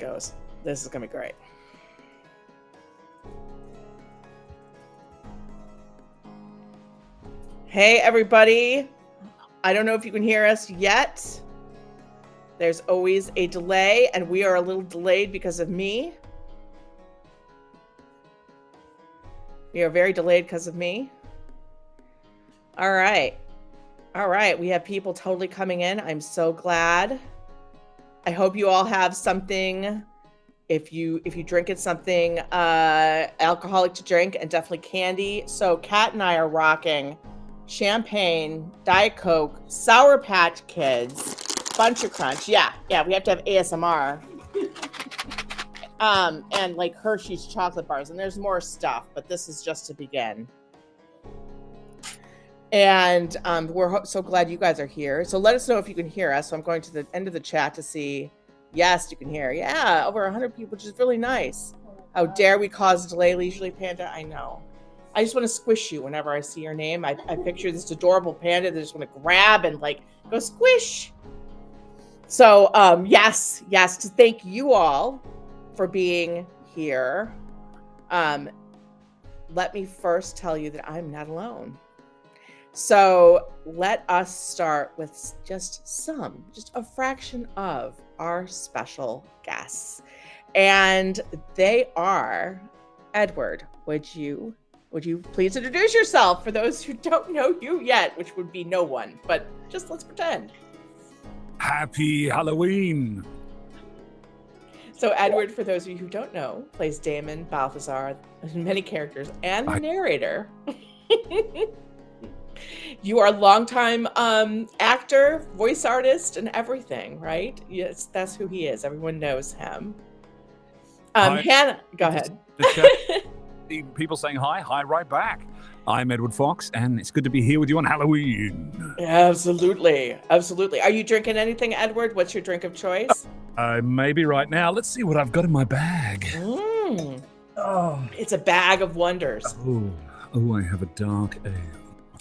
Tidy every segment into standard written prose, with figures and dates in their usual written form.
goes. This is going to be great. Hey, everybody. I don't know if you can hear us yet. There's always a delay, and we are a little delayed because of me. We are very delayed because of me. All right. All right. We have people totally coming in. I'm so glad. I hope you all have something. If you drink it, something alcoholic to drink, and definitely candy. So Kat and I are rocking champagne, Diet Coke, Sour Patch Kids, Bunch of Crunch. Yeah, we have to have ASMR. And like Hershey's chocolate bars, and there's more stuff, but this is just to begin. And we're so glad you guys are here. So let us know if you can hear us. So I'm going to the end of the chat to see. Yes, you can hear. Yeah, over 100 people, which is really nice. How dare we cause a delay, Leisurely Panda? I know. I just want to squish you whenever I see your name. I picture this adorable panda that I just want to grab and like go squish. So yes, to thank you all for being here. Let me first tell you that I'm not alone. So let us start with just a fraction of our special guests. And they are, Edward, would you please introduce yourself for those who don't know you yet, which would be no one, but just let's pretend. Happy Halloween. So Edward, for those of you who don't know, plays Daemon, Balthazar, many characters, and the narrator. You are a longtime actor, voice artist, and everything, right? Yes, that's who he is. Everyone knows him. Hannah, go ahead. People saying hi right back. I'm Edward Fox, and it's good to be here with you on Halloween. Absolutely. Are you drinking anything, Edward? What's your drink of choice? Maybe right now. Let's see what I've got in my bag. Oh, it's a bag of wonders. Oh, I have a dark ale.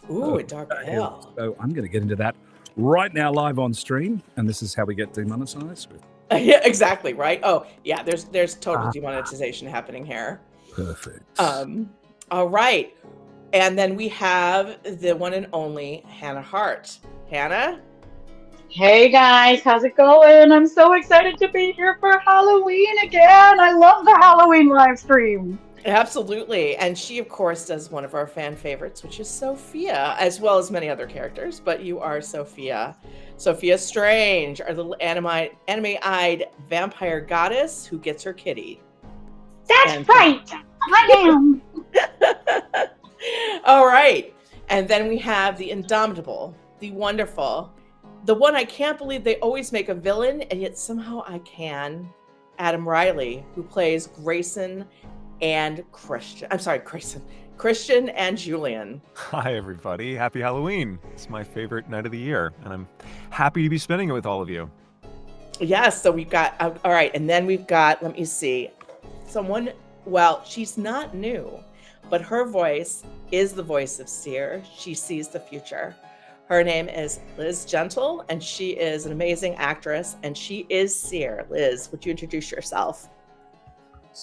Ooh, a dark ale. So I'm going to get into that right now live on stream, and this is how we get demonetized. Yeah, exactly, right? Oh, yeah, there's total demonetization happening here. Perfect. All right. And then we have the one and only Hannah Hart. Hannah? Hey guys, how's it going? I'm so excited to be here for Halloween again. I love the Halloween live stream. Absolutely. And she, of course, does one of our fan favorites, which is Sophia, as well as many other characters. But you are Sophia. Sophia Strange, our little anime-eyed vampire goddess who gets her kitty. That's right. I am. All right. And then we have the indomitable, the wonderful, the one I can't believe they always make a villain, and yet somehow I can, Adam Riley, who plays Grayson and Christian. I'm sorry, Christian and Julian. Hi, everybody. Happy Halloween. It's my favorite night of the year, and I'm happy to be spending it with all of you. Yes, so we've got, all right, and then we've got, let me see, someone, well, she's not new, but her voice is the voice of Seer. She sees the future. Her name is Liz Gentle, and she is an amazing actress, and she is Seer. Liz, would you introduce yourself?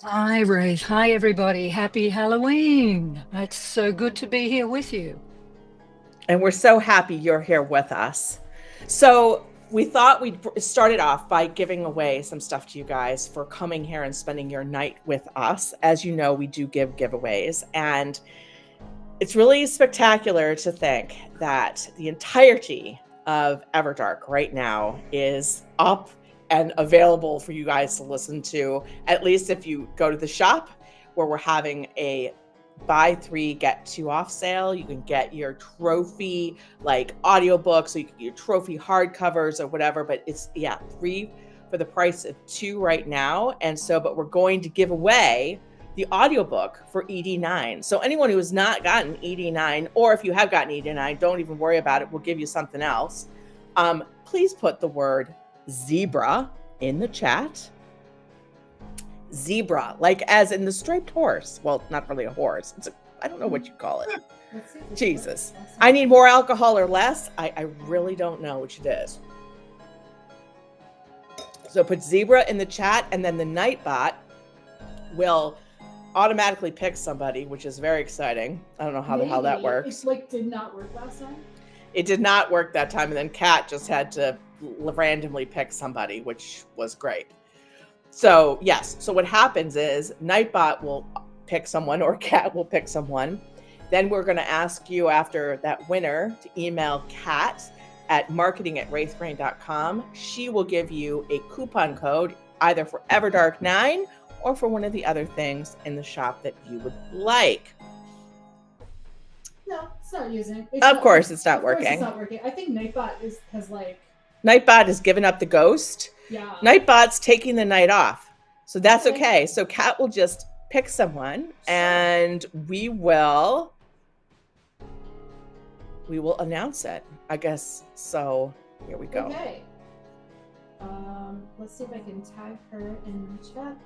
Hi, Raythe. Hi, everybody. Happy Halloween. It's so good to be here with you. And we're so happy you're here with us. So we thought we'd start it off by giving away some stuff to you guys for coming here and spending your night with us. As you know, we do give giveaways, and it's really spectacular to think that the entirety of Everdark right now is up and available for you guys to listen to, at least if you go to the shop, where we're having a buy 3 get 2 off sale. You can get your trophy like audiobooks, so you can get your trophy hardcovers or whatever, but it's 3 for the price of 2 right now. And so, but we're going to give away the audiobook for ED9. So anyone who has not gotten ED9, or if you have gotten ED9, don't even worry about it. We'll give you something else. Please put the word zebra in the chat. Zebra, like as in the striped horse. Well, not really a horse. I don't know what you call it. Jesus. I need more alcohol or less. I really don't know which it is. So put Zebra in the chat, and then the Nightbot will automatically pick somebody, which is very exciting. I don't know how the hell that works. It's like did not work last time. It did not work that time, and then Kat just had to randomly pick somebody, which was great. So yes, so what happens is Nightbot will pick someone, or Kat will pick someone. Then we're going to ask you after that winner to email Kat at marketing@raythebrain.com. She will give you a coupon code either for Everdark 9 or for one of the other things in the shop that you would like. No, it's not using. Of course it's not working. It's not working. I think Nightbot has like... Nightbot has given up the ghost. Yeah. Nightbot's taking the night off. So that's okay. So Kat will just pick someone, and we will announce it, I guess. So here we go. Okay. Let's see if I can tag her in the chat.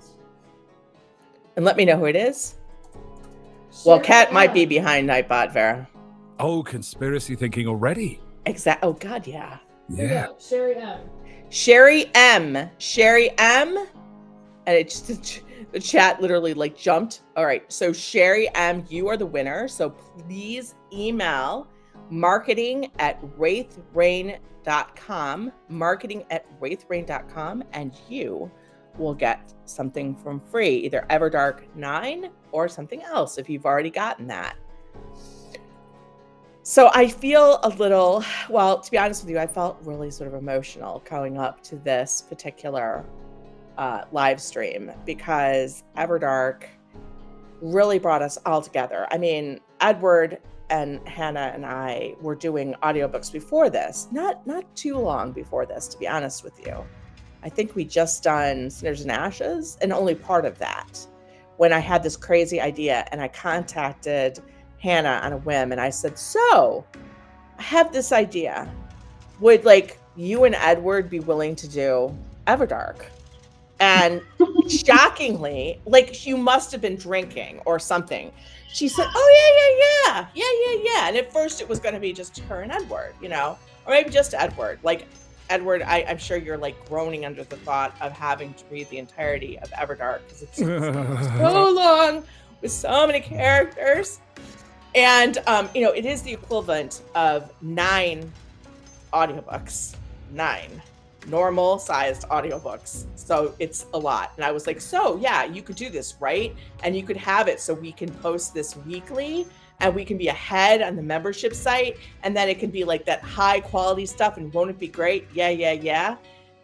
And let me know who it is. Well, Kat might be behind Nightbot, Vera. Oh, conspiracy thinking already. Oh God, yeah. Yeah. Sherry M. Sherry M. Sherry M. And it's the chat literally like jumped. All right. So Sherry M, you are the winner. So please email marketing@raythebrain.com, marketing@raythebrain.com, and you will get something from free, either Everdark 9 or something else if you've already gotten that. So I feel a little, well, to be honest with you, I felt really sort of emotional going up to this particular live stream because Everdark really brought us all together. I mean, Edward and Hannah and I were doing audiobooks before this, not too long before this, to be honest with you. I think we just done Sinners and Ashes, and only part of that, when I had this crazy idea, and I contacted Hannah on a whim, and I said, so I have this idea. Would like you and Edward be willing to do Everdark? And shockingly, like you must have been drinking or something. She said, oh, yeah. And at first it was going to be just her and Edward, you know, or maybe just Edward. Like, Edward, I'm sure you're like groaning under the thought of having to read the entirety of Everdark because it's so long with so many characters. And, you know, it is the equivalent of 9 audiobooks, 9 normal sized audiobooks. So it's a lot. And I was like, so yeah, you could do this, right? And you could have it so we can post this weekly and we can be ahead on the membership site. And then it can be like that high quality stuff. And won't it be great? Yeah.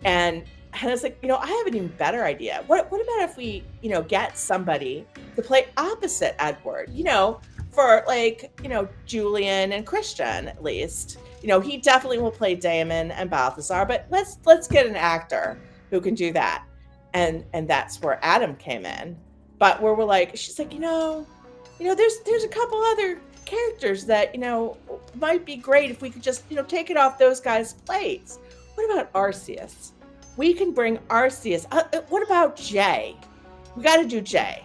And I was like, you know, I have an even better idea. What about if we, you know, get somebody to play opposite Edward, you know, for like, you know, Julian and Christian at least. You know, he definitely will play Daemon and Balthazar, but let's get an actor who can do that. And that's where Adam came in. But where we're like, she's like, you know, there's a couple other characters that, you know, might be great if we could just, you know, take it off those guys' plates. What about Arceus? We can bring Arceus. What about Jay? We got to do Jay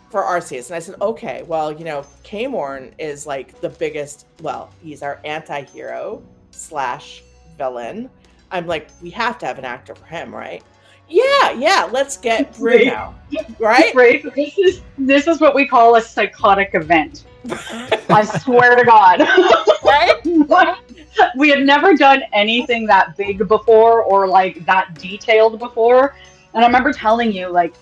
for Arceus. And I said, okay, well, you know, Kamorn is like the biggest, well, he's our anti-hero / villain. I'm like, we have to have an actor for him, right? Yeah, let's get Bruno, right? Right. This is what we call a psychotic event. I swear to God. Right? We had never done anything that big before or like that detailed before. And I remember telling you like,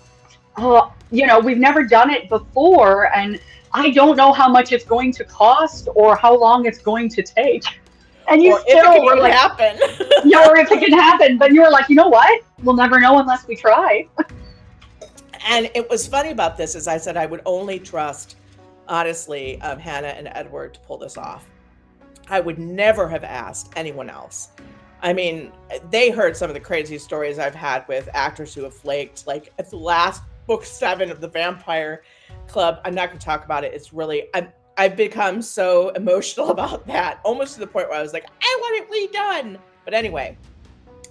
oh, you know, we've never done it before and I don't know how much it's going to cost or how long it's going to take. And you or still were like, happen. yeah, or if it can happen. But you were like, you know what? We'll never know unless we try. And it was funny about this is I said I would only trust, honestly, Hannah and Edward to pull this off. I would never have asked anyone else. I mean, they heard some of the crazy stories I've had with actors who have flaked. Like at the last book 7 of the Vampire Club, I'm not going to talk about it. It's really, I've become so emotional about that, almost to the point where I was like, I want it redone. But anyway,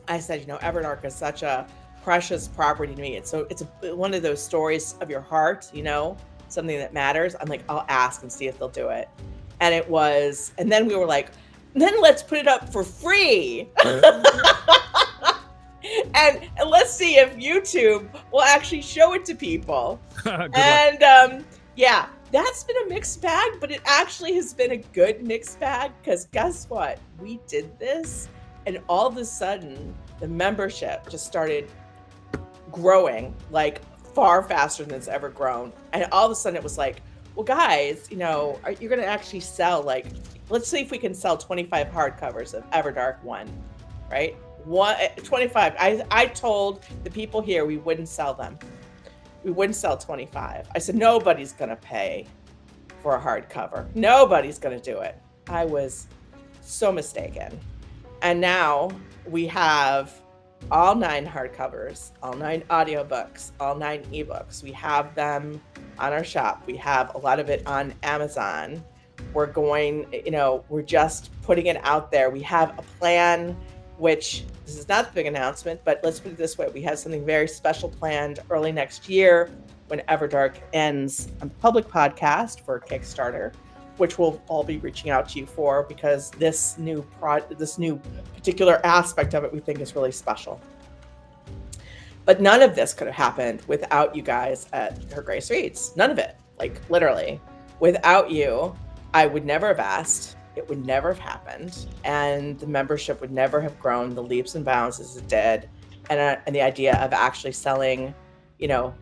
I said, you know, Everdark is such a precious property to me. It's one of those stories of your heart, you know, something that matters. I'm like, I'll ask and see if they'll do it. And it was, and then we were like, then let's put it up for free. and let's see if YouTube will actually show it to people. Good luck. And yeah, that's been a mixed bag, but it actually has been a good mixed bag because guess what? We did this, and all of a sudden, the membership just started growing like far faster than it's ever grown. And all of a sudden, it was like, well, guys, you know, you're going to actually sell like, let's see if we can sell 25 hardcovers of Everdark 1, right? 25. I told the people here we wouldn't sell them. We wouldn't sell 25. I said, nobody's going to pay for a hardcover. Nobody's going to do it. I was so mistaken. And now we have all 9 hardcovers, all 9 audiobooks, all 9 ebooks. We have them on our shop. We have a lot of it on Amazon. We're going, you know, we're just putting it out there. We have a plan, which this is not the big announcement, but let's put it this way. We have something very special planned early next year when Everdark ends on the public podcast for Kickstarter, which we'll all be reaching out to you for because this new particular aspect of it we think is really special. But none of this could have happened without you guys at Her Grace Reads. None of it. Like literally. Without you, I would never have asked. It would never have happened. And the membership would never have grown the leaps and bounds as it did. And the idea of actually selling, you know,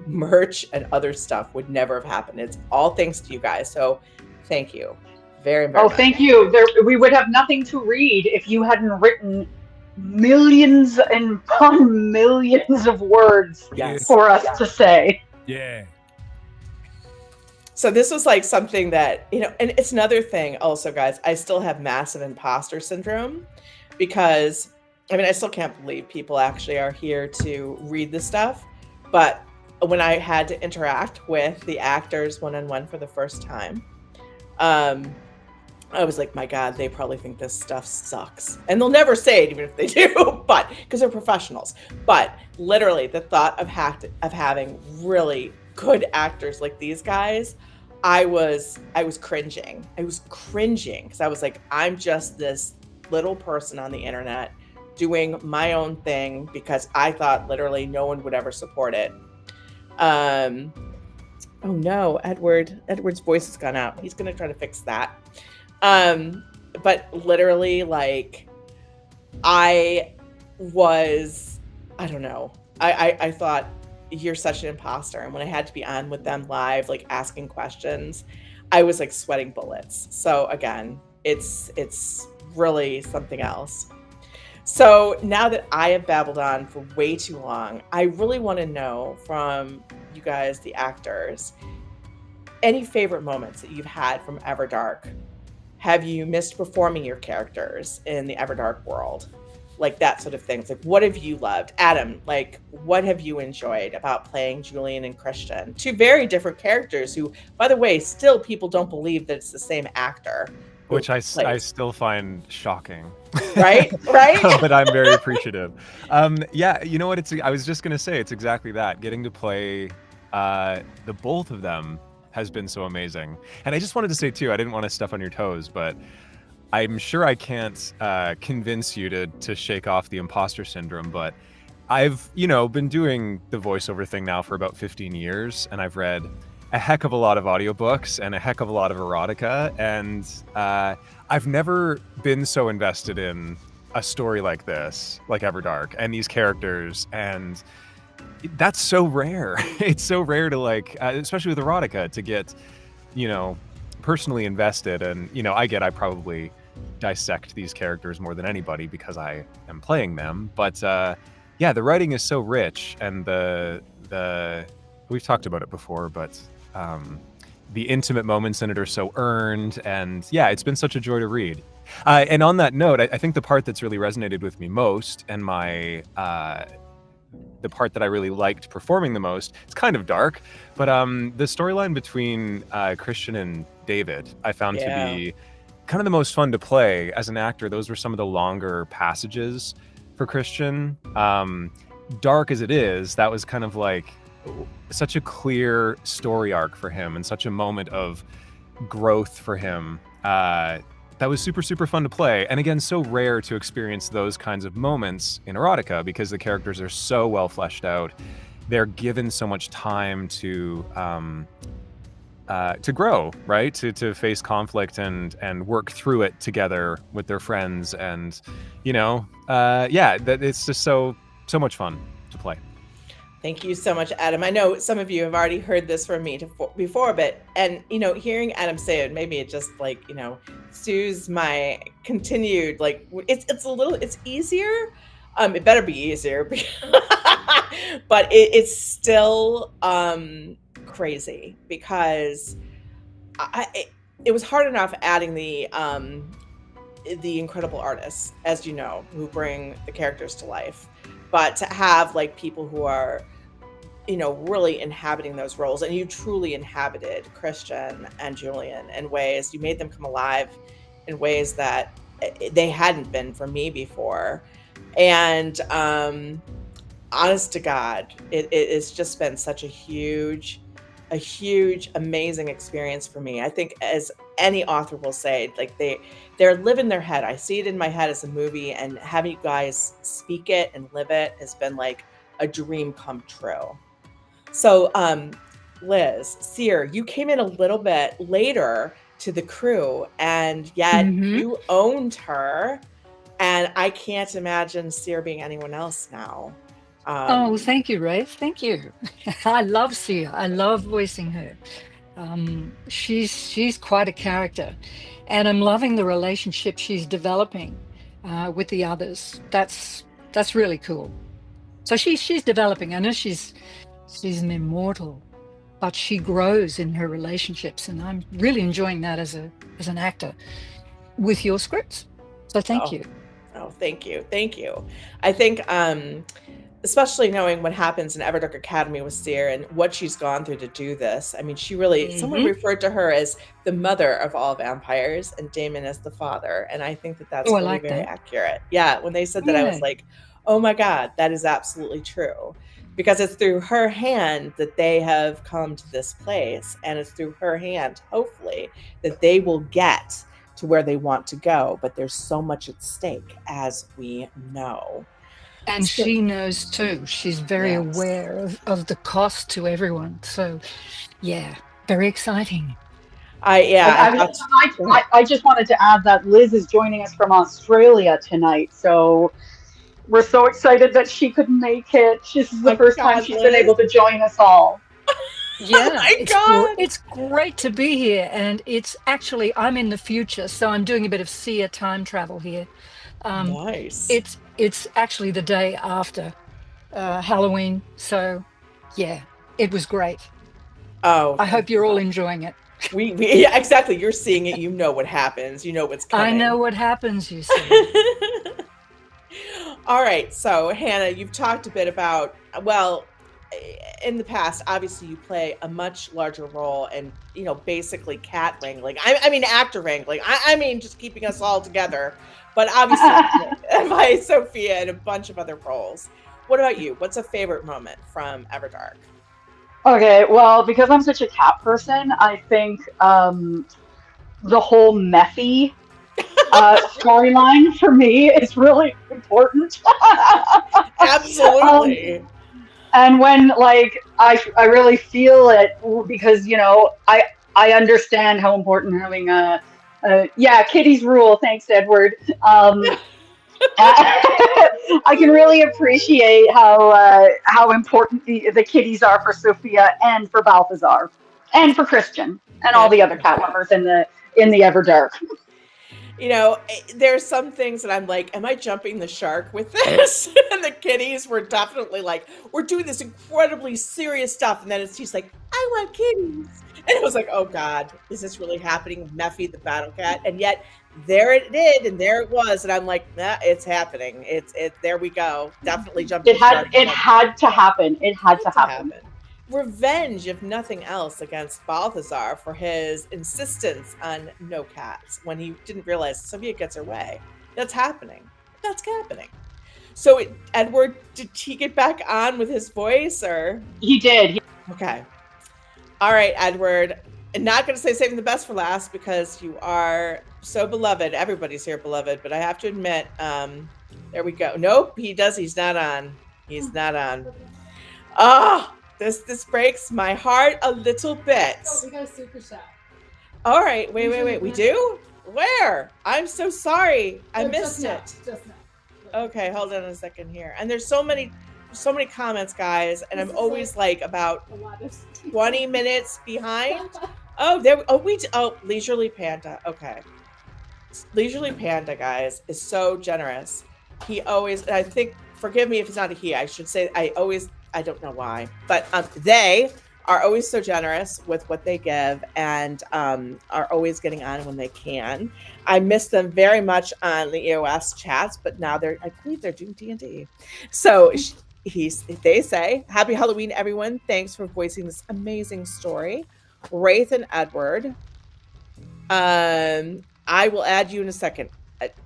merch and other stuff would never have happened. It's all thanks to you guys. So thank you very, very much. Thank you. We would have nothing to read if you hadn't written millions and upon millions of words Yes. for us to say. Yeah. So this was like something that, you know, and it's another thing also, guys, I still have massive imposter syndrome because, I mean, I still can't believe people actually are here to read this stuff. But when I had to interact with the actors one-on-one for the first time, I was like, my God, they probably think this stuff sucks. And they'll never say it, even if they do, but because they're professionals. But literally the thought of having really good actors like these guys, I was cringing. I was cringing because I was like, I'm just this little person on the internet doing my own thing because I thought literally no one would ever support it. Oh no, Edward's voice has gone out. He's going to try to fix that. But literally, like, I don't know. I thought you're such an imposter. And when I had to be on with them live, like asking questions, I was like sweating bullets. So again, it's really something else. So now that I have babbled on for way too long, I really want to know from you guys, the actors, any favorite moments that you've had from Everdark. Have you missed performing your characters in the Everdark world? Like that sort of things. Like, what have you loved? Adam, like, what have you enjoyed about playing Julian and Christian? 2 very different characters who, by the way, still people don't believe that it's the same actor. Which I still find shocking. Right? Right? But I'm very appreciative. Yeah, you know what? I was just going to say, it's exactly that. Getting to play the both of them has been so amazing. And I just wanted to say, too, I didn't want to step on your toes, but I'm sure I can't convince you to shake off the imposter syndrome, but I've, been doing the voiceover thing now for about 15 years, and I've read a heck of a lot of audiobooks and a heck of a lot of erotica, and I've never been so invested in a story like this, like Everdark, and these characters, and that's so rare. It's so rare to especially with erotica, to get, personally invested, and I probably dissect these characters more than anybody because I am playing them, but yeah, the writing is so rich, and the we've talked about it before, but the intimate moments in it are so earned, and yeah, it's been such a joy to read. And on that note, I think the part that's really resonated with me most, and the part that I really liked performing the most, it's kind of dark, but the storyline between Christian and David, I found to be kind of the most fun to play as an actor. Those were some of the longer passages for Christian. Dark as it is, that was kind of like such a clear story arc for him and such a moment of growth for him. that was super, super fun to play. And again, so rare to experience those kinds of moments in erotica because the characters are so well fleshed out. They're given so much time to grow, right? To face conflict and work through it together with their friends. And, that it's just so much fun to play. Thank you so much, Adam. I know some of you have already heard this from me before, but hearing Adam say it, maybe it just soothes my continued it's easier. It better be easier, but it's still crazy because it was hard enough adding the incredible artists, as you know, who bring the characters to life. But to have people who are, really inhabiting those roles, and you truly inhabited Christian and Julian in ways, you made them come alive in ways that they hadn't been for me before. And honest to God, it's just been such a huge, amazing experience for me. I think, as any author will say, they're living their head. I see it in my head as a movie, and having you guys speak it and live it has been like a dream come true. So, Liz, Seer, you came in a little bit later to the crew, and yet you owned her, and I can't imagine Seer being anyone else now. Oh, thank you, Raythe. Thank you. I love Sia. I love voicing her. She's quite a character, and I'm loving the relationship she's developing with the others. That's really cool. So she's developing. I know she's an immortal, but she grows in her relationships, and I'm really enjoying that as an actor with your scripts. So thank you. Oh, thank you. I think, especially knowing what happens in Everdark Academy with Seer and what she's gone through to do this. I mean, she really, someone referred to her as the mother of all vampires and Daemon as the father. And I think that's really very accurate. Yeah. When they said that, I was like, oh my God, that is absolutely true. Because it's through her hand that they have come to this place. And it's through her hand, hopefully, that they will get to where they want to go. But there's so much at stake, as we know. And she knows too. She's very aware of the cost to everyone. So, yeah, very exciting. I just wanted to add that Liz is joining us from Australia tonight. So we're so excited that she could make it. This is the first time she's been able to join us all. Yeah, it's great to be here. And it's actually, I'm in the future, so I'm doing a bit of Seer time travel here. Nice. It's actually the day after Halloween. So, yeah, it was great. Oh, I hope you're all enjoying it. Yeah, exactly. You're seeing it. You know what happens. You know what's coming. I know what happens, you see. All right. So, Hannah, you've talked a bit about, in the past, obviously you play a much larger role in, basically cat wrangling. I mean, actor wrangling. I mean, just keeping us all together. But obviously, by Sophia and a bunch of other roles. What about you? What's a favorite moment from Everdark? Okay, well, because I'm such a cat person, I think the whole Mephi storyline for me is really important. Absolutely. And when I really feel it because I understand how important having Kitty's rule. Thanks, Edward. I can really appreciate how important the kitties are for Sophia and for Balthazar and for Christian and all the other cat lovers in the Everdark. There's some things that I'm like, am I jumping the shark with this? And the kitties were definitely like, we're doing this incredibly serious stuff. And then she's like, I want kitties. And it was like, oh God, is this really happening? Mephi the battle cat. And yet there it did. And there it was. And I'm like, nah, it's happening. There we go. Definitely jumping the shark. It had to happen. It had to happen. Revenge, if nothing else, against Balthazar for his insistence on no cats when he didn't realize Sophia gets her way. That's happening. So, Edward, did he get back on with his voice, or? He did. Okay. All right, Edward. not going to say saving the best for last because you are so beloved. Everybody's here beloved, but I have to admit, there we go. Nope, he does. He's not on. He's not on. Ah, this breaks my heart a little bit. Oh, we got a super chat. All right, wait. We do? Where? I'm so sorry. I missed it. Just now. Okay, hold on a second here. And there's so many comments, guys, and I'm always like about A lot of 20 minutes behind. Leisurely Panda. Okay. Leisurely Panda, guys, is so generous. He always, and I think, forgive me if it's not a he, I should say, I don't know why, but they are always so generous with what they give and are always getting on when they can. I miss them very much on the EOS chats, but now I believe they're doing D&D. So they say, happy Halloween, everyone. Thanks for voicing this amazing story. Raythe and Edward. I will add you in a second,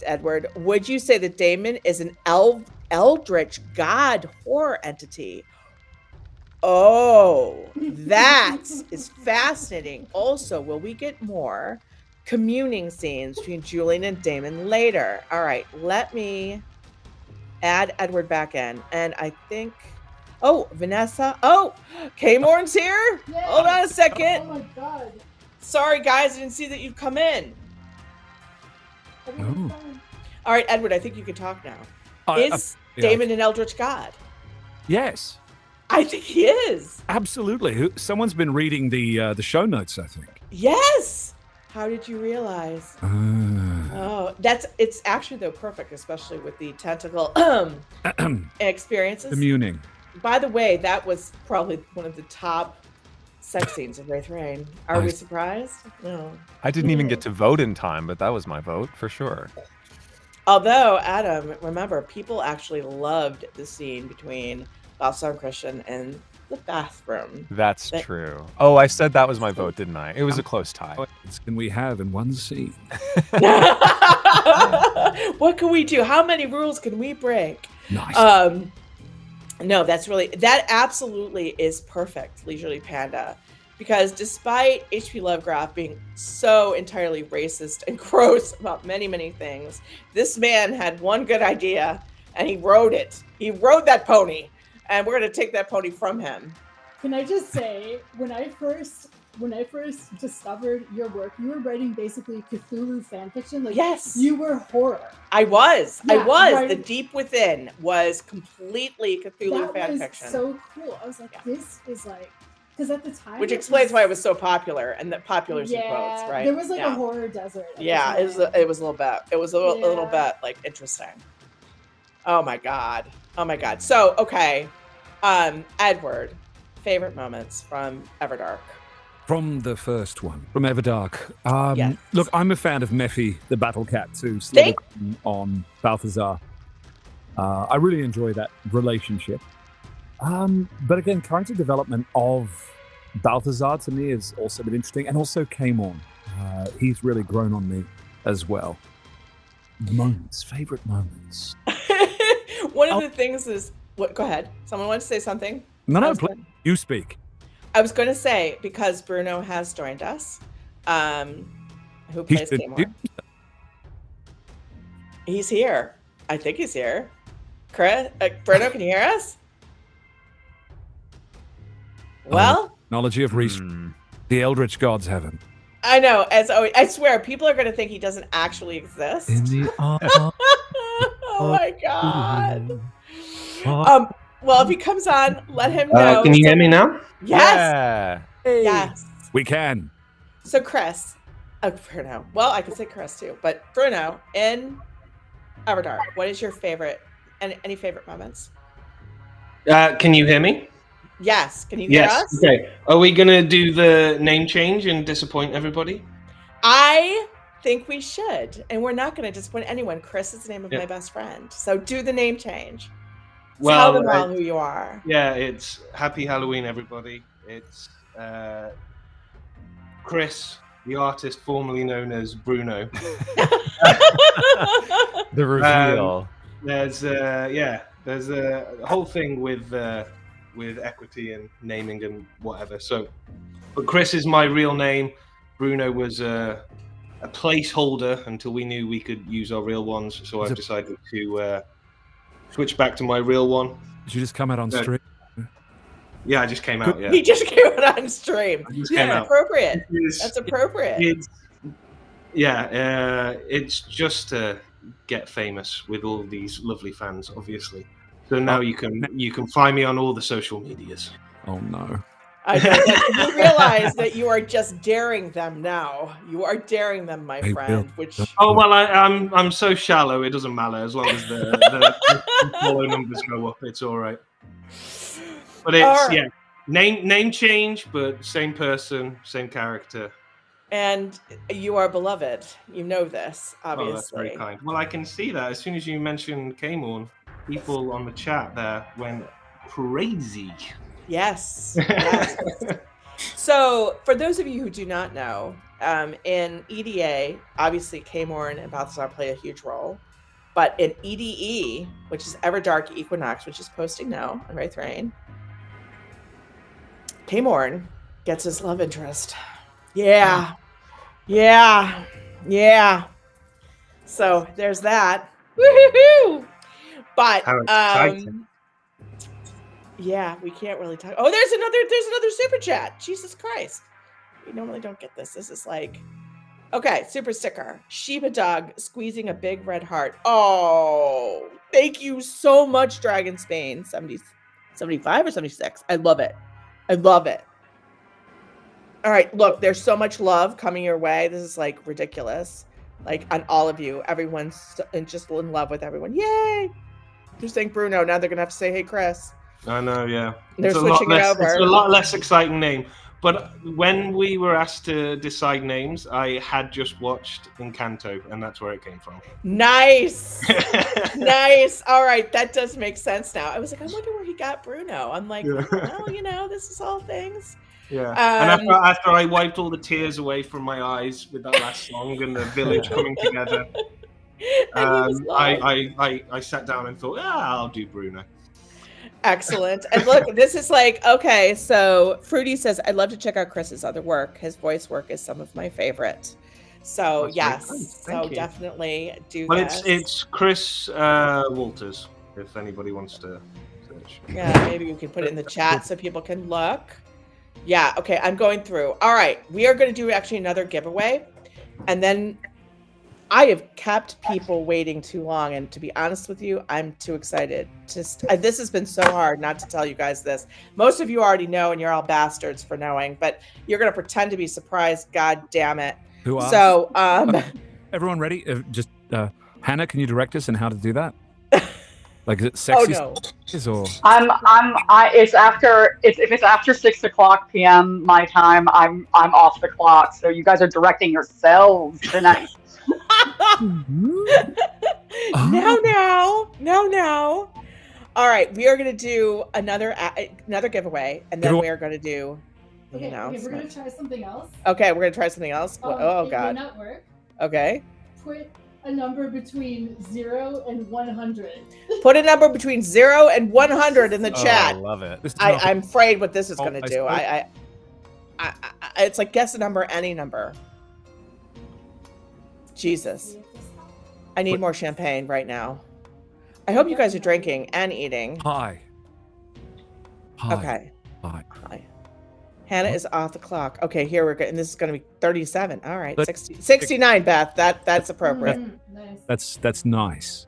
Edward. Would you say that Daemon is an eldritch god horror entity? Oh, that is fascinating. Also, will we get more communing scenes between Julian and Daemon later? All right, let me add Edward back in. And I think, Vanessa. Oh, K-Morn's here. Yay. Hold on a second. Oh my god. Sorry, guys, I didn't see that you'd come in. Everything's fine. All right, Edward, I think you can talk now. Yeah. Daemon an eldritch god? Yes, I think he is. absolutely. Someone's been reading the show notes, I think. Yes. How did you realize? Oh, it's actually though perfect, especially with the tentacle experiences. Communing. By the way, that was probably one of the top sex scenes of Raythe Rain. Are we surprised? No. I didn't even get to vote in time, but that was my vote for sure. Although, Adam, remember, people actually loved the scene between Balthazar and Christian in the bathroom. That's true. Oh, I said that was my vote, didn't I? It was a close tie. What can we have in one scene? What can we do? How many rules can we break? Nice. No, that absolutely is perfect, Leisurely Panda. Because despite H.P. Lovecraft being so entirely racist and gross about many, many things, this man had one good idea and he rode it. He rode that pony, and we're going to take that pony from him. Can I just say, when I first discovered your work, you were writing basically Cthulhu fanfiction. Like, Yes. You were horror. I was. Yeah, right. The Deep Within was completely Cthulhu That was fanfiction. so cool. I was like, this is like, because at the time, Which explains why it was so popular, and that popular's in quotes, right? There was like Yeah. a horror desert. at the Yeah, it was time. a little bit. It was a little Yeah. bit like interesting. Oh my god. So okay, Edward, favorite moments from Everdark. From the first one, from Everdark. Yes. Look, I'm a fan of Mephi, the battle cat, too, slither on Balthazar. I really enjoy that relationship. But again, character development of Balthazar to me has also been interesting, and also K-Morn. He's really grown on me as well. Favorite moments. One of the things is, go ahead. Someone wants to say something? No, please, you speak. I was going to say, because Bruno has joined us, who plays Daemon. He's here. I think he's here. Chris, Bruno, can you hear us? Well, Technology of Respawn. The Eldritch Gods Heaven. I know. As always, I swear, people are going to think he doesn't actually exist. In the Oh my god. Well, if he comes on, let him know. Can you hear me now? Yes. Yeah. Yes. We can. So Chris, Bruno. Well, I could say Chris too, but Bruno in Everdark. What is your favorite? Any favorite moments? Can you hear me? Yes. Can you hear us? Okay. Are we gonna do the name change and disappoint everybody? I think we should, and we're not going to disappoint anyone. Chris is the name of my best friend, so do the name change. Tell them all who you are. Yeah, it's Happy Halloween, everybody. It's Chris, the artist formerly known as Bruno. The reveal. There's a whole thing with equity and naming and whatever. So But Chris is my real name. Bruno was a placeholder until we knew we could use our real ones. So I've decided to switch back to my real one. Did you just come out on stream? Yeah, I just came out. Yeah, He just came out on stream. I just came out. Appropriate. That's appropriate. It's just to get famous with all these lovely fans, obviously. So now you can find me on all the social medias. Oh no. I know that you realize that you are just daring them now. You are daring them, my friend. Which I'm so shallow. It doesn't matter as long as the follow numbers go up. It's all right. But it's name change, but same person, same character. And you are beloved. You know this, obviously. Oh, that's very kind. Well, I can see that as soon as you mentioned K-Morn, people on the chat there went crazy. Yes. Yes. So, for those of you who do not know, in EDA, obviously K-Morn and Balthazar play a huge role. But in EDE, which is Ever Dark Equinox, which is posting now on Raythe, K-Morn gets his love interest. Yeah. So there's that. Woohoo! But yeah, we can't really talk. Oh, there's another super chat. Jesus Christ. We normally don't get this. This is like, okay, super sticker. Shiba Dog squeezing a big red heart. Oh, thank you so much, Dragon Spain. 75 or 76. I love it. All right, look, there's so much love coming your way. This is like ridiculous. Like on all of you, everyone's just in love with everyone. Yay! They're saying Bruno. Now they're gonna have to say, "Hey, Chris." I know, yeah. They're switching it over. It's a lot less exciting name. But when we were asked to decide names, I had just watched Encanto, and that's where it came from. Nice. Nice. All right, that does make sense now. I was like, I wonder where he got Bruno. I'm like, well, this is all things. Yeah. And after I wiped all the tears away from my eyes with that last song and the village coming together, I sat down and thought, I'll do Bruno. Excellent. And look, this is like, okay, so Fruity says, I'd love to check out Chris's other work. His voice work is some of my favorite. So yes, so definitely do that. Well, it's Chris Walters, if anybody wants to search. Yeah, maybe you can put it in the chat so people can look. Yeah, okay, I'm going through. All right, we are going to do actually another giveaway. And then I have kept people waiting too long. And to be honest with you, I'm too excited. This has been so hard not to tell you guys this. Most of you already know, and you're all bastards for knowing, but you're going to pretend to be surprised. God damn it. Who are? So, everyone ready? Just Hannah, can you direct us in how to do that? Like, is it sexy? Oh, no. Or it's after if it's after 6:00 p.m. my time, I'm off the clock. So you guys are directing yourselves tonight. No. All right, we are going to do another giveaway, and then we are going to do Okay, we're going to try something else. Okay, we're going to try something else. Oh, God. It will not work. Okay. Put a number between 0 and 100. Put a number between 0 and 100 in the chat. I love it. I'm afraid what this is going to do. It's like guess a number, any number. Jesus. I need more champagne right now. I hope you guys are drinking and eating. Hi. Okay. Hi. Hannah is off the clock. Okay, here we're good. And this is going to be 37. All right. 69, Beth. That's appropriate. Nice. That's nice.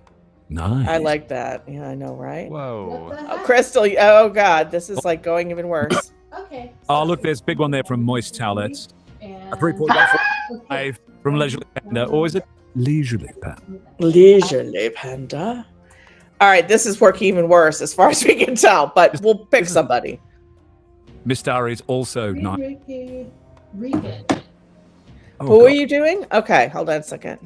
Nice. I like that. Yeah, I know, right? Whoa. Crystal. Oh, God. This is like going even worse. Okay. Oh, look, there's a big one there from Moist Towelettes. A 3.15 from Leisurely Panda. Or is it Leisurely Panda? Leisurely Panda. All right, this is working even worse as far as we can tell, but we'll pick somebody. Miss Starry is also nice. Regan. Who are you doing? Okay, hold on a second.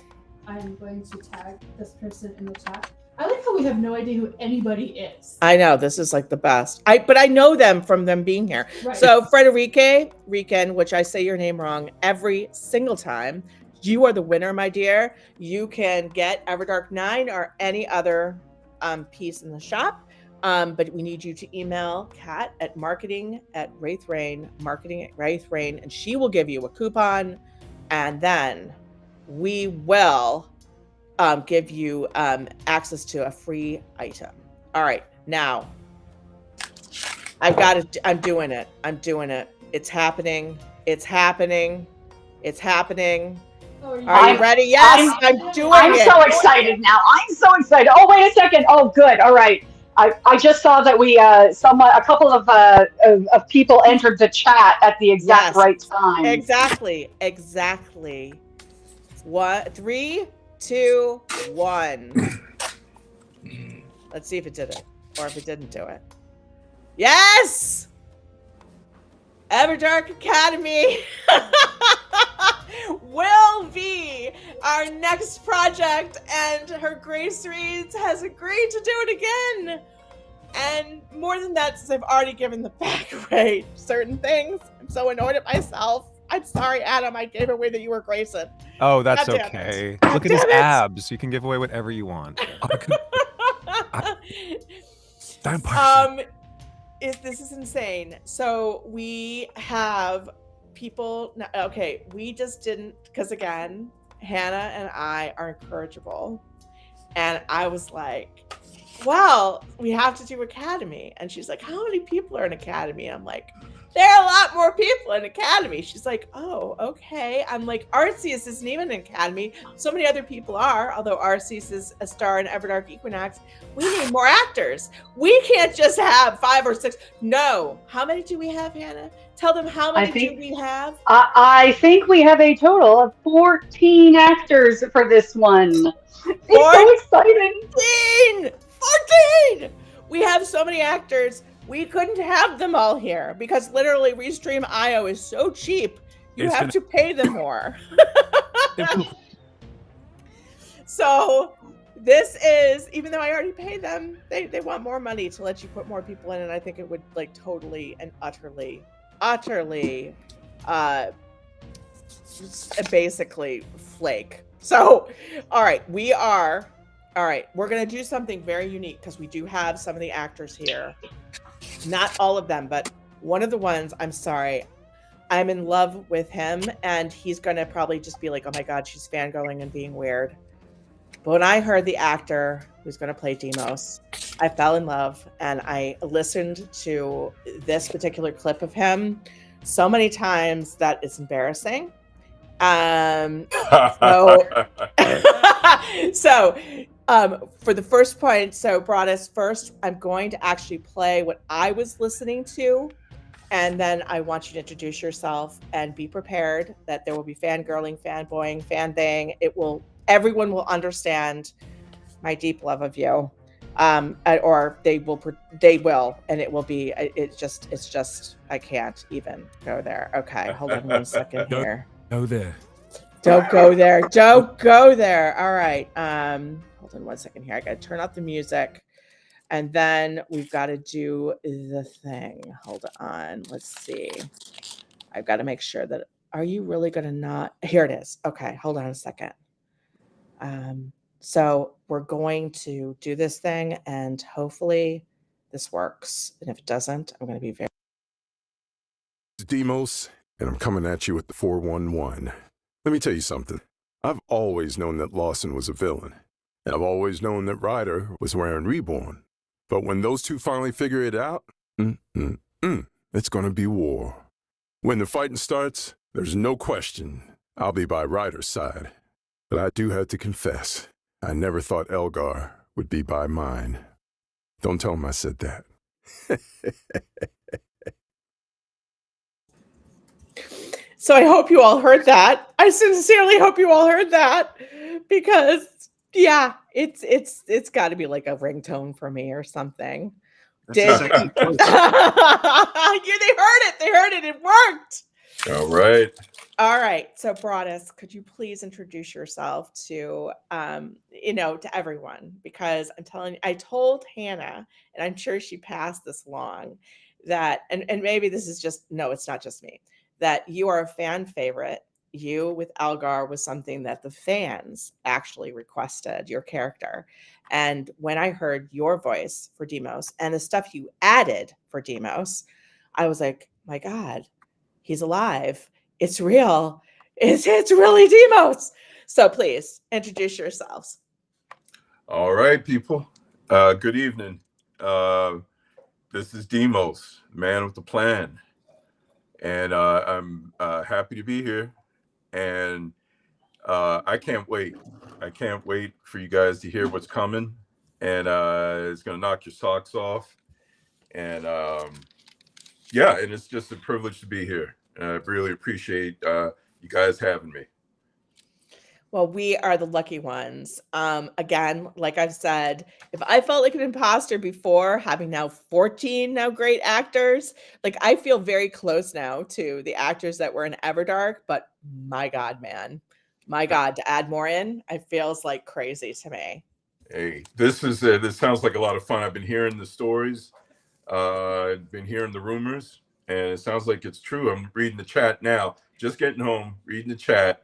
I'm going to tag this person in the chat. I like how we have no idea who anybody is. I know, this is like the best. But I know them from them being here. Right. So Rican, which I say your name wrong every single time. You are the winner, my dear. You can get Everdark 9 or any other piece in the shop. But we need you to email Kat at marketing@Raythe, and she will give you a coupon, and then we will give you access to a free item. All right, now I've got it. I'm doing it. It's happening. It's happening. Oh, Are you ready? Yes, I'm doing it. I'm so excited now. I'm so excited. Oh, wait a second. Oh, good. All right. I just saw that we a couple of people entered the chat at the exact right time. Exactly. 3, 2, 1. Let's see if it did it, or if it didn't do it. Yes! Everdark Academy will be our next project, and her Grace Reads has agreed to do it again. And more than that, since I've already given the back away certain things, I'm so annoyed at myself. I'm sorry, Adam, I gave away that you were Grayson. Oh, that's okay. Look at his abs. You can give away whatever you want. This is insane. So we have people. Okay, we just didn't, because again, Hannah and I are incorrigible, and I was like, well, we have to do Academy. And she's like, how many people are in Academy? I'm like, there are a lot more people in Academy. She's like, oh, okay. I'm like, Arceus isn't even in Academy. So many other people are, although Arceus is a star in Dark Equinox. We need more actors. We can't just have 5 or 6. No. How many do we have, Hannah? Tell them how many do we have? I think we have a total of 14 actors for this one. It's so exciting. 14! We have so many actors. We couldn't have them all here because literally Restream IO is so cheap. You have to pay them more. So this is, even though I already paid them, they want more money to let you put more people in, and I think it would like totally and utterly basically flake. So, all right, we're going to do something very unique because we do have some of the actors here. Not all of them, but one of the ones, I'm sorry, I'm in love with him, and he's going to probably just be like, oh my God, she's fangirling and being weird. But when I heard the actor who's going to play Demos, I fell in love, and I listened to this particular clip of him so many times that it's embarrassing. For the first point, so Broadus, first, I'm going to actually play what I was listening to, and then I want you to introduce yourself and be prepared that there will be fangirling, fanboying, fan-thing. Everyone will understand my deep love of you, or they will, and it will be. It's just I can't even go there. Okay, hold on 1 second here. Go there. Don't go there. Don't go there. All right. Hold on 1 second here. I got to turn off the music. And then we've got to do the thing. Hold on. Let's see. I've got to make sure that, are you really going to not? Here it is. Okay. Hold on a second. So we're going to do this thing, and hopefully this works. And if it doesn't, I'm going to be very. It's Demos, and I'm coming at you with the 411. Let me tell you something. I've always known that Lawson was a villain, and I've always known that Ryder was wearing Reborn. But when those two finally figure it out, it's going to be war. When the fighting starts, there's no question I'll be by Ryder's side. But I do have to confess, I never thought Elgar would be by mine. Don't tell him I said that. So I hope you all heard that. I sincerely hope you all heard that, because yeah, it's got to be like a ringtone for me or something. Yeah, they heard it. They heard it. It worked. All right. So Broadus, could you please introduce yourself to to everyone, because I'm telling you, I told Hannah, and I'm sure she passed this along, that and maybe this is just, no, it's not just me, that you are a fan favorite, you with Algar was something that the fans actually requested, your character. And when I heard your voice for Demos and the stuff you added for Demos, I was like, my God, he's alive. It's real. It's really Demos. So please introduce yourselves. All right, people. Good evening. This is Demos, man with the plan. And I'm happy to be here. And I can't wait. I can't wait for you guys to hear what's coming. And it's going to knock your socks off. And yeah, and it's just a privilege to be here. I really appreciate you guys having me. Well, we are the lucky ones. Again, like I've said, if I felt like an imposter before, having now 14 now great actors, like I feel very close now to the actors that were in Everdark, but my God, man, my God, to add more in, it feels like crazy to me. Hey, this sounds like a lot of fun. I've been hearing the stories, I've been hearing the rumors, and it sounds like it's true. I'm reading the chat now, just getting home, reading the chat.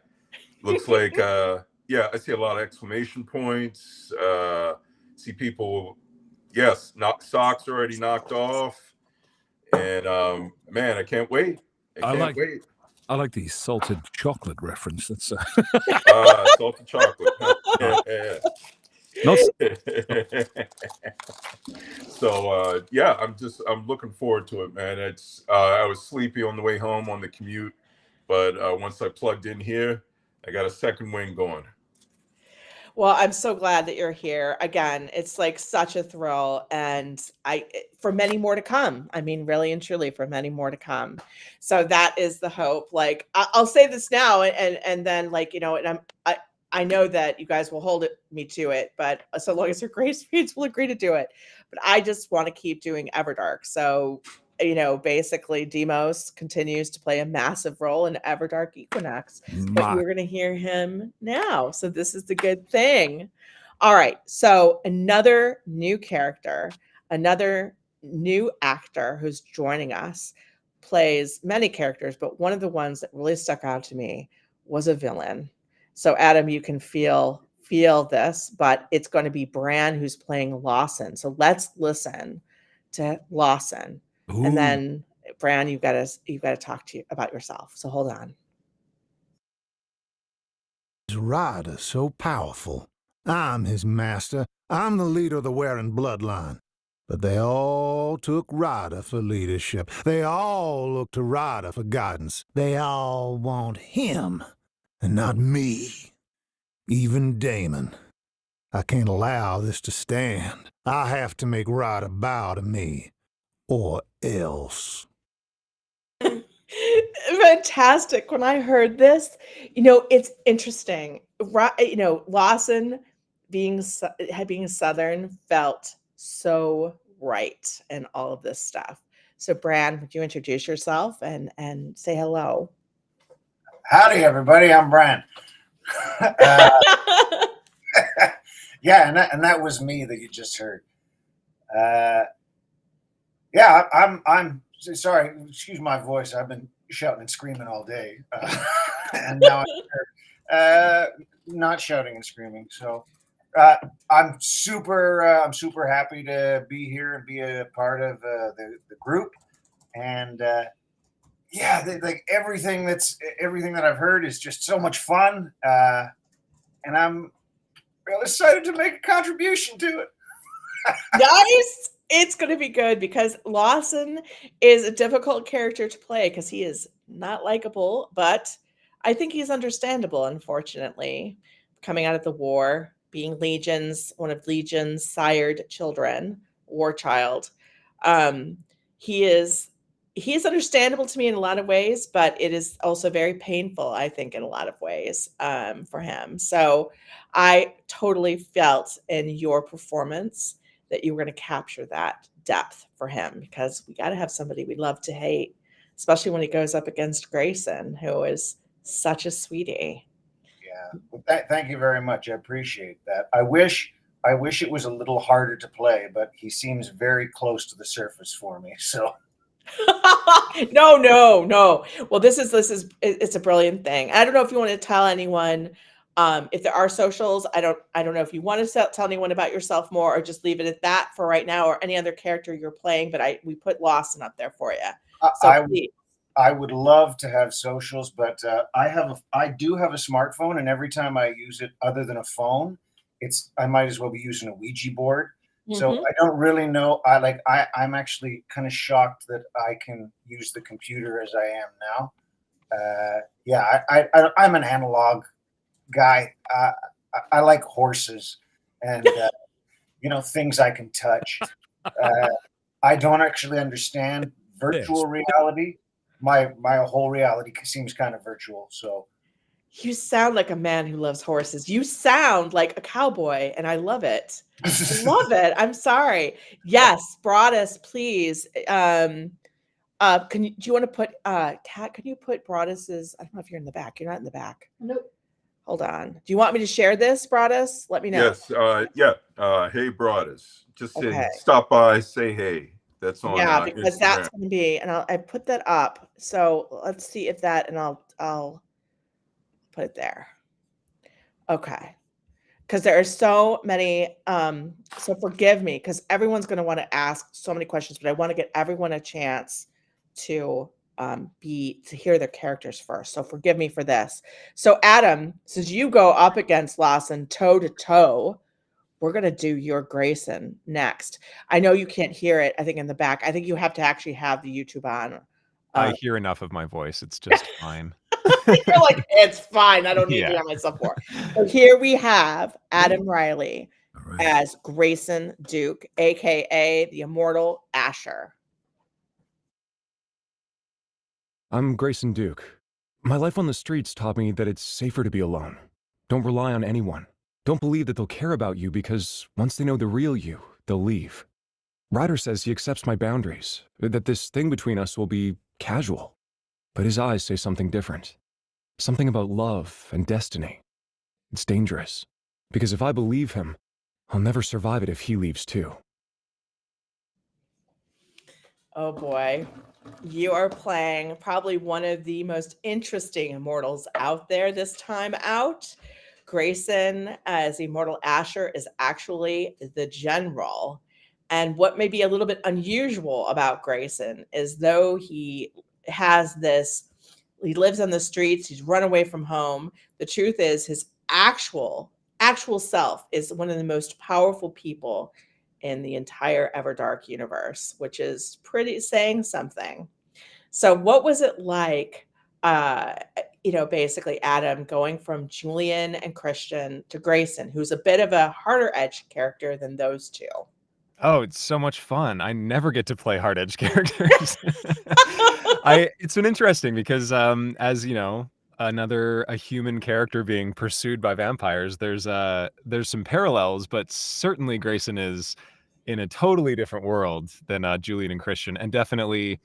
Looks like, yeah, I see a lot of exclamation points. See people, yes, socks already knocked off. And man, I can't wait. I can't wait. I like the salted chocolate reference. That's salted chocolate. Yeah. Not so yeah, I'm looking forward to it, man. It's I was sleepy on the way home on the commute, but once I plugged in here, I got a second wing going. Well, I'm so glad that you're here. Again, it's like such a thrill, and for many more to come. I mean, really and truly, for many more to come. So that is the hope. Like I'll say this now, and then like and I know that you guys will hold me to it, but so long as your grace feeds will agree to do it. But I just want to keep doing Everdark. So basically Demos continues to play a massive role in Dark Equinox, but you're going to hear him now. So this is the good thing. All right. So another new character, another new actor who's joining us, plays many characters, but one of the ones that really stuck out to me was a villain. So Adam, you can feel this, but it's going to be Bran who's playing Lawson. So let's listen to Lawson. Ooh. And then Bran, you've got to talk to you about yourself. So hold on. His rider so powerful. I'm his master. I'm the leader of the Wearing bloodline. But they all took Raythe for leadership. They all look to Raythe for guidance. They all want him, and not me. Even Daemon. I can't allow this to stand. I have to make Raythe bow to me. Or else. Fantastic. When I heard this, it's interesting. Lawson being Southern felt so right in all of this stuff. So Bran, would you introduce yourself and say hello? Howdy, everybody. I'm Bran. Yeah, and that was me that you just heard. Yeah, I'm sorry. Excuse my voice. I've been shouting and screaming all day, and now I'm not shouting and screaming. So I'm super happy to be here and be a part of the group. And yeah, like everything that I've heard is just so much fun, and I'm real excited to make a contribution to it. Nice. It's going to be good because Lawson is a difficult character to play because he is not likable, but I think he's understandable, unfortunately. Coming out of the war, being one of Legion's sired children, war child. He is understandable to me in a lot of ways, but it is also very painful, I think, in a lot of ways for him. So I totally felt in your performance that you were going to capture that depth for him, because we got to have somebody we love to hate, especially when he goes up against Grayson, who is such a sweetie. Yeah, well, thank you very much. I appreciate that. I wish it was a little harder to play, but he seems very close to the surface for me. So No. Well, it's a brilliant thing. I don't know if you want to tell anyone if there are socials. I don't know if you want to tell anyone about yourself more, or just leave it at that for right now, or any other character you're playing. But we put Lawson up there for you. So please. I would love to have socials, but I do have a smartphone, and every time I use it, other than a phone, I might as well be using a Ouija board. So I don't really know. I'm actually kind of shocked that I can use the computer as I am now. I'm an analog guy. I like horses and things I can touch. I don't actually understand virtual reality. My whole reality seems kind of virtual. So you sound like a man who loves horses. You sound like a cowboy, and I love it. I love it. I'm sorry. Yes, Broadus, please. Do you want to put Kat? Can you put Broadus's? I don't know if you're in the back. You're not in the back. Nope. Hold on. Do you want me to share this, Broadus? Let me know. Yes. Hey, Broadus. Just stop by, say hey. That's on. Yeah, because Instagram. that's going to be, and I put that up. So let's see if that, and I'll put it there. Okay. Because there are so many, so forgive me, because everyone's going to want to ask so many questions, but I want to get everyone a chance to hear their characters first. So forgive me for this. So Adam, since you go up against Lawson toe to toe, we're going to do your Grayson next. I know you can't hear it, I think, in the back. I think you have to actually have the YouTube on. I hear enough of my voice. It's just fine. You're like, it's fine. I don't need to hear myself more. So here we have Adam Riley as Grayson Duke, a.k.a. the Immortal Asher. I'm Grayson Duke. My life on the streets taught me that it's safer to be alone. Don't rely on anyone. Don't believe that they'll care about you, because once they know the real you, they'll leave. Ryder says he accepts my boundaries, that this thing between us will be casual. But his eyes say something different. Something about love and destiny. It's dangerous, because if I believe him, I'll never survive it if he leaves too. Oh boy. You are playing probably one of the most interesting immortals out there this time out. Grayson, as Immortal Asher, is actually the general. And what may be a little bit unusual about Grayson is, though he lives on the streets, he's run away from home, the truth is his actual self is one of the most powerful people in the entire Everdark universe, which is pretty saying something. So what was it like, basically, Adam, going from Julian and Christian to Grayson, who's a bit of a harder edge character than those two? Oh, it's so much fun. I never get to play hard edge characters. It's been interesting because, as you know, a human character being pursued by vampires, there's some parallels, but certainly Grayson is in a totally different world than Julian and Christian, and definitely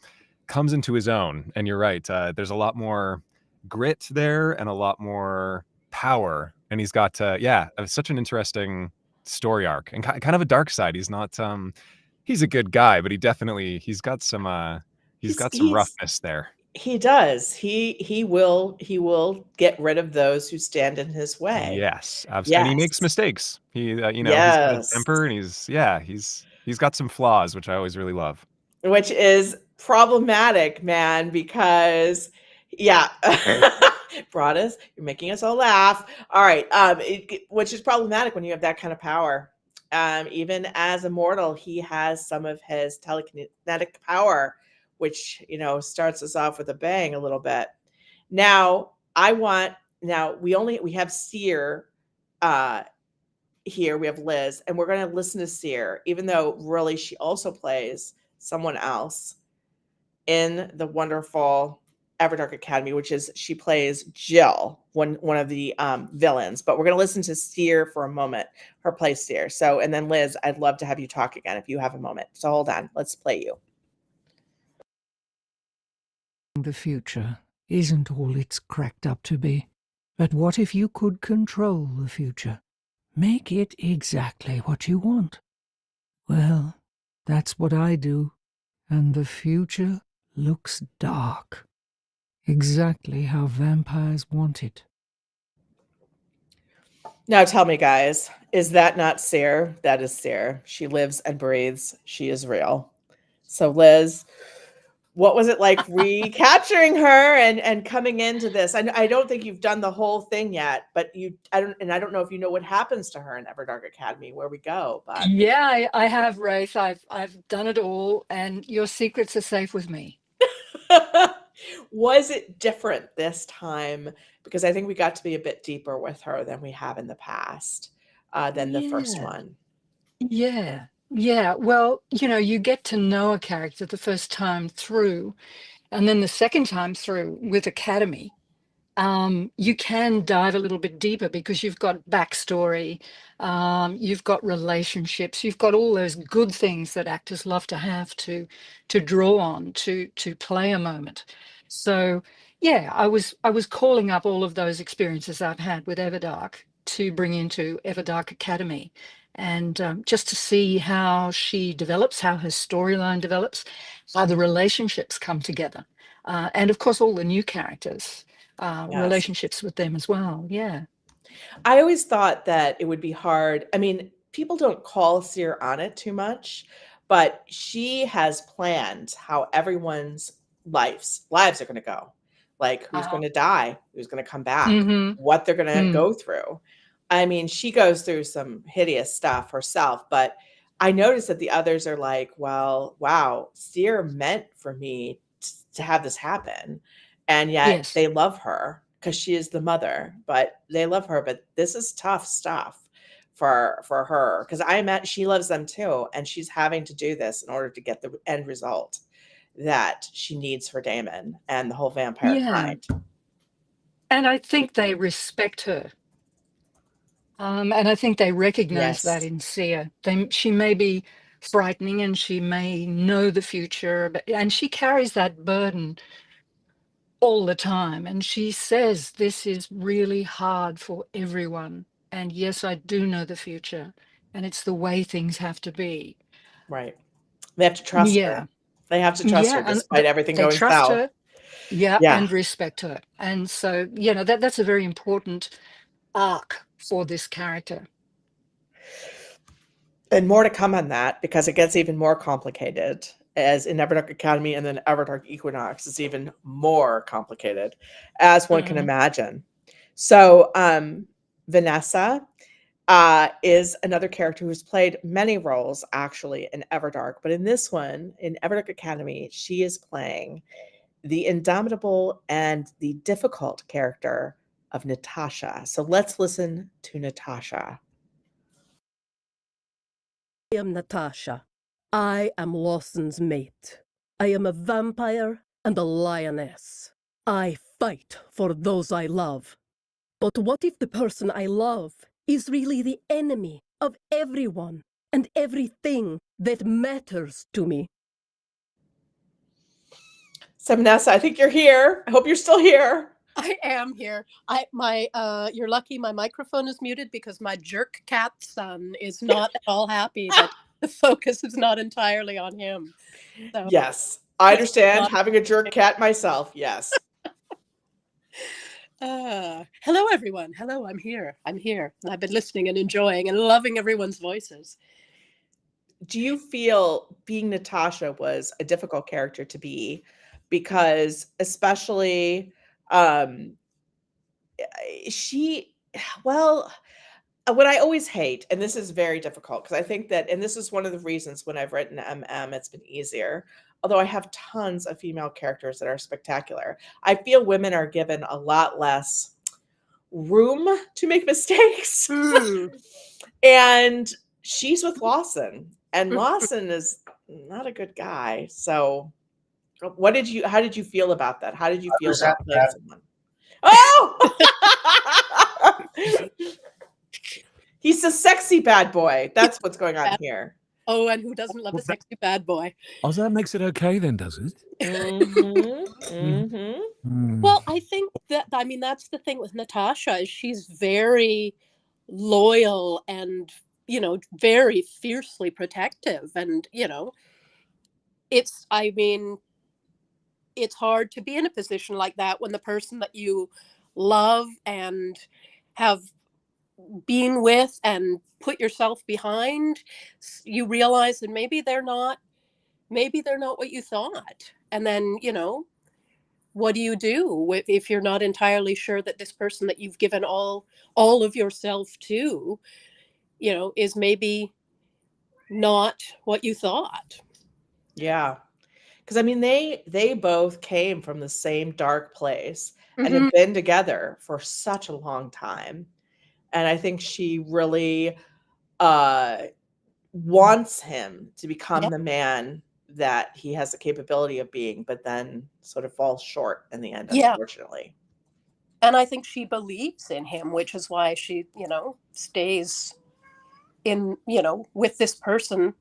comes into his own. And you're right, there's a lot more grit there and a lot more power, and he's got such an interesting story arc and kind of a dark side. He's not he's a good guy, but he's got some roughness there. He does. He will get rid of those who stand in his way. Yes, absolutely. And he makes mistakes. He's got a temper, and he's got some flaws, which I always really love. Which is problematic, man, because Broadus, you're making us all laugh. All right. Which is problematic when you have that kind of power. Even as Immortal, he has some of his telekinetic power, which, starts us off with a bang a little bit. Now, we have Seer here. We have Liz, and we're going to listen to Seer, even though really she also plays someone else in the wonderful Everdark Academy, which is she plays Jill, one of the villains. But we're going to listen to Seer for a moment, her play Seer. So, and then Liz, I'd love to have you talk again if you have a moment. So hold on, let's play you. The future isn't all it's cracked up to be. But what if you could control the future? Make it exactly what you want. Well, that's what I do. And the future looks dark. Exactly how vampires want it. Now tell me, guys, is that not Seer? That is Seer. She lives and breathes. She is real. So, Liz, what was it like recapturing her and coming into this? I don't think you've done the whole thing yet, but I don't know if you know what happens to her in Everdark Academy, where we go. But Yeah, I have, Raythe. I've done it all, and your secrets are safe with me. was it different this time? Because I think we got to be a bit deeper with her than we have in the past, than the first Yeah. one. Yeah. Yeah. Well, you get to know a character the first time through, and then the second time through with Academy. You can dive a little bit deeper because you've got backstory, you've got relationships, you've got all those good things that actors love to have to draw on to play a moment. So yeah, I was calling up all of those experiences I've had with Everdark to bring into Everdark Academy, and just to see how she develops, how her storyline develops, how the relationships come together, and of course all the new characters. Yes. Relationships with them as well. Yeah. I always thought that it would be hard. I mean, people don't call Seer on it too much, but she has planned how everyone's lives are going to go. Like who's going to die, who's going to come back, Mm-hmm. what they're going to go through. I mean, she goes through some hideous stuff herself, but I noticed that the others are like, well, wow, Seer meant for me to have this happen. And yet Yes. they love her because she is the mother, but they love her. But this is tough stuff for her because she loves them too, and she's having to do this in order to get the end result that she needs for Daemon and the whole vampire kind. And I think they respect her. And I think they recognize that in Seer. She may be frightening and she may know the future, and she carries that burden all the time. And she says, this is really hard for everyone. And yes, I do know the future. And it's the way things have to be. Right. They have to trust her. They have to trust her And despite everything they going trust south. her. Yeah, and respect her. And so, that's a very important arc for this character. And more to come on that because it gets even more complicated as in Everdark Academy, and then Everdark Equinox is even more complicated, as one can imagine. So Vanessa is another character who's played many roles actually in Everdark, but in this one, in Everdark Academy, she is playing the indomitable and the difficult character of Natasha. So let's listen to Natasha. I am Natasha. I am Lawson's mate. I am a vampire and a lioness. I fight for those I love. But what if the person I love is really the enemy of everyone and everything that matters to me? So Vanessa, I think you're here. I hope you're still here. I am here. You're lucky my microphone is muted because my jerk cat son is not at all happy that the focus is not entirely on him. So, yes, I understand having a jerk cat myself. Yes. Hello, everyone. Hello, I'm here. I'm here. And I've been listening and enjoying and loving everyone's voices. Do you feel being Natasha was a difficult character to be? Because especially what I always hate, and this is very difficult because I think that, and this is one of the reasons when I've written it's been easier, although I have tons of female characters that are spectacular. I feel women are given a lot less room to make mistakes. And she's with Lawson, and Lawson is not a good guy. So how did you feel about that? How did you feel about playing someone? Oh! He's a sexy bad boy. That's what's going on here. Oh, and who doesn't love a sexy bad boy? Oh, so that makes it okay then, does it? Well, I think that's the thing with Natasha is she's very loyal and, very fiercely protective. And, it's hard to be in a position like that when the person that you love and have been with and put yourself behind, you realize that maybe they're not what you thought. And then, what do you do if you're not entirely sure that this person that you've given all of yourself to, is maybe not what you thought? Yeah. Because I mean, they both came from the same dark place and Mhm. have been together for such a long time. And I think she really wants him to become Yep. the man that he has the capability of being, but then sort of falls short in the end, Yeah. unfortunately. And I think she believes in him, which is why she, stays in, with this person,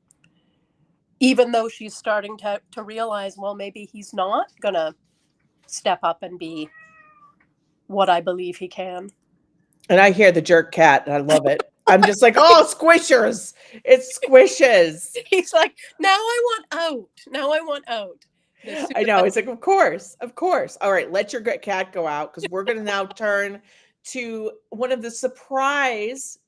even though she's starting to realize, well, maybe he's not going to step up and be what I believe he can. And I hear the jerk cat and I love it. I'm just like, oh, squishers. It squishes. He's like, now I want out. Now I want out. I know. It's like, of course, of course. All right, let your cat go out because we're going to now turn to one of the surprise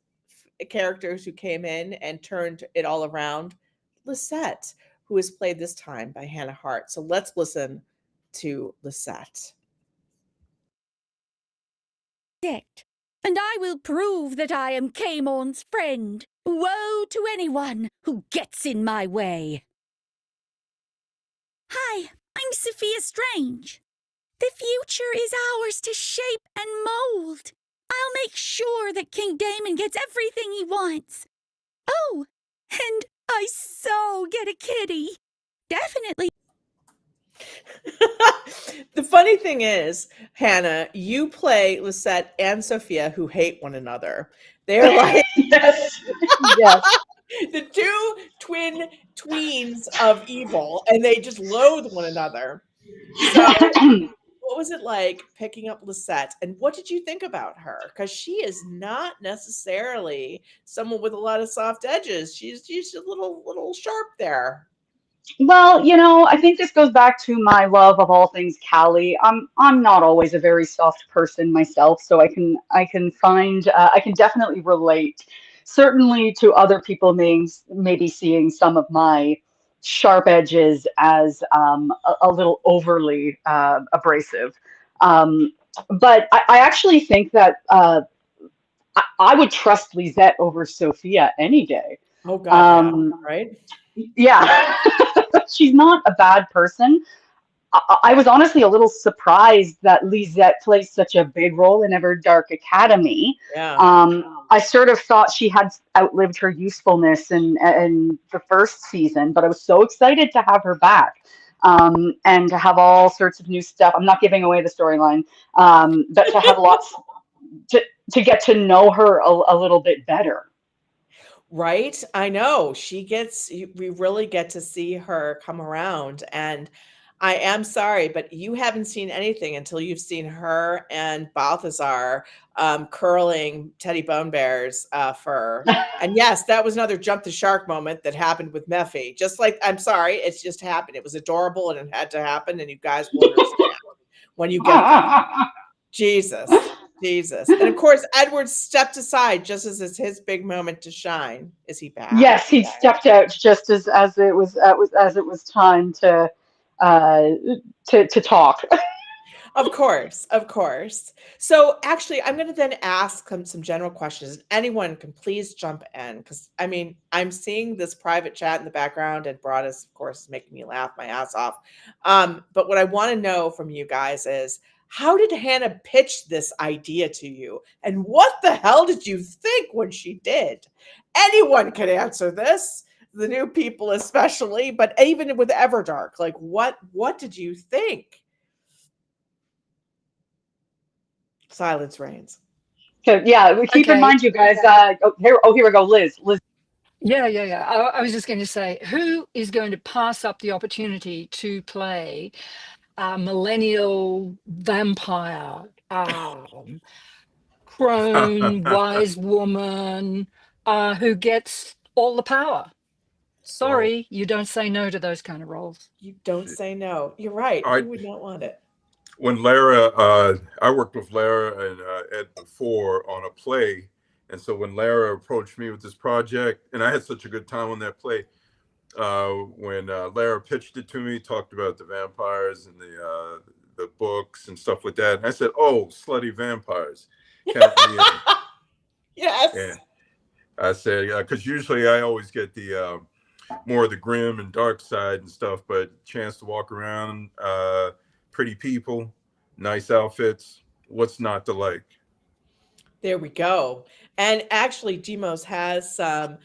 characters who came in and turned it all around, Lisette, who is played this time by Hannah Hart. So let's listen to Lisette. And I will prove that I am Camon's friend. Woe to anyone who gets in my way. Hi, I'm Sophia Strange. The future is ours to shape and mold. I'll make sure that King Daemon gets everything he wants. Oh, and I so get a kitty. Definitely. The funny thing is, Hannah, you play Lisette and Sophia who hate one another. They're like yes. Yes. the two tweens of evil, and they just loathe one another. So what was it like picking up Lisette, and what did you think about her? Because she is not necessarily someone with a lot of soft edges. She's a little sharp there. Well, I think this goes back to my love of all things Callie. I'm not always a very soft person myself, so I can find I can definitely relate, certainly to other people maybe seeing some of my sharp edges as a little overly abrasive. But I actually think that I would trust Lisette over Sophia any day. Oh God, yeah, right? Yeah. She's not a bad person. I was honestly a little surprised that Lisette plays such a big role in Everdark Academy. Yeah. I sort of thought she had outlived her usefulness in the first season, but I was so excited to have her back. And to have all sorts of new stuff. I'm not giving away the storyline, but to have lots to get to know her a little bit better. Right? I know. We really get to see her come around. And I am sorry, but you haven't seen anything until you've seen her and Balthazar curling Teddy Bone Bear's fur. And yes, that was another jump the shark moment that happened with Mephi. Just like, I'm sorry, it's just happened. It was adorable and it had to happen. And you guys will understand when you get there. Jesus. And of course, Edward stepped aside just as it's his big moment to shine. Is he back? Yes, he stepped out just as it was time to talk. Of course. So actually, I'm going to then ask some general questions. Anyone can please jump in because I mean, I'm seeing this private chat in the background, and Broadus, of course, is making me laugh my ass off. But what I want to know from you guys is, how did Hannah pitch this idea to you? And what the hell did you think when she did? Anyone can answer this, the new people especially, but even with Everdark, like what did you think? Silence reigns. So yeah, keep in mind, you guys. Here we go, Liz. Yeah. I was just going to say, who is going to pass up the opportunity to play a millennial vampire, crone, wise woman, who gets all the power? Sorry, you don't say no to those kind of roles. You don't say no. You're right. I- Who would not want it? When Lara, I worked with Lara and Ed before on a play, and so when Lara approached me with this project, and I had such a good time on that play, when Lara pitched it to me, talked about the vampires and the books and stuff like that, and I said, "Oh, slutty vampires, count me in." Yes. And I said, because usually I always get the more of the grim and dark side and stuff, but chance to walk around, pretty people, nice outfits, what's not to like? There we go. And actually, Demos has some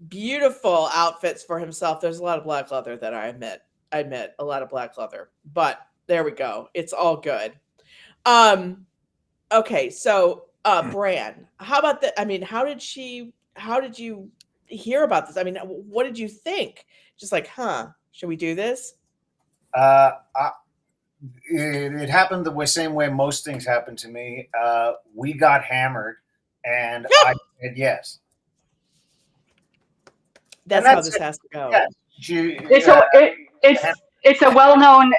beautiful outfits for himself. There's a lot of black leather that I admit a lot of black leather, but there we go. It's all good. Okay, so Bran, how about that? I mean, how did you hear about this? I mean, what did you think? Just like, should we do this? It happened the same way most things happen to me. We got hammered, and I said yes. That's how this has to go. Yeah. It's a well-known,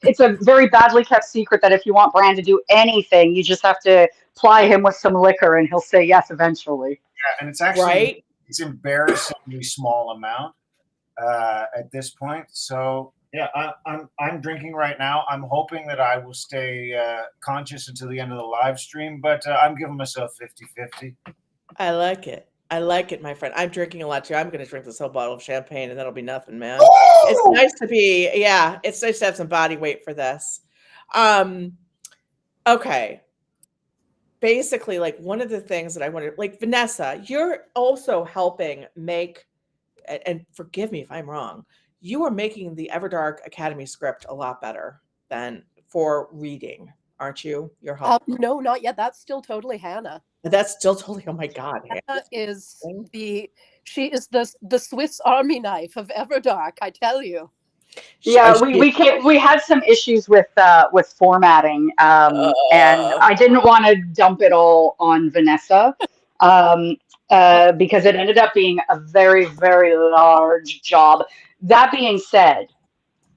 it's a very badly kept secret that if you want Bran to do anything, you just have to ply him with some liquor and he'll say yes eventually. Yeah, and it's actually it's embarrassingly small amount at this point. So yeah, I'm drinking right now. I'm hoping that I will stay conscious until the end of the live stream, but I'm giving myself 50-50. I like it. I like it, my friend. I'm drinking a lot too. I'm going to drink this whole bottle of champagne and that'll be nothing, man. It's nice it's nice to have some body weight for this. Okay. Basically, like one of the things that I wanted, like Vanessa, you're also helping make, and forgive me if I'm wrong, you are making the Everdark Academy script a lot better than for reading, aren't you? You're helping. No, not yet. That's still totally Hannah. That's still totally, oh my God. Hannah is she is the Swiss Army knife of Everdark, I tell you. Yeah, we had some issues with formatting, and I didn't want to dump it all on Vanessa, because it ended up being a very, very large job. That being said,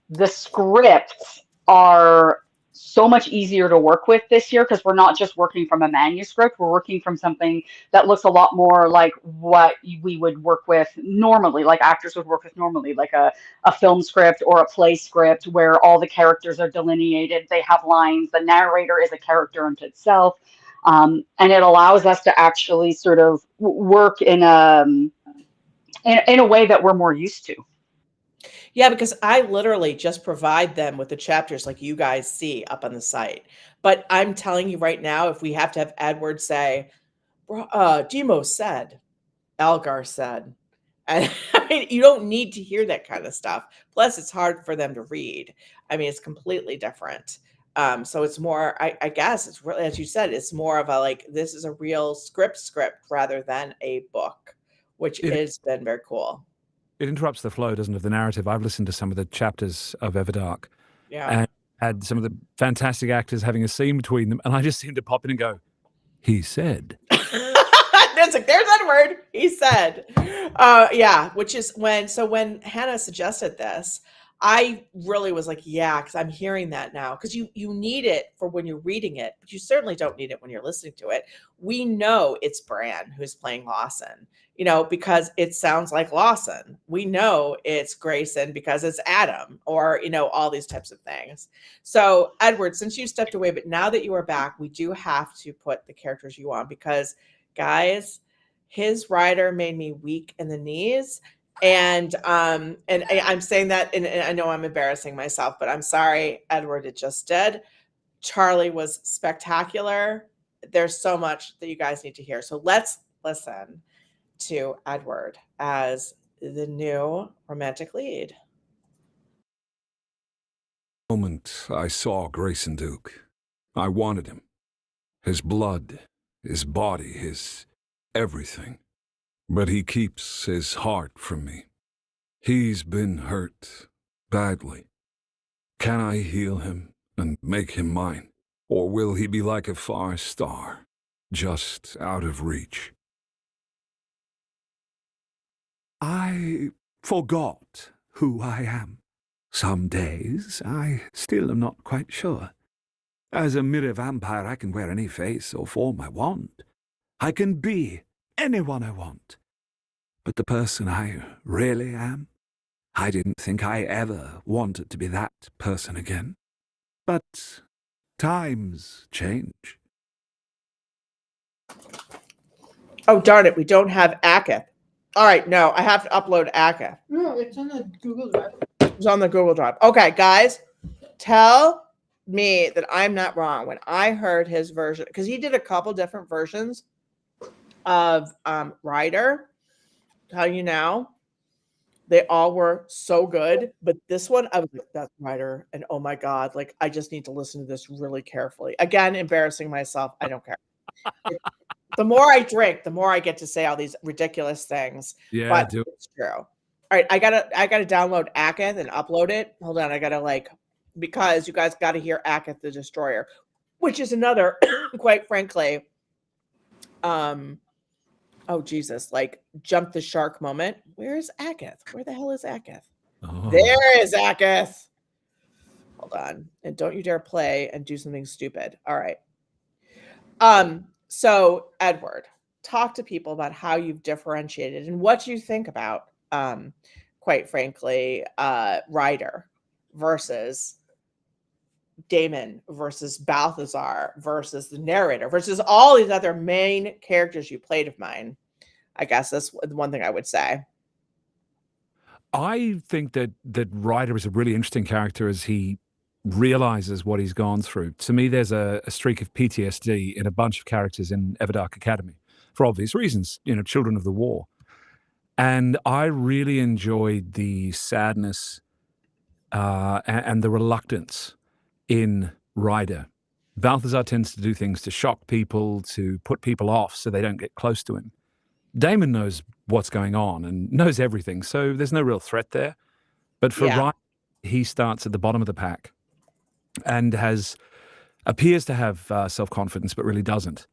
the scripts are so much easier to work with this year because we're not just working from a manuscript, we're working from something that looks a lot more like what we would work with normally, like actors would work with normally, like a film script or a play script where all the characters are delineated, they have lines, the narrator is a character unto itself, and it allows us to actually sort of work in a way that we're more used to. Yeah, because I literally just provide them with the chapters like you guys see up on the site. But I'm telling you right now, if we have to have Edward say, Demos said, Algar said, and I mean, you don't need to hear that kind of stuff. Plus, it's hard for them to read. I mean, it's completely different. So it's more, I guess it's really, as you said, it's more of a like, this is a real script rather than a book, which has been very cool. It interrupts the flow, doesn't it, of the narrative? I've listened to some of the chapters of Everdark, and had some of the fantastic actors having a scene between them, and I just seem to pop in and go, he said. There's that word. He said. Yeah, which is when Hannah suggested this, I really was like, yeah, because I'm hearing that now. Because you need it for when you're reading it, but you certainly don't need it when you're listening to it. We know it's Bran who's playing Lawson, because it sounds like Lawson. We know it's Grayson because it's Adam, or all these types of things. So Edward, since you stepped away, but now that you are back, we do have to put the characters you want because, guys, his rider made me weak in the knees. And I'm saying that, and I know I'm embarrassing myself, but I'm sorry, Edward, it just did. Charlie was spectacular. There's so much that you guys need to hear. So let's listen to Edward as the new romantic lead. The moment I saw Grayson Duke, I wanted him. His blood, his body, his everything. But he keeps his heart from me. He's been hurt badly. Can I heal him and make him mine? Or will he be like a far star, just out of reach? I forgot who I am. Some days I still am not quite sure. As a mirror vampire, I can wear any face or form I want. I can be anyone I want. But the person I really am, I didn't think I ever wanted to be that person again. But times change. Oh, darn it. We don't have Aketh. All right. No, I have to upload Aketh. No, it's on the Google Drive. It's on the Google Drive. Okay, guys, tell me that I'm not wrong. When I heard his version, because he did a couple different versions of Ryder, tell you now, they all were so good. But this one, I was like, that's Ryder. And oh my God, like, I just need to listen to this really carefully. Again, embarrassing myself. I don't care. The more I drink, the more I get to say all these ridiculous things. Yeah, but it's true. All right, I gotta download Aketh and upload it. Hold on, I gotta because you guys gotta hear Aketh the Destroyer, which is another, quite frankly, oh Jesus, like jump the shark moment. Where is Aketh? Where the hell is Aketh? Oh. There is Aketh. Hold on, and don't you dare play and do something stupid. All right. So Edward, talk to people about how you've differentiated and what you think about, quite frankly, Ryder versus Daemon versus Balthazar versus the narrator versus all these other main characters you played of mine. I guess that's one thing I would say. I think that Ryder is a really interesting character as he realizes what he's gone through. To me, there's a streak of PTSD in a bunch of characters in Everdark Academy for obvious reasons, children of the war. And I really enjoyed the sadness and the reluctance in Ryder. Balthazar tends to do things to shock people, to put people off so they don't get close to him. Daemon knows what's going on and knows everything, so there's no real threat there. But for Ryder, he starts at the bottom of the pack and appears to have self-confidence, but really doesn't.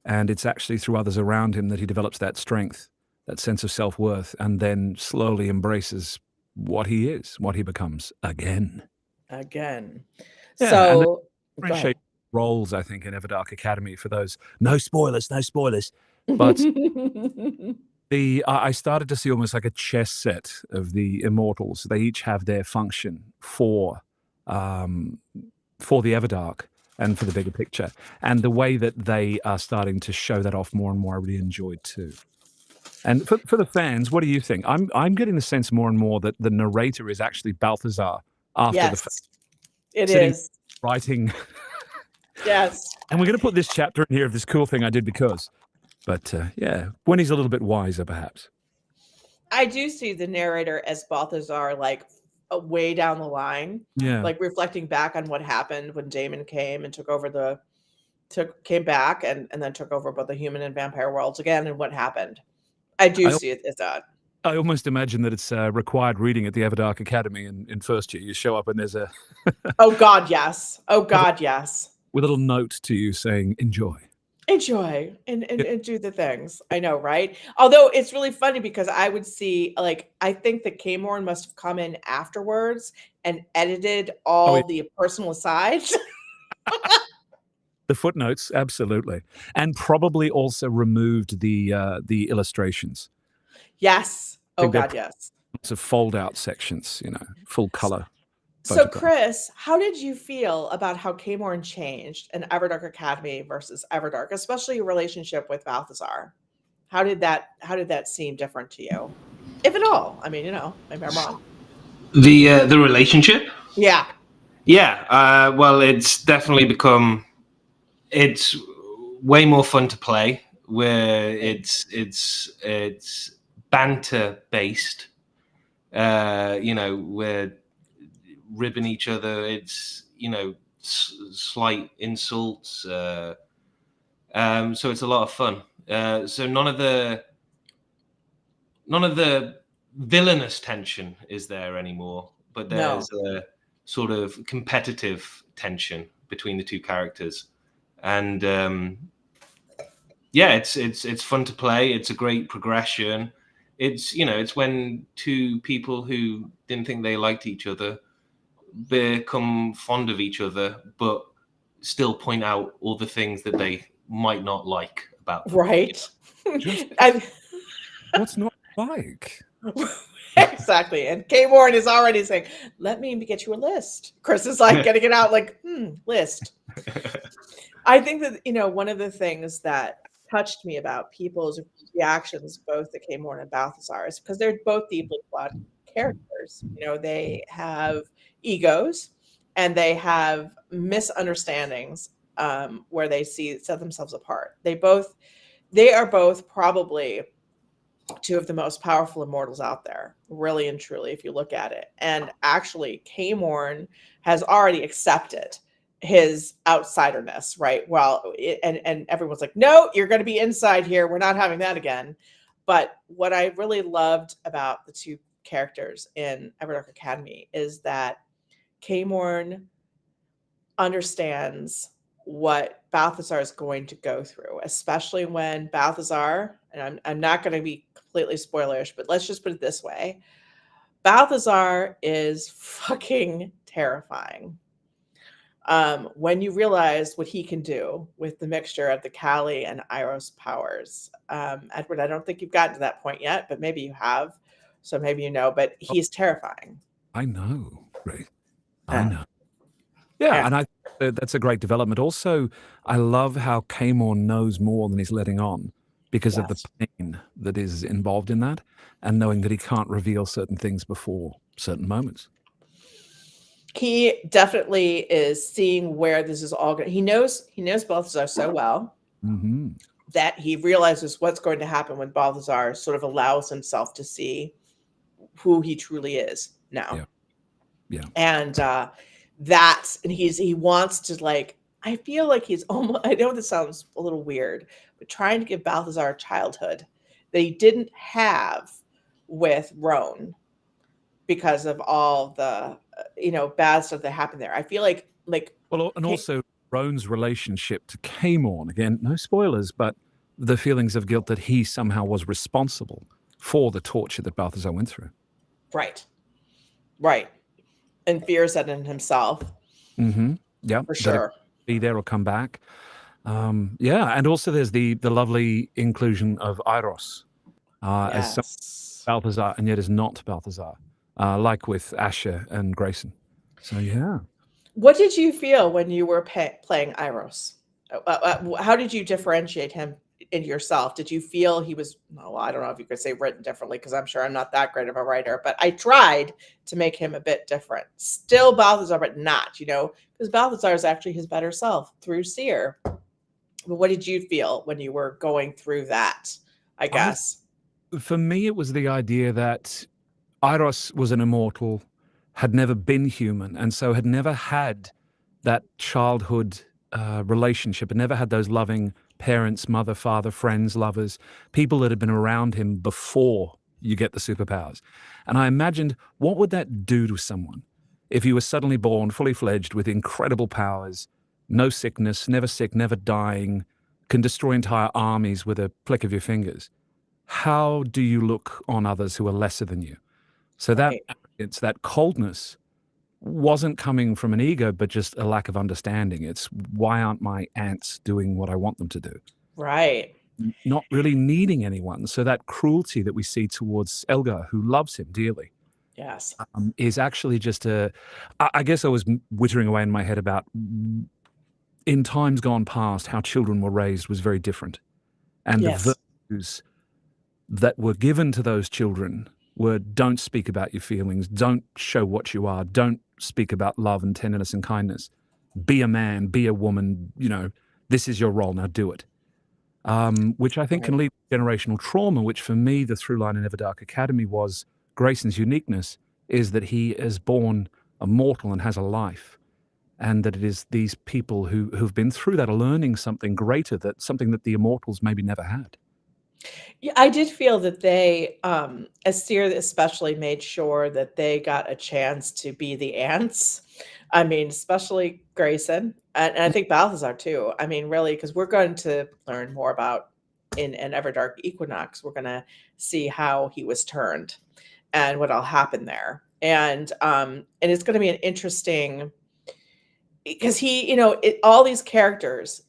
And it's actually through others around him that he develops that strength, that sense of self-worth, and then slowly embraces what he is, what he becomes again. Again. Yeah, so differentiate roles, I think, in Everdark Academy for those. No spoilers. But I started to see almost like a chess set of the Immortals. They each have their function for the Everdark and for the bigger picture. And the way that they are starting to show that off more and more, I really enjoyed too. And for the fans, what do you think? I'm getting the sense more and more that the narrator is actually Balthazar after the fact. It is. Writing. Yes. And we're going to put this chapter in here of this cool thing I did because. But yeah, when he's a little bit wiser, perhaps. I do see the narrator as Balthazar, like way down the line. Yeah. Like reflecting back on what happened when Daemon came and came back and then took over both the human and vampire worlds again and what happened. I do see it as that. I almost imagine that it's required reading at the Everdark Academy in first year. You show up and there's a... Oh, God, yes. Oh, God, yes. With a little note to you saying, enjoy. Enjoy and do the things. I know, right? Although it's really funny because I would see, I think that Cameron must have come in afterwards and edited all the personal asides. The footnotes, absolutely. And probably also removed the illustrations. Yes. Oh, God, yes. Lots of fold-out sections, full color. So, Chris, how did you feel about how Cameron changed in Everdark Academy versus Everdark, especially your relationship with Balthazar? How did that seem different to you, if at all? I mean, maybe I'm wrong. The relationship? Yeah. Yeah. Well, it's definitely become. It's way more fun to play. Where it's banter based. We're ribbing each other. It's slight insults. So it's a lot of fun. So none of the villainous tension is there anymore, but there's a sort of competitive tension between the two characters, and it's fun to play. It's a great progression. It's, you know, it's when two people who didn't think they liked each other become fond of each other, but still point out all the things that they might not like about them. Right. Just I- what's not like? exactly. And Kay Warren is already saying, let me get you a list. Chris is like getting it out like, list. I think that, you know, one of the things that touched me about people's reactions, both to Kay Warren and Balthazar, is because they're both deeply flawed characters. You know, they have egos and they have misunderstandings where they set themselves apart. They are both probably two of the most powerful immortals out there, really and truly, if you look at it. And actually, Caemorn has already accepted his outsiderness, right? Well, and everyone's like, no, you're going to be inside here. We're not having that again. But what I really loved about the two characters in Everdark Academy is that Caemorn understands what Balthazar is going to go through, especially when Balthazar, and I'm not going to be completely spoilerish, but let's just put it this way. Balthazar is fucking terrifying. When you realize what he can do with the mixture of the Kali and Iros powers. Edward, I don't think you've gotten to that point yet, but maybe you have. So maybe you know, but he's terrifying. I know, Ray. I know. Yeah, and I that's a great development. Also, I love how Caemorn knows more than he's letting on because of the pain that is involved in that, and knowing that he can't reveal certain things before certain moments. He definitely is seeing where this is all going. He knows Balthazar so well that he realizes what's going to happen when Balthazar sort of allows himself to see who he truly is now. Yeah. And he wants to, like, I feel like he's almost, I know this sounds a little weird, but trying to give Balthazar a childhood that he didn't have with Roan because of all the bad stuff that happened there. I feel like well, and also Roan's relationship to Caemorn, again, no spoilers, but the feelings of guilt that he somehow was responsible for the torture that Balthazar went through. Right. And fears that in himself. Yeah, for sure. Be there or come back. And also there's the lovely inclusion of Iros as Balthazar, and yet is not Balthazar, like with Asher and Grayson. So yeah. What did you feel when you were playing Iros? How did you differentiate him in yourself? Did you feel he was, well, I don't know if you could say written differently, because I'm sure I'm not that great of a writer, but I tried to make him a bit different. Still Balthazar, but not, because Balthazar is actually his better self through Seer. But what did you feel when you were going through that, I guess? For me, it was the idea that Iros was an immortal, had never been human, and so had never had that childhood relationship, and never had those loving parents, mother, father, friends, lovers, people that had been around him before you get the superpowers. And I imagined, what would that do to someone if you were suddenly born, fully fledged, with incredible powers, no sickness, never sick, never dying, can destroy entire armies with a flick of your fingers? How do you look on others who are lesser than you? So that it's that coldness wasn't coming from an ego, but just a lack of understanding. It's, why aren't my ants doing what I want them to do? Right. Not really needing anyone. So that cruelty that we see towards Elgar, who loves him dearly, yes, is actually just I guess I was wittering away in my head about, in times gone past, how children were raised was very different. And the virtues that were given to those children were, don't speak about your feelings, don't show what you are, don't speak about love and tenderness and kindness. Be a man, be a woman, this is your role, now do it. Which I think can lead to generational trauma, which for me, the through line in Everdark Academy was Grayson's uniqueness is that he is born immortal and has a life. And that it is these people who've been through that are learning something greater, something that the immortals maybe never had. Yeah, I did feel that they, Asir especially, made sure that they got a chance to be the ants. I mean, especially Grayson, and I think Balthazar too. I mean, really, because we're going to learn more about in an Everdark Equinox, we're going to see how he was turned and what all happened there. And it's going to be an interesting, because he, you know, all these characters,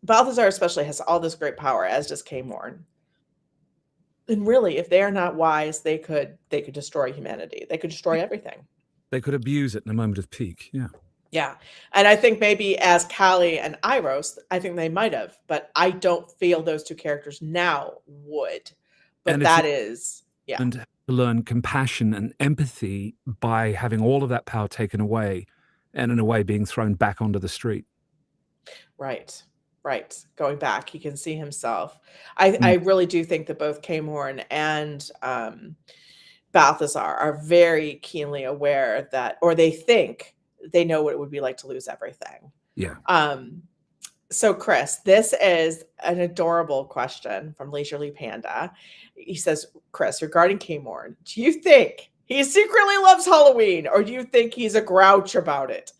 Balthazar especially has all this great power, as does Kaymorn. And really, if they are not wise, they could destroy humanity. They could destroy everything. They could abuse it in a moment of pique. Yeah. Yeah. And I think maybe as Callie and Iros, I think they might have, but I don't feel those two characters now would. But And that is, yeah. And to learn compassion and empathy by having all of that power taken away and in a way being thrown back onto the street. Right. Right. Going back, he can see himself. I really do think that both Kaymorn and Balthazar are very keenly aware that, or they think they know what it would be like to lose everything. Yeah. So Chris, this is an adorable question from Leisurely Panda. He says, Chris, regarding Kaymorn, do you think he secretly loves Halloween, or do you think he's a grouch about it?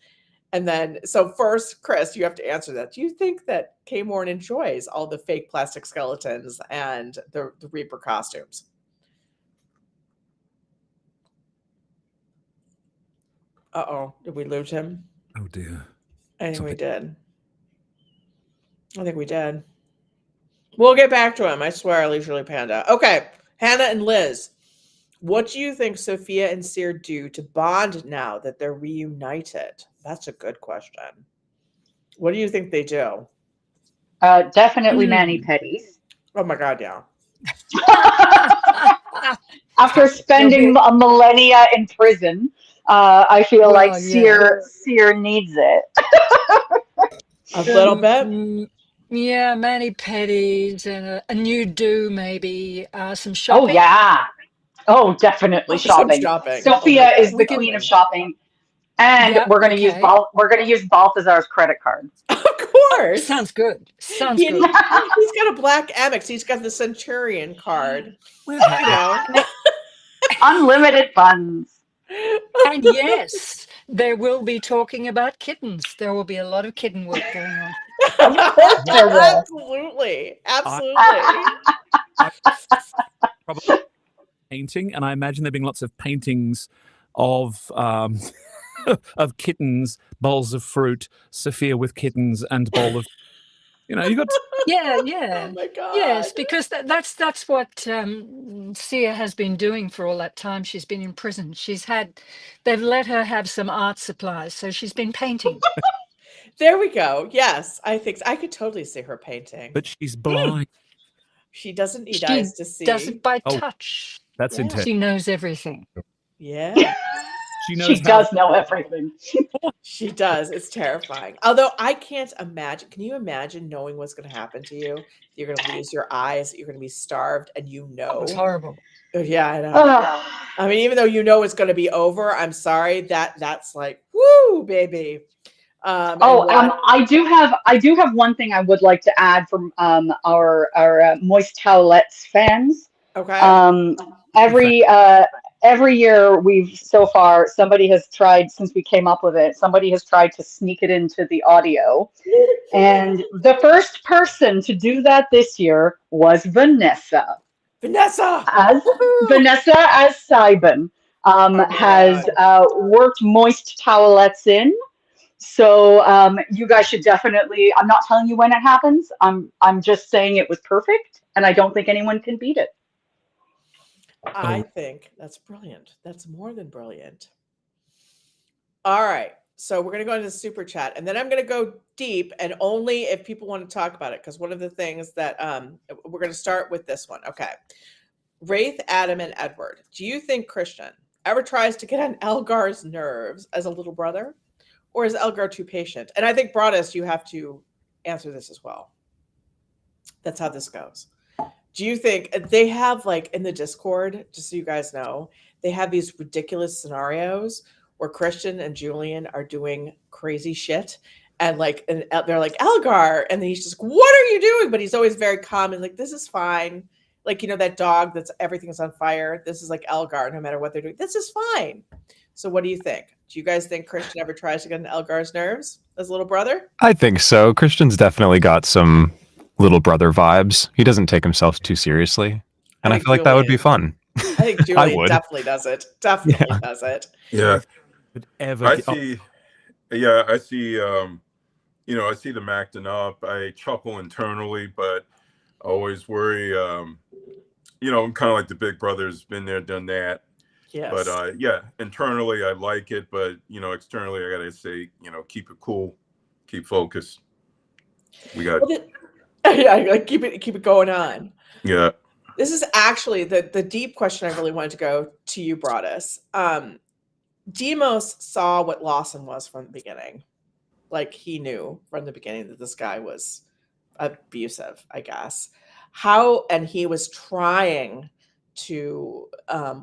And then, so first, Chris, you have to answer that. Do you think that Kaymorn enjoys all the fake plastic skeletons and the Reaper costumes? Uh-oh, did we lose him? Oh, dear. I think we did. I think we did. We'll get back to him, I swear, Leisurely Panda. Okay, Hannah and Liz, what do you think Sophia and Seer do to bond now that they're reunited? That's a good question. What do you think they do? Definitely mani-pedis. Oh my God, yeah. After spending a millennia in prison, I feel like Seer needs it. A little bit. Yeah, mani-pedis and a new do, maybe some shopping. Oh yeah. Oh, definitely shopping. Sophia is the queen of shopping, and we're going to use Balthazar's credit card. Of course, sounds good. Sounds good. He's got a black Amex. He's got the Centurion card. You know. Unlimited funds. And yes, they will be talking about kittens. There will be a lot of kitten work going on. Absolutely. Probably painting, and I imagine there being lots of paintings of of kittens, bowls of fruit, Sophia with kittens, and bowl of, you know, you got. Yeah. Oh my God. Yes, because that's what Sia has been doing for all that time. She's been in prison. They've let her have some art supplies, so she's been painting. There we go. Yes, I think I could totally see her painting. But she's blind. She doesn't need eyes to see. Does it by touch. That's intense. She knows everything. Yeah. She does know everything. She does. It's terrifying. Although I can't imagine. Can you imagine knowing what's going to happen to you? You're going to lose your eyes. You're going to be starved, and you know. It's horrible. Yeah, I know. I mean, even though you know it's going to be over, I'm sorry. That's like, woo, baby. I do have one thing I would like to add from our Moist Towelettes fans. Okay. Every year somebody has tried, since we came up with it, somebody has tried to sneak it into the audio. And the first person to do that this year was Vanessa. Vanessa as Simon has worked Moist Towelettes in. So you guys should definitely, I'm not telling you when it happens. I'm just saying it was perfect, and I don't think anyone can beat it. I think that's brilliant. That's more than brilliant. All right. So we're going to go into the super chat, and then I'm going to go deep, and only if people want to talk about it, because one of the things that we're going to start with this one. Okay. Raythe, Adam, and Edward. Do you think Christian ever tries to get on Elgar's nerves as a little brother? Or is Elgar too patient? And I think, Broadus, you have to answer this as well. That's how this goes. Do you think they have, like, in the Discord, just so you guys know, they have these ridiculous scenarios where Christian and Julian are doing crazy shit. And they're like, Elgar. And then he's just, what are you doing? But he's always very calm and like, this is fine. Like, you know, that dog that's everything is on fire. This is like Elgar, no matter what they're doing. This is fine. So what do you think? Do you guys think Christian ever tries to get on Elgar's nerves as a little brother? I think so. Christian's definitely got some little brother vibes. He doesn't take himself too seriously, and I feel like that would be fun. I think Julian would. definitely does it. Definitely does it. Yeah. Would ever I get- see. Yeah, I see. You know, I see them acting up. I chuckle internally, but I always worry. You know, I'm kind of like the big brother's been there, done that. Yes. But yeah, internally I like it, but you know, externally I gotta say, you know, keep it cool, keep focused. We got yeah, keep it going on. yeah. This is actually the deep question I really wanted to go to you, Broadus. Demos saw what Lawson was from the beginning. Like he knew from the beginning that this guy was abusive, I guess. And he was trying to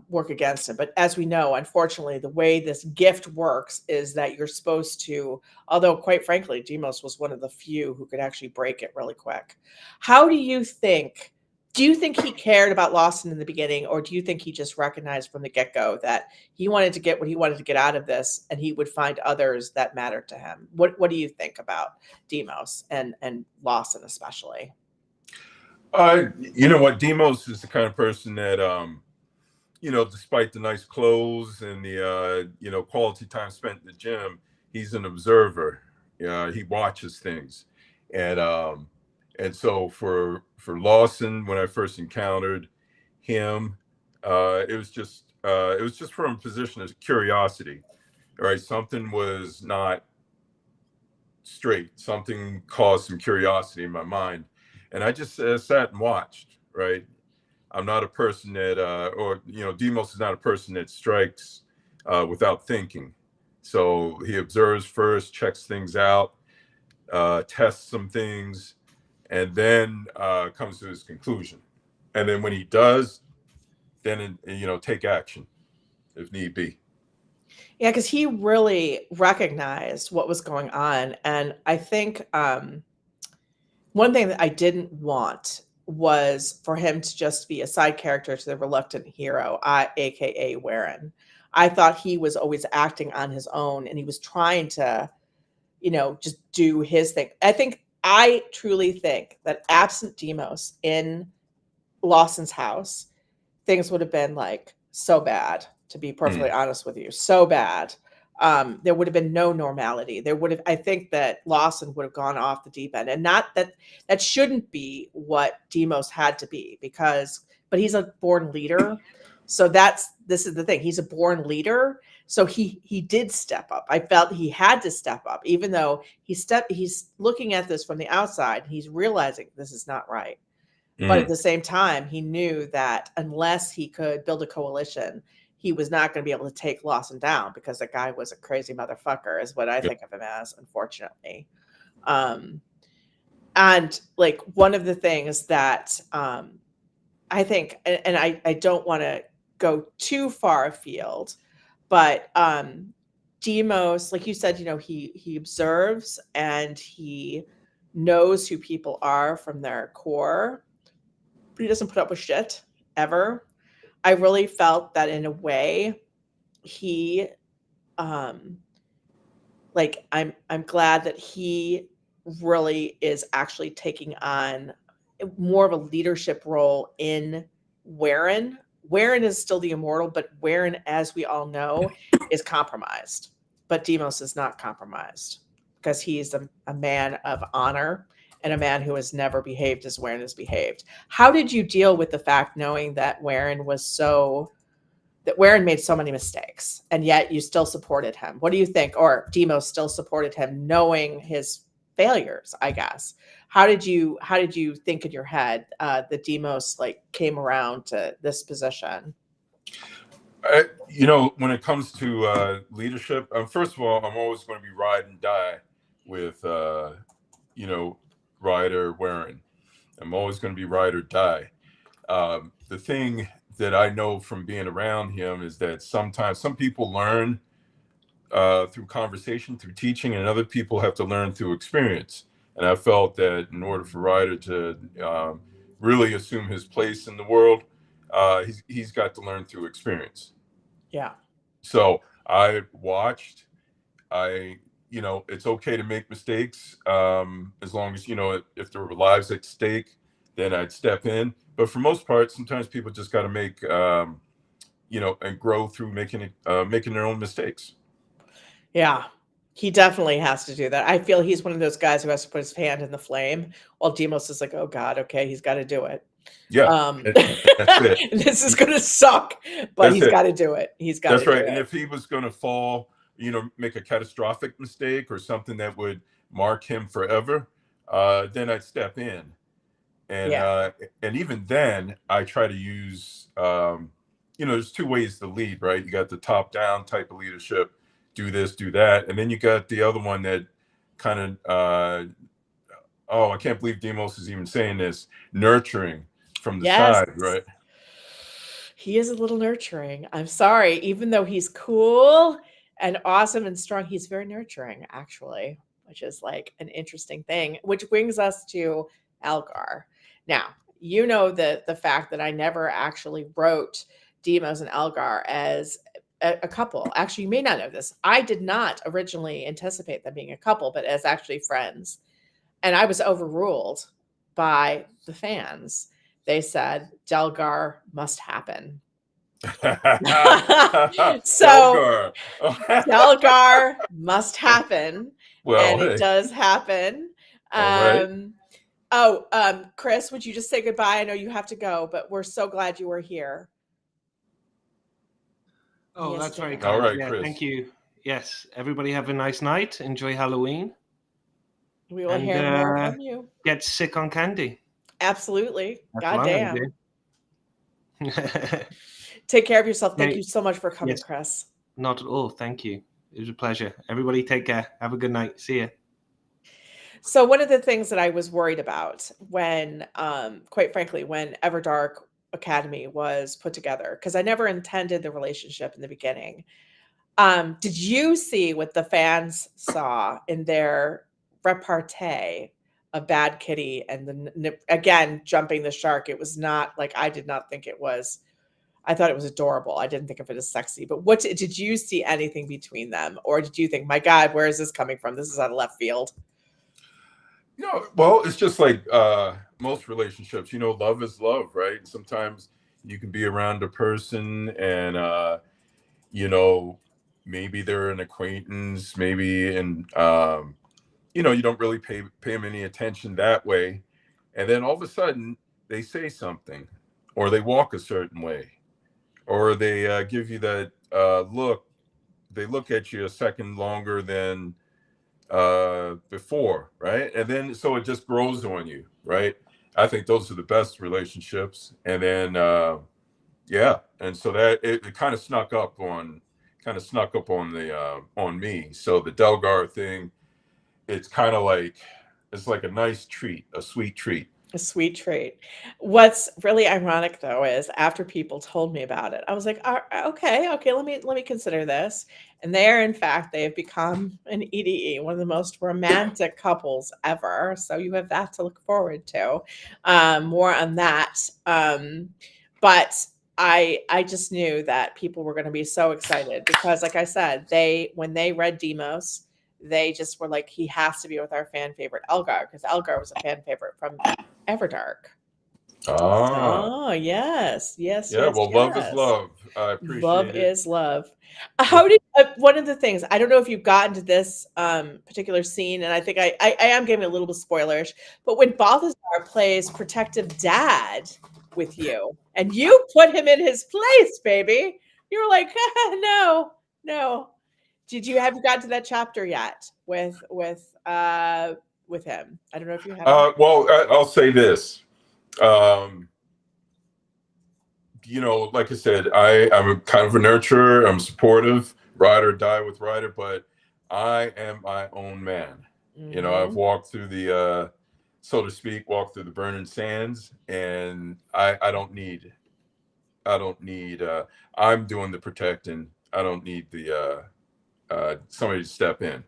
work against him. But as we know, unfortunately, the way this gift works is that you're supposed to, although quite frankly, Demos was one of the few who could actually break it really quick. How do you think he cared about Lawson in the beginning, or do you think he just recognized from the get-go that he wanted to get what he wanted to get out of this, and he would find others that mattered to him? What do you think about Demos and Lawson especially? You know what, Demos is the kind of person that you know, despite the nice clothes and the you know, quality time spent in the gym, he's an observer. He watches things. And so for Lawson, when I first encountered him, it was just from a position of curiosity. Right? Something was not straight. Something caused some curiosity in my mind. And I just sat and watched, right? I'm not a person that, or, you know, Demos is not a person that strikes without thinking. So he observes first, checks things out, tests some things, and then comes to his conclusion. And then when he does, then, you know, take action if need be. Yeah, because he really recognized what was going on. And I think one thing that I didn't want was for him to just be a side character to the reluctant hero, aka Warren. I thought he was always acting on his own, and he was trying to, you know, just do his thing. I truly think that absent Demos in Lawson's house, things would have been like so bad, to be perfectly honest with you, so bad. There would have been no normality. I think that Lawson would have gone off the deep end, and not that shouldn't be what Demos had to be, but he's a born leader. So this is the thing. He's a born leader. So he did step up. I felt he had to step up, even though he's looking at this from the outside. He's realizing this is not right. But at the same time, he knew that unless he could build a coalition, he was not going to be able to take Lawson down, because the guy was a crazy motherfucker, is what I think of him as, unfortunately. And like one of the things that I think, and I don't want to go too far afield, but Demos, like you said, you know, he observes and he knows who people are from their core, but he doesn't put up with shit ever. I really felt that in a way he like I'm glad that he really is actually taking on more of a leadership role in Warren. Warren is still the Immortal, but Warren, as we all know, is compromised. But Demos is not compromised, because he's a man of honor and a man who has never behaved as Warren has behaved. How did you deal with the fact, knowing that Warren made so many mistakes, and yet you still supported him? What do you think? Or Demos still supported him, knowing his failures, I guess. How did you think in your head that Demos like came around to this position? You know, when it comes to leadership, first of all, I'm always going to be ride and die with, you know, Ryder Warren. I'm always going to be ride or die. The thing that I know from being around him is that sometimes some people learn through conversation, through teaching, and other people have to learn through experience. And I felt that in order for Ryder to really assume his place in the world, he's got to learn through experience. Yeah. So I watched, I you know, it's okay to make mistakes, as long as, you know, if there were lives at stake, then I'd step in. But for most part, sometimes people just got to make, you know, and grow through making their own mistakes. Yeah, he definitely has to do that. I feel he's one of those guys who has to put his hand in the flame, while Demos is like, "Oh God, okay, he's got to do it." Yeah, that's it. This is going to suck, but That's he's it. got to do it. He's got to That's do right. And it. if he was going to fall, you know, make a catastrophic mistake or something that would mark him forever, then I'd step in. And Yeah. And even then, I try to use, you know, there's two ways to lead, right? You got the top-down type of leadership, do this, do that, and then you got the other one that kind of, oh, I can't believe Demos is even saying this, nurturing from the Yes. side, right? He is a little nurturing. I'm sorry, even though he's cool and awesome and strong, he's very nurturing, actually, which is like an interesting thing. Which brings us to Elgar. Now, you know the fact that I never actually wrote Demos and Elgar as a couple. Actually, you may not know this. I did not originally anticipate them being a couple, but as actually friends. And I was overruled by the fans. They said Delgar must happen. So Delgar must happen. Well, and it hey. does happen. All right. Chris, would you just say goodbye? I know you have to go, but we're so glad you were here. Oh, Yes, that's very David. kind. All right, Yeah, Chris. thank you. Yes, everybody have a nice night. Enjoy Halloween. We will And, hear more from you. Get sick on candy. Absolutely. That's God what I'm damn. gonna Take care of yourself. Thank Hey, you so much for coming, yes. Chris. Not at all. Thank you. It was a pleasure. Everybody take care. Have a good night. See ya. So one of the things that I was worried about when, quite frankly, when Everdark Academy was put together, because I never intended the relationship in the beginning. Did you see what the fans saw in their repartee of Bad Kitty and again, jumping the shark? It was not like, I did not think it was. I thought it was adorable. I didn't think of it as sexy. But what did you see anything between them, or did you think, my God, where is this coming from? This is out of left field. You know, well, it's just like most relationships, you know, love is love, right? Sometimes you can be around a person and, you know, maybe they're an acquaintance, maybe, and, you know, you don't really pay them any attention that way. And then all of a sudden they say something, or they walk a certain way, or they give you that look. They look at you a second longer than before, right? And then so it just grows on you, right? I think those are the best relationships. And then yeah, and so that it kind of snuck up on the on me. So the Delgar thing, it's kind of like, it's like a nice treat, a sweet treat. A sweet treat. What's really ironic, though, is after people told me about it, I was like, okay, let me consider this. And they have become an EDE, one of the most romantic couples ever. So you have that to look forward to. More on that. But I just knew that people were going to be so excited because, like I said, when they read Demos, they just were like, he has to be with our fan favorite Elgar, because Elgar was a fan favorite from Everdark. Oh, yes. Yeah, well, love is love. I appreciate Love it. is love. How did one of the things, I don't know if you've gotten to this particular scene, and I think I am giving a little bit spoilerish, but when Balthazar plays protective dad with you, and you put him in his place, baby, you were like, no. Have you gotten to that chapter yet with him? I don't know if you have. Well, I'll say this. You know, like I said, I'm kind of a nurturer. I'm supportive, ride or die with Ryder, but I am my own man. Mm-hmm. You know, I've walked through the, so to speak, walked through the burning sands, and I don't need, I'm doing the protecting. I don't need the, somebody to step in.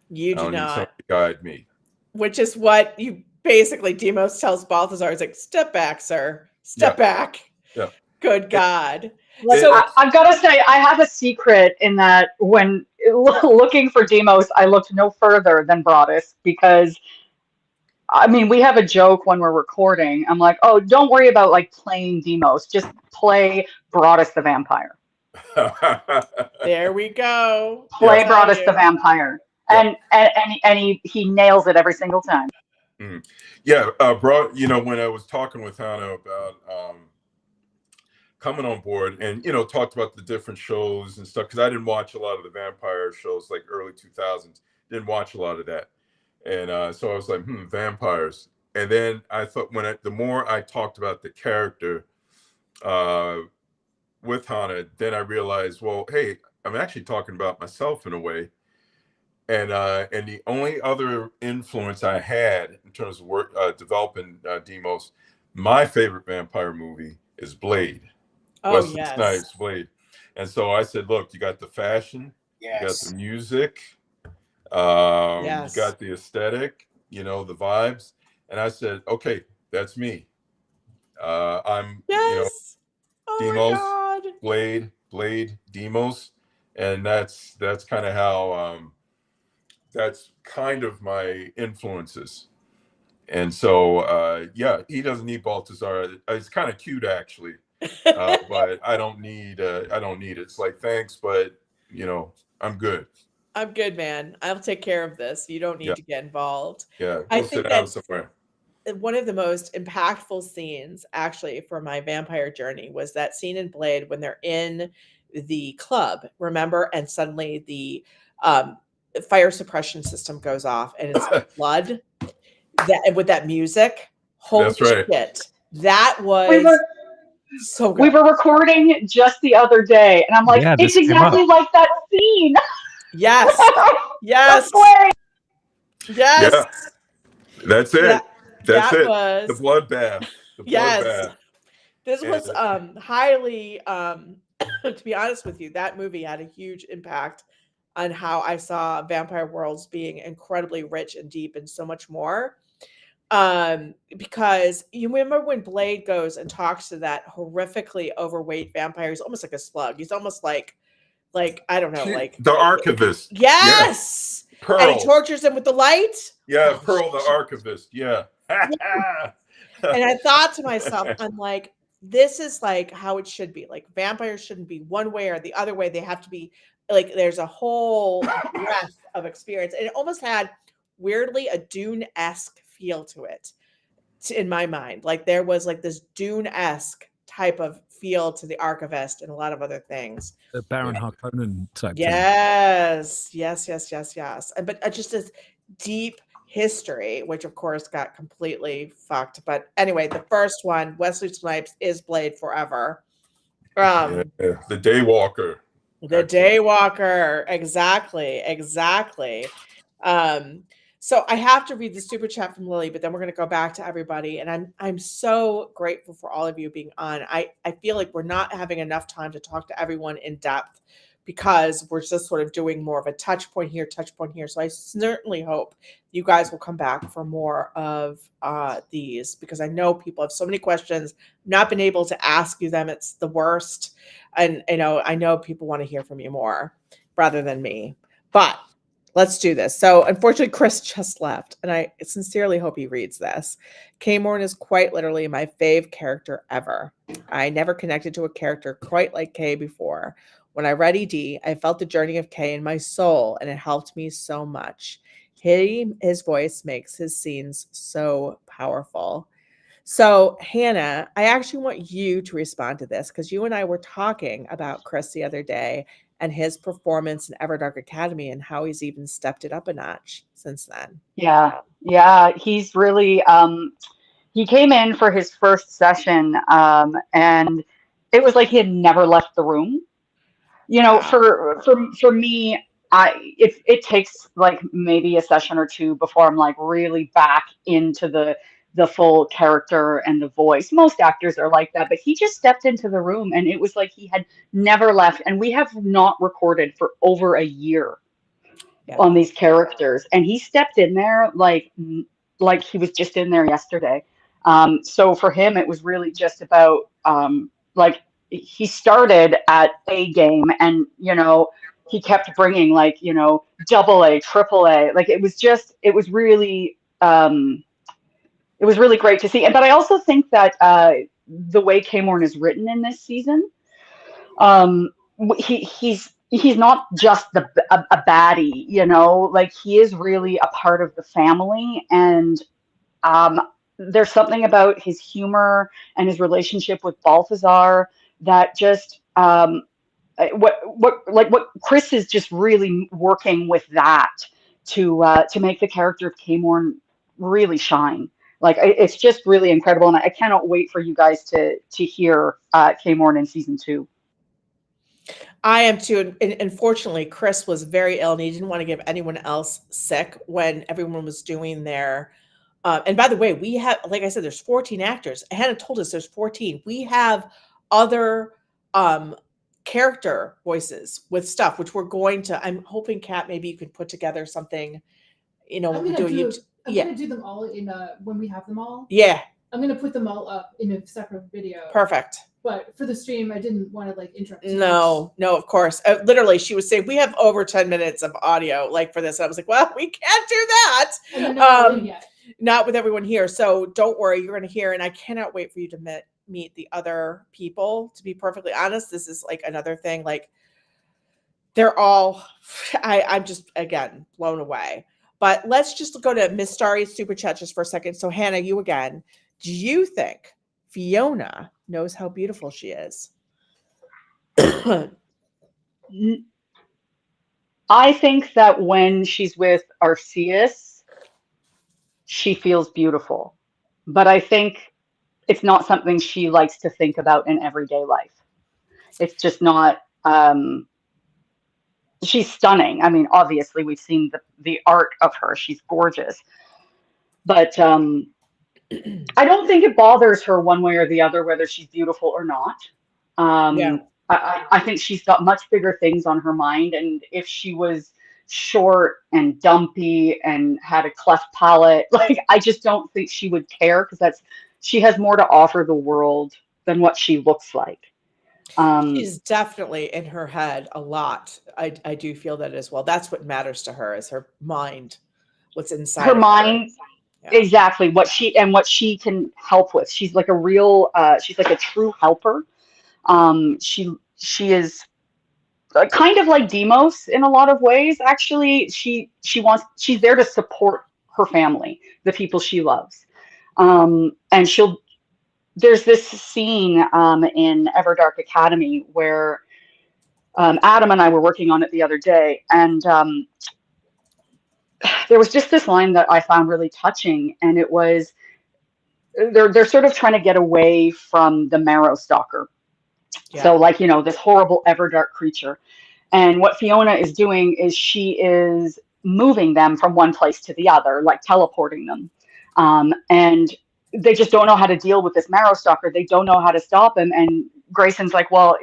You do not need somebody to guide me. Which is what you basically, Demos tells Balthazar, is like, step back, sir. Step back. Yeah. Good God. Like, I've got to say, I have a secret in that when looking for Demos, I looked no further than Broadus because, I mean, we have a joke when we're recording. I'm like, oh, don't worry about like playing Demos. Just play Broadus the Vampire. There we go. Play Broadus the Vampire. And he nails it every single time. Yeah, when I was talking with Hannah about coming on board and, talked about the different shows and stuff, because I didn't watch a lot of the vampire shows like early 2000s. Didn't watch a lot of that. And so I was like, vampires. And then I thought the more I talked about the character with Hannah, then I realized, well, hey, I'm actually talking about myself in a way. And the only other influence I had in terms of work developing Demos, my favorite vampire movie is Blade. Wesley Snipes' Blade. And so I said, look, you got the fashion, you got the music, you got the aesthetic, the vibes. And I said, okay, that's me. I'm Demos, Blade, Demos. And that's kind of how that's kind of my influences. And so he doesn't need Balthazar. It's kind of cute actually. But I don't need it. It's like, thanks, but I'm good. I'm good, man. I'll take care of this. You don't need to get involved. Yeah, I go think sit down somewhere. One of the most impactful scenes actually for my vampire journey was that scene in Blade when they're in the club, remember? And suddenly the fire suppression system goes off and it's blood with that music. Holy shit. That was so good. We were recording just the other day, and I'm like, it's exactly like that scene. Yes. Yes. Yes. Yeah. That's it. Yeah, That's that it. was The bloodbath. The bloodbath. This was highly to be honest with you, that movie had a huge impact on how I saw vampire worlds being incredibly rich and deep and so much more. Because you remember when Blade goes and talks to that horrifically overweight vampire, he's almost like a slug. He's almost like I don't know, like the archivist. Yes. Pearl. And he tortures him with the light. Yeah, Pearl the archivist. Yeah. And I thought to myself, I'm like, this is like how it should be. Like vampires shouldn't be one way or the other way. They have to be like there's a whole breadth of experience. And it almost had weirdly a Dune-esque feel to it in my mind. Like there was like this Dune-esque type of feel to the archivist and a lot of other things. The Baron Harkonnen type Yes. But just this deep history, which of course got completely fucked. But anyway, the first one, Wesley Snipes is Blade forever. The Daywalker. The Daywalker. Exactly. So I have to read the super chat from Lily, but then we're going to go back to everybody. And I'm so grateful for all of you being on. I feel like we're not having enough time to talk to everyone in depth because we're just sort of doing more of a touch point here. So I certainly hope you guys will come back for more of these because I know people have so many questions, not been able to ask you them. It's the worst. And I know people want to hear from you more rather than me, but let's do this. So unfortunately, Chris just left, and I sincerely hope he reads this. K-Morn is quite literally my fave character ever. I never connected to a character quite like Kay before. When I read ED, I felt the journey of Kay in my soul, and it helped me so much. His voice makes his scenes so powerful. So, Hannah, I actually want you to respond to this because you and I were talking about Chris the other day and his performance in Everdark Academy and how he's even stepped it up a notch since then. Yeah. He's really, he came in for his first session and it was like he had never left the room. For me, it takes like maybe a session or two before I'm like really back into the full character and the voice. Most actors are like that, but he just stepped into the room and it was like he had never left. And we have not recorded for over a year on these characters. And he stepped in there like he was just in there yesterday. So for him, it was really just about like he started at A game and, he kept bringing, like, you know, AA, AAA. Like, it was really great to see. But I also think that the way K-Morn is written in this season, he's not just a baddie, you know, like, he is really a part of the family. And there's something about his humor and his relationship with Balthazar that just what Chris is just really working with that to make the character of K-Morn really shine. Like, it's just really incredible, and I cannot wait for you guys to hear K-Morn in season 2. I am too. And unfortunately, Chris was very ill and he didn't want to give anyone else sick when everyone was doing their. And by the way, we have, like I said, there's 14 actors. Hannah told us there's 14. We have other character voices with stuff, which we're going to. I'm hoping, Kat, maybe you could put together something. You know, I'm we'll gonna do. gonna do them all in when we have them all. Yeah. I'm gonna put them all up in a separate video. Perfect. But for the stream, I didn't want to, like, interrupt too much. No, of course. Literally, she was saying we have over 10 minutes of audio, like, for this. And I was like, well, we can't do that. And they're not in yet. Not with everyone here. So don't worry, you're going to hear. And I cannot wait for you to meet the other people. To be perfectly honest, this is like another thing. Like, they're all, I'm just, again, blown away. But let's just go to Miss Starry's super chat just for a second. So Hannah, you again. Do you think Fiona knows how beautiful she is? I think that when she's with Arceus, she feels beautiful. But I think it's not something she likes to think about in everyday life. It's just not. She's stunning. I mean, obviously, we've seen the art of her. She's gorgeous. But I don't think it bothers her one way or the other whether she's beautiful or not. Yeah. I think she's got much bigger things on her mind. And if she was short and dumpy and had a cleft palate, like, I just don't think she would care, because she has more to offer the world than what she looks like. She's definitely in her head a lot. I do feel that as well. That's what matters to her, is her mind, what's inside her of mind. Yeah. Exactly what she can help with. She's like she's like a true helper. She is kind of like Demos in a lot of ways. Actually, she's there to support her family, the people she loves. And there's this scene in Everdark Academy where Adam and I were working on it the other day, and there was just this line that I found really touching, and it was they're sort of trying to get away from the Marrow Stalker. Yeah. So, like, you know, this horrible Everdark creature. And what Fiona is doing is she is moving them from one place to the other, like teleporting them. And they just don't know how to deal with this Marrow Stalker. They don't know how to stop him. And Grayson's like, well,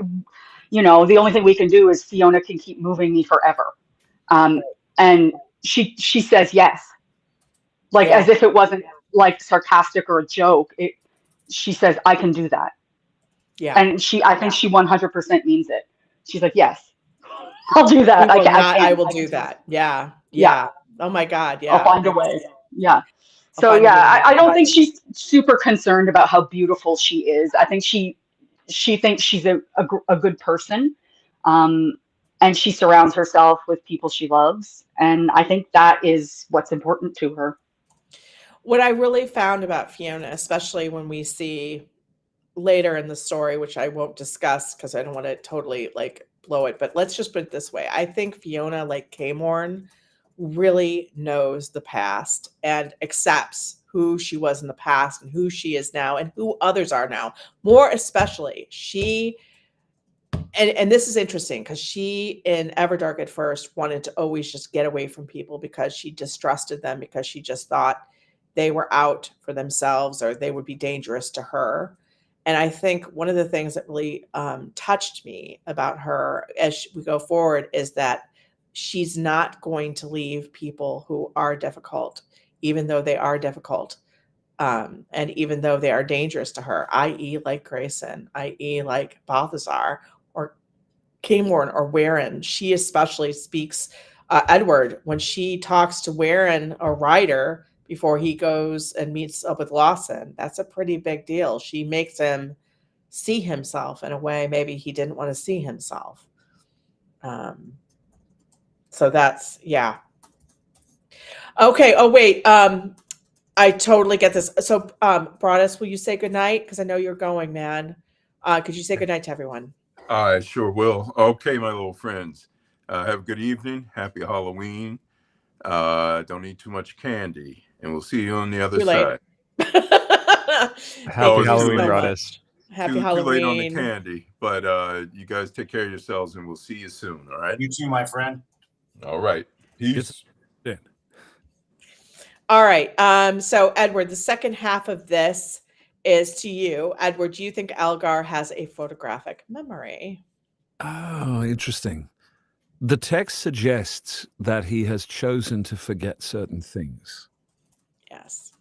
you know, the only thing we can do is Fiona can keep moving me forever. And she says yes, like, as if it wasn't like sarcastic or a joke. She says, I can do that. Yeah. And I think she 100% means it. She's like, yes, I'll do that. I will do that. Yeah. Oh my God. Yeah. I'll find a way. Yeah. So I don't think she's super concerned about how beautiful she is. I think she thinks she's a good person. And she surrounds herself with people she loves. And I think that is what's important to her. What I really found about Fiona, especially when we see later in the story, which I won't discuss because I don't want to totally like blow it, but let's just put it this way. I think Fiona, like K-Morn, really knows the past and accepts who she was in the past and who she is now and who others are now. More especially, and this is interesting because she in Everdark at first wanted to always just get away from people because she distrusted them, because she just thought they were out for themselves or they would be dangerous to her. And I think one of the things that really touched me about her as we go forward is that she's not going to leave people who are difficult, even though they are difficult. And even though they are dangerous to her, i.e. like Grayson, i.e. like Balthazar or Caemorn or Waren. She especially speaks, Edward, when she talks to Waren or Ryder before he goes and meets up with Lawson. That's a pretty big deal. She makes him see himself in a way maybe he didn't want to see himself. So that's, yeah. Okay. Oh, wait. I totally get this. So, Broadus, will you say goodnight? Because I know you're going, man. Could you say goodnight to everyone? I sure will. Okay, my little friends. Have a good evening. Happy Halloween. Don't eat too much candy. And we'll see you on the other Too late. side. Happy is it Halloween, too late? Broadus. Happy Too late on the Halloween. candy. But you guys take care of yourselves and we'll see you soon. All right. You too, my friend. All right. Peace. Yeah. All right. So Edward, the second half of this is to you. Edward, do you think Elgar has a photographic memory? Oh, interesting. The text suggests that he has chosen to forget certain things. Yes.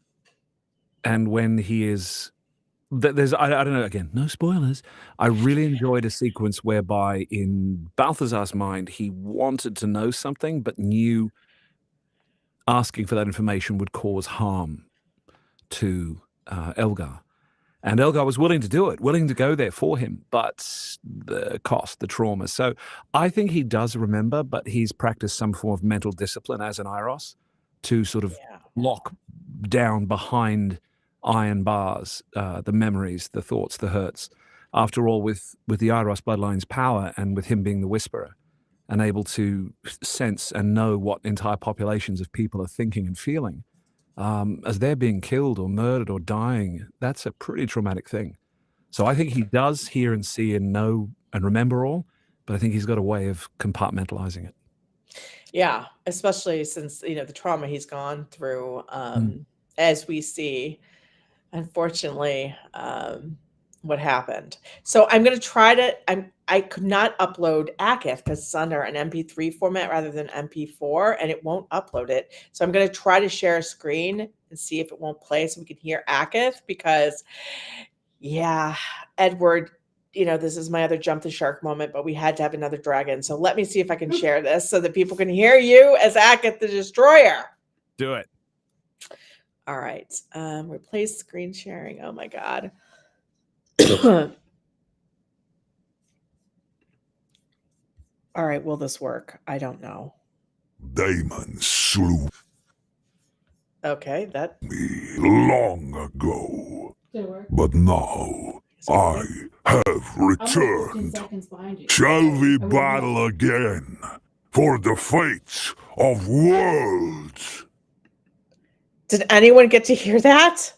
And when he is, there's, I don't know, again, no spoilers. I really enjoyed a sequence whereby in Balthazar's mind, he wanted to know something, but knew asking for that information would cause harm to Elgar. And Elgar was willing to do it, willing to go there for him, but the cost, the trauma. So I think he does remember, but he's practiced some form of mental discipline as an Iros to sort of lock down behind iron bars the memories, the thoughts, the hurts. After all, with the Iros bloodline's power and with him being the Whisperer and able to sense and know what entire populations of people are thinking and feeling, as they're being killed or murdered or dying, that's a pretty traumatic thing. So I think he does hear and see and know and remember all, but I think he's got a way of compartmentalizing it. Yeah, especially since, the trauma he's gone through, as we see, unfortunately, what happened. So I'm going to try to, I could not upload Akith because it's under an MP3 format rather than MP4, and it won't upload it. So I'm going to try to share a screen and see if it won't play so we can hear Akith because, yeah, Edward, this is my other jump the shark moment, but we had to have another dragon. So let me see if I can share this so that people can hear you as Akith the Destroyer. Do it. All right. Replace screen sharing. Oh my God. All right. Will this work? I don't know. Daemon slew Okay. That me long ago. Did it work? But now I have returned. Shall we battle again for the fates of worlds? Did anyone get to hear that?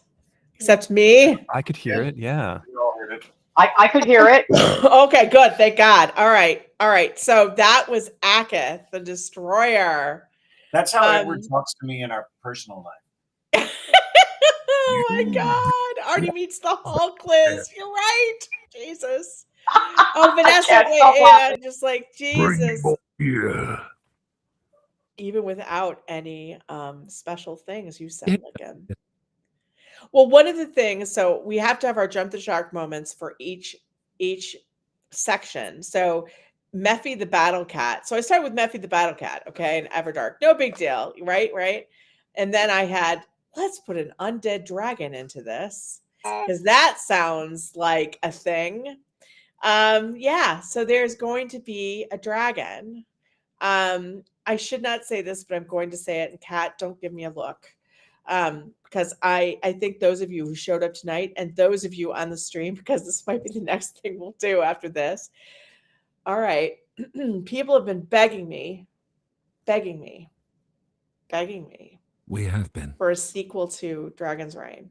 Except me? I could hear it, yeah. We all heard it. I could hear it. Okay, good. Thank God. All right. So that was Akith, the Destroyer. That's how Edward talks to me in our personal life. Oh my God. Artie meets the Hulk, Liz. You're right. Jesus. Oh, Vanessa, just like Jesus. Yeah. Even without any special things, you sound like him. Well, one of the things, so we have to have our jump the shark moments for each section. So Mephi the Battle Cat. So I started with Mephi the Battle Cat, okay, and Everdark. No big deal, right? And then I had, let's put an undead dragon into this because that sounds like a thing. Yeah, so there's going to be a dragon. I should not say this, but I'm going to say it. And Kat, don't give me a look. Because I think those of you who showed up tonight and those of you on the stream, because this might be the next thing we'll do after this. All right. People have been begging me. We have been. For a sequel to Dragon's Reign.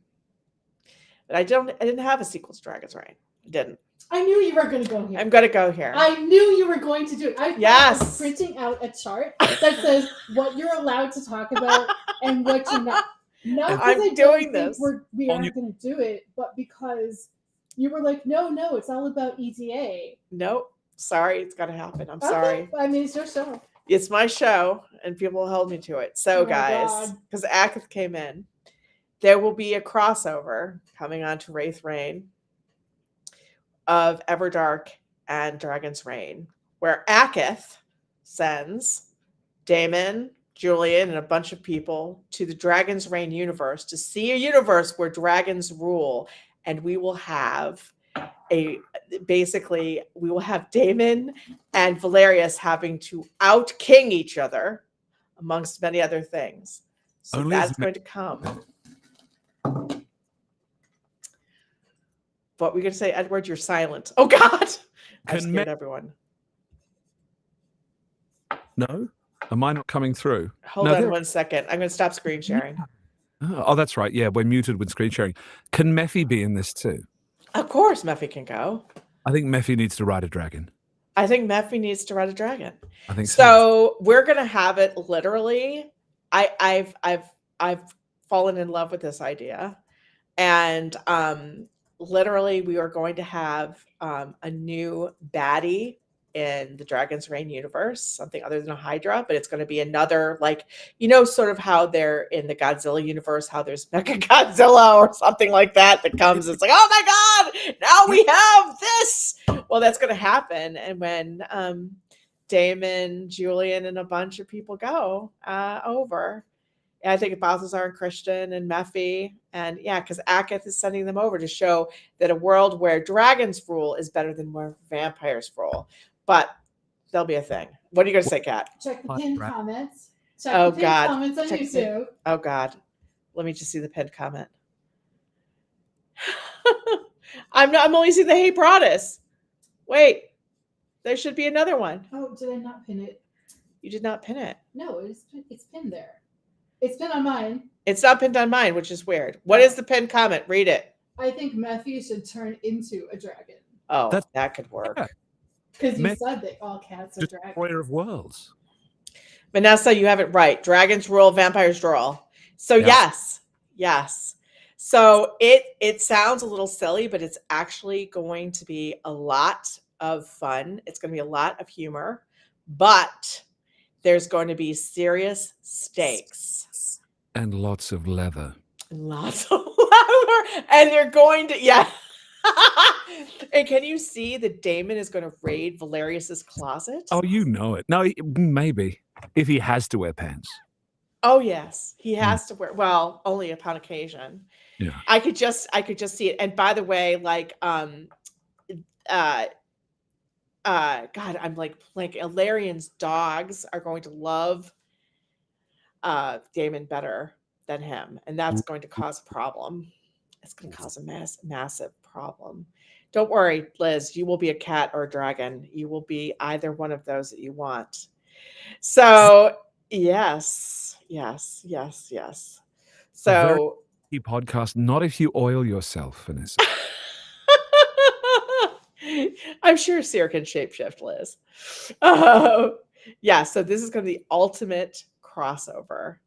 But I didn't have a sequel to Dragon's Reign. I didn't. I knew you were going to go here. I'm going to go here. I knew you were going to do it. I thought of printing out a chart that says what you're allowed to talk about and what you're not. Not because I don't think we aren't going to do it, but because you were like, no, it's all about ETA. Nope. Sorry, it's got to happen. I'm sorry. I mean, it's your show. It's my show, and people held me to it. So, guys, because Akith came in, there will be a crossover coming on to Raythe Reign of Everdark and Dragon's Reign. where Aketh sends Daemon, Julian, and a bunch of people to the Dragon's Reign universe to see a universe where dragons rule, and we will have basically Daemon and Valerius having to out-king each other, amongst many other things. So that's going to come. What were we going to say, Edward? You're silent. Oh, God. I scared everyone. No? Am I not coming through? Hold on 1 second. I'm going to stop screen sharing. Oh, that's right. Yeah, we're muted with screen sharing. Can Mephi be in this too? Of course Mephi can go. I think Mephi needs to ride a dragon. I think Mephi needs to ride a dragon. I think so. We're going to have it literally. I've fallen in love with this idea. And literally we are going to have a new baddie in the Dragon's Reign universe, something other than a Hydra, but it's going to be another, like, sort of how they're in the Godzilla universe, how there's Mecha Godzilla or something like that comes. It's like, oh my God, now we have this. Well, that's going to happen. And when Daemon, Julian, and a bunch of people go over, and I think Balthazar and Christian and Mephi, and because Aketh is sending them over to show that a world where dragons rule is better than where vampires rule. But there'll be a thing. What are you going to say, Kat? Check the pinned comments. Check the pinned comments on YouTube. Oh, God. Let me just see the pinned comment. I'm only seeing the Hey Broadus. Wait. There should be another one. Oh, did I not pin it? You did not pin it. No, it's pinned there. It's pinned on mine. It's not pinned on mine, which is weird. What is the pinned comment? Read it. I think Mephi should turn into a dragon. Oh, that could work. Yeah. Because you said that all cats are dragons. Destroyer of worlds. Vanessa, you have it right. Dragons rule, vampires rule. So yes. So it sounds a little silly, but it's actually going to be a lot of fun. It's going to be a lot of humor, but there's going to be serious stakes. And lots of leather. Lots of leather. And they're going to, And can you see that Daemon is going to raid Valerius's closet? Oh, you know it. No, maybe. If he has to wear pants. Oh, yes. He has to wear, well, only upon occasion. Yeah. I could just see it. And by the way, like, God, I'm like Illyrian's dogs are going to love Daemon better than him. And that's going to cause a problem. It's going to cause a massive problem. Don't worry, Liz, you will be a cat or a dragon. You will be either one of those that you want. So, yes. So, a podcast, not if you oil yourself, Vanessa. I'm sure Seer can shapeshift, Liz. So this is going to be the ultimate crossover.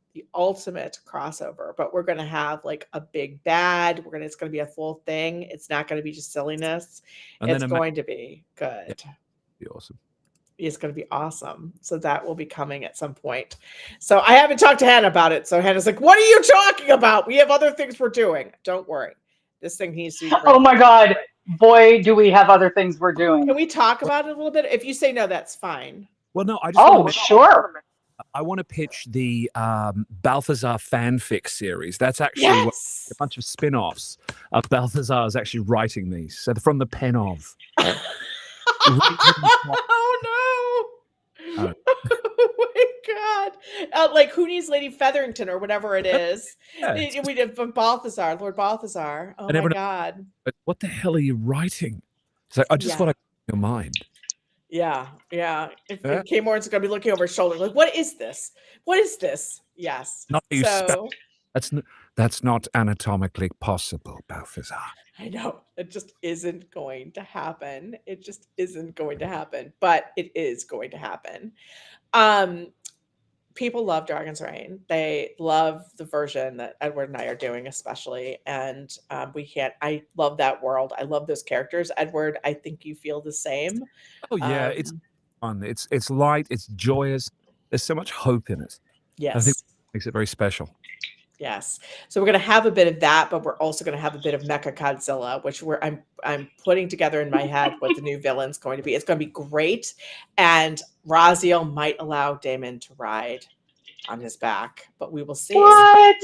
But we're going to have like a big bad. It's going to be a full thing. It's not going to be just silliness. It's going to be good. Yeah, be awesome. It's going to be awesome. So that will be coming at some point. So I haven't talked to Hannah about it. So Hannah's like, what are you talking about? We have other things we're doing. Don't worry. This thing needs to be great. Oh my God. Boy, do we have other things we're doing. Can we talk about it a little bit? If you say no, that's fine. Well, no, I just sure. I want to pitch the Balthazar fanfic series. That's actually a bunch of spin-offs of Balthazar is actually writing these. So from the pen of. Oh, no. Oh, my God. Like, who needs Lady Featherington or whatever it is? We did Balthazar, Lord Balthazar. Oh, my God. But what the hell are you writing? So I just want to your mind. Yeah. If K. Morton's going to be looking over his shoulder, like, what is this? Yes. Not you that's not anatomically possible, Balthazar. I know. It just isn't going to happen. But it is going to happen. People love Dragon's Reign. They love the version that Edward and I are doing, especially. And I love that world. I love those characters. Edward, I think you feel the same. Oh yeah, it's fun. It's light. It's joyous. There's so much hope in it. Yes, I think it makes it very special. Yes. So we're going to have a bit of that, but we're also going to have a bit of Mecha Godzilla, which I'm putting together in my head what the new villain's going to be. It's going to be great, and Raziel might allow Daemon to ride on his back, but we will see. What?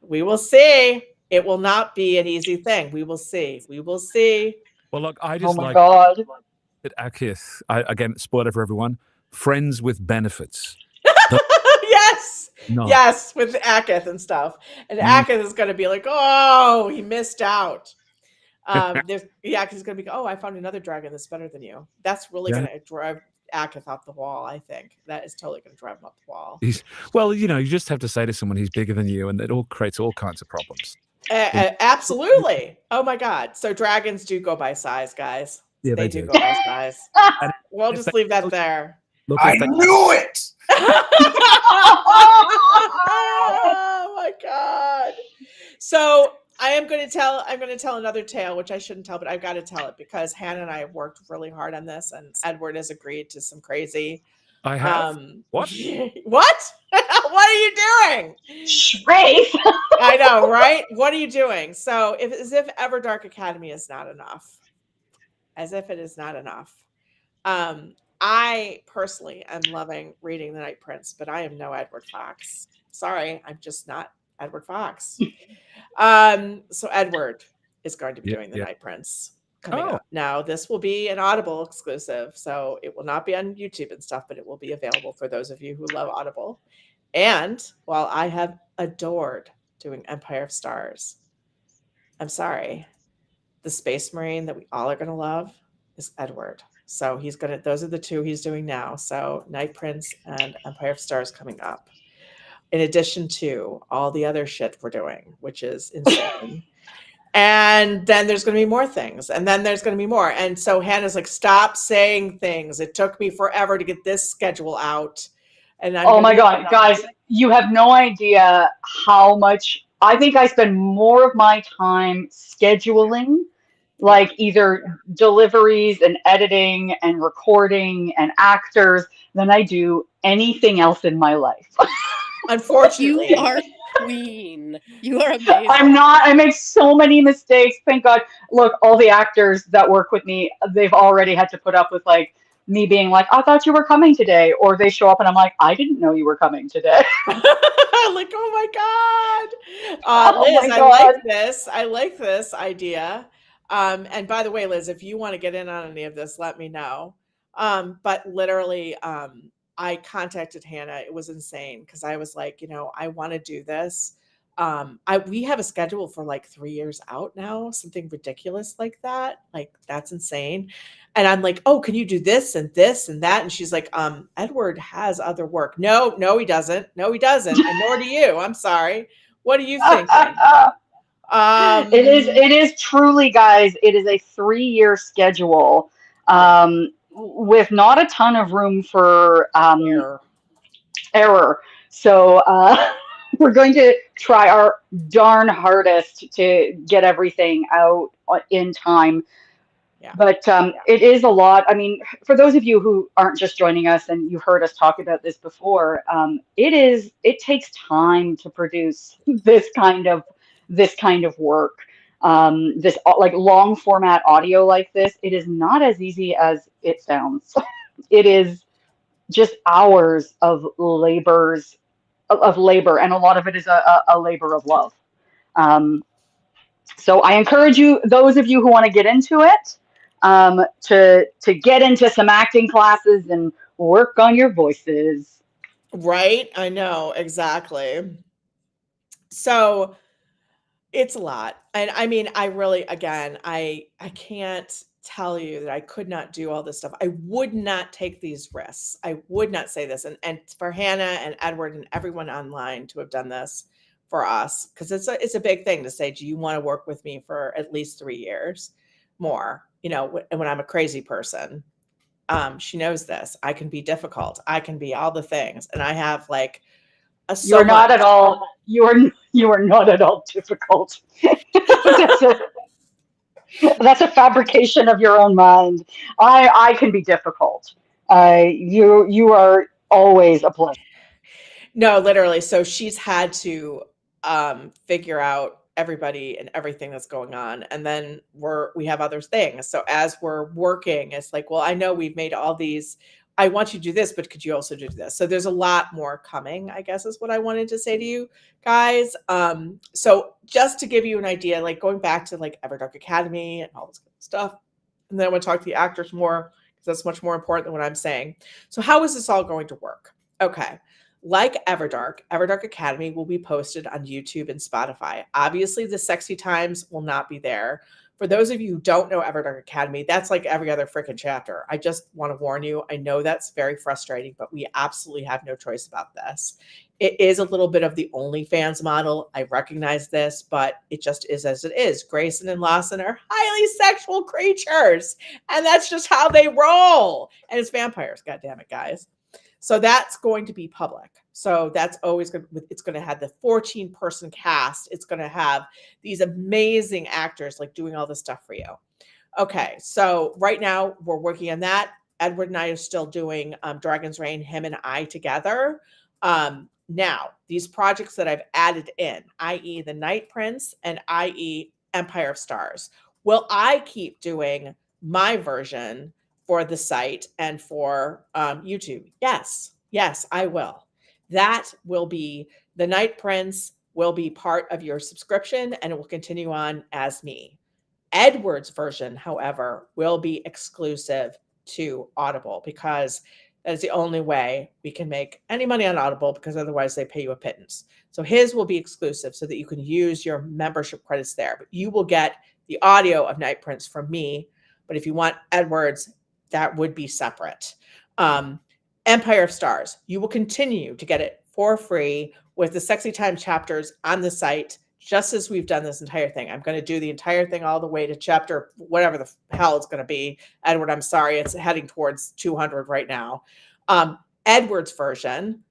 We will see. It will not be an easy thing. We will see. We will see. Well, look, I just like God. that Akith, again, spoiler for everyone, friends with benefits. Yes. No. Yes, with Akith and stuff. And Akith is going to be like, oh, he missed out. Because he's going to be, oh, I found another dragon that's better than you. That's really going to drive Akith out the wall, I think. That is totally going to drive him up the wall. Well, you just have to say to someone he's bigger than you, and it all creates all kinds of problems. Absolutely. Oh, my God. So dragons do go by size, guys. Yeah, they do go by size. We'll just leave that there. I knew it. Oh my God. So I'm going to tell another tale, which I shouldn't tell, but I've got to tell it because Hannah and I have worked really hard on this, and Edward has agreed to some crazy. I have. What? What? What are you doing? Raythe. I know, right? What are you doing? So as if ever Dark Academy is not enough. As if it is not enough. I personally am loving reading The Night Prince, but I am no Edward Fox. Sorry, I'm just not Edward Fox. So Edward is going to be doing The Night Prince coming up. Now, this will be an Audible exclusive, so it will not be on YouTube and stuff, but it will be available for those of you who love Audible. And while I have adored doing Empire of Stars, I'm sorry, the Space Marine that we all are going to love is Edward. So those are the two he's doing now. So Night Prince and Empire of Stars coming up. In addition to all the other shit we're doing, which is insane. And then there's going to be more things. And then there's going to be more. And so Hannah's like, stop saying things. It took me forever to get this schedule out. And oh my God, guys, you have no idea how much. I think I spend more of my time scheduling, like either deliveries and editing and recording and actors, than I do anything else in my life. Unfortunately. You are queen. You are amazing. I'm not. I make so many mistakes. Thank God. Look, all the actors that work with me, they've already had to put up with like me being like, I thought you were coming today. Or they show up and I'm like, I didn't know you were coming today. Like, oh my God. Liz, my God. I like this idea. And by the way, Liz, if you want to get in on any of this, let me know. But literally, I contacted Hannah. It was insane because I was like, I want to do this. We have a schedule for like 3 years out now, something ridiculous like that. Like, that's insane. And I'm like, oh, can you do this and this and that? And she's like, Edward has other work. No, he doesn't. No, he doesn't. And nor do you. I'm sorry. What do you think? It is truly, guys, it is a 3-year schedule. With not a ton of room for error. So we're going to try our darn hardest to get everything out in time. Yeah. But it is a lot. I mean, for those of you who aren't just joining us and you've heard us talk about this before, it takes time to produce this kind of work. This like long format audio like this, it is not as easy as it sounds. It is just hours of labor, and a lot of it is a labor of love. So I encourage you, those of you who want to get into it, to get into some acting classes and work on your voices. Right? I know, exactly. So it's a lot. And I mean, I really, again, I can't tell you that I could not do all this stuff. I would not take these risks. I would not say this. And for Hannah and Edward and everyone online to have done this for us, because it's a big thing to say, do you want to work with me for at least 3 years more? And when I'm a crazy person, she knows this. I can be difficult. I can be all the things. And I have like You're not at all. You are not at all difficult. That's a fabrication of your own mind. I can be difficult. You are always a pleasure. No, literally. So she's had to figure out everybody and everything that's going on. And then we have other things. So as we're working, it's like, well, I know we've made all these, I want you to do this, but could you also do this? So there's a lot more coming, I guess is what I wanted to say to you guys. So just to give you an idea, like going back to like Everdark Academy and all this kind of stuff. And then I want to talk to the actors more because that's much more important than what I'm saying. So how is this all going to work? Okay. Like Everdark Academy will be posted on YouTube and Spotify. Obviously, the sexy times will not be there. For those of you who don't know Everdark Academy, that's like every other freaking chapter. I just want to warn you. I know that's very frustrating, but we absolutely have no choice about this. It is a little bit of the OnlyFans model. I recognize this, but it just is as it is. Grayson and Lawson are highly sexual creatures, and that's just how they roll. And it's vampires, God damn it, guys. So that's going to be public. So that's always going to, it's going to have the 14-person cast. It's going to have these amazing actors like doing all this stuff for you. Okay, so right now we're working on that. Edward and I are still doing Dragon's Reign, him and I together. Now, these projects that I've added in, i.e. The Night Prince and i.e. Empire of Stars, will I keep doing my version for the site and for YouTube? Yes, I will. That will be, the Night Prince will be part of your subscription and it will continue on as me. Edward's version, however, will be exclusive to Audible because that is the only way we can make any money on Audible because otherwise they pay you a pittance. So his will be exclusive so that you can use your membership credits there. But you will get the audio of Night Prince from me. But if you want Edward's, that would be separate. Empire of Stars, you will continue to get it for free with the Sexy Time chapters on the site, just as we've done this entire thing. I'm going to do the entire thing all the way to chapter, whatever the hell it's going to be. Edward, I'm sorry, it's heading towards 200 right now. Edward's version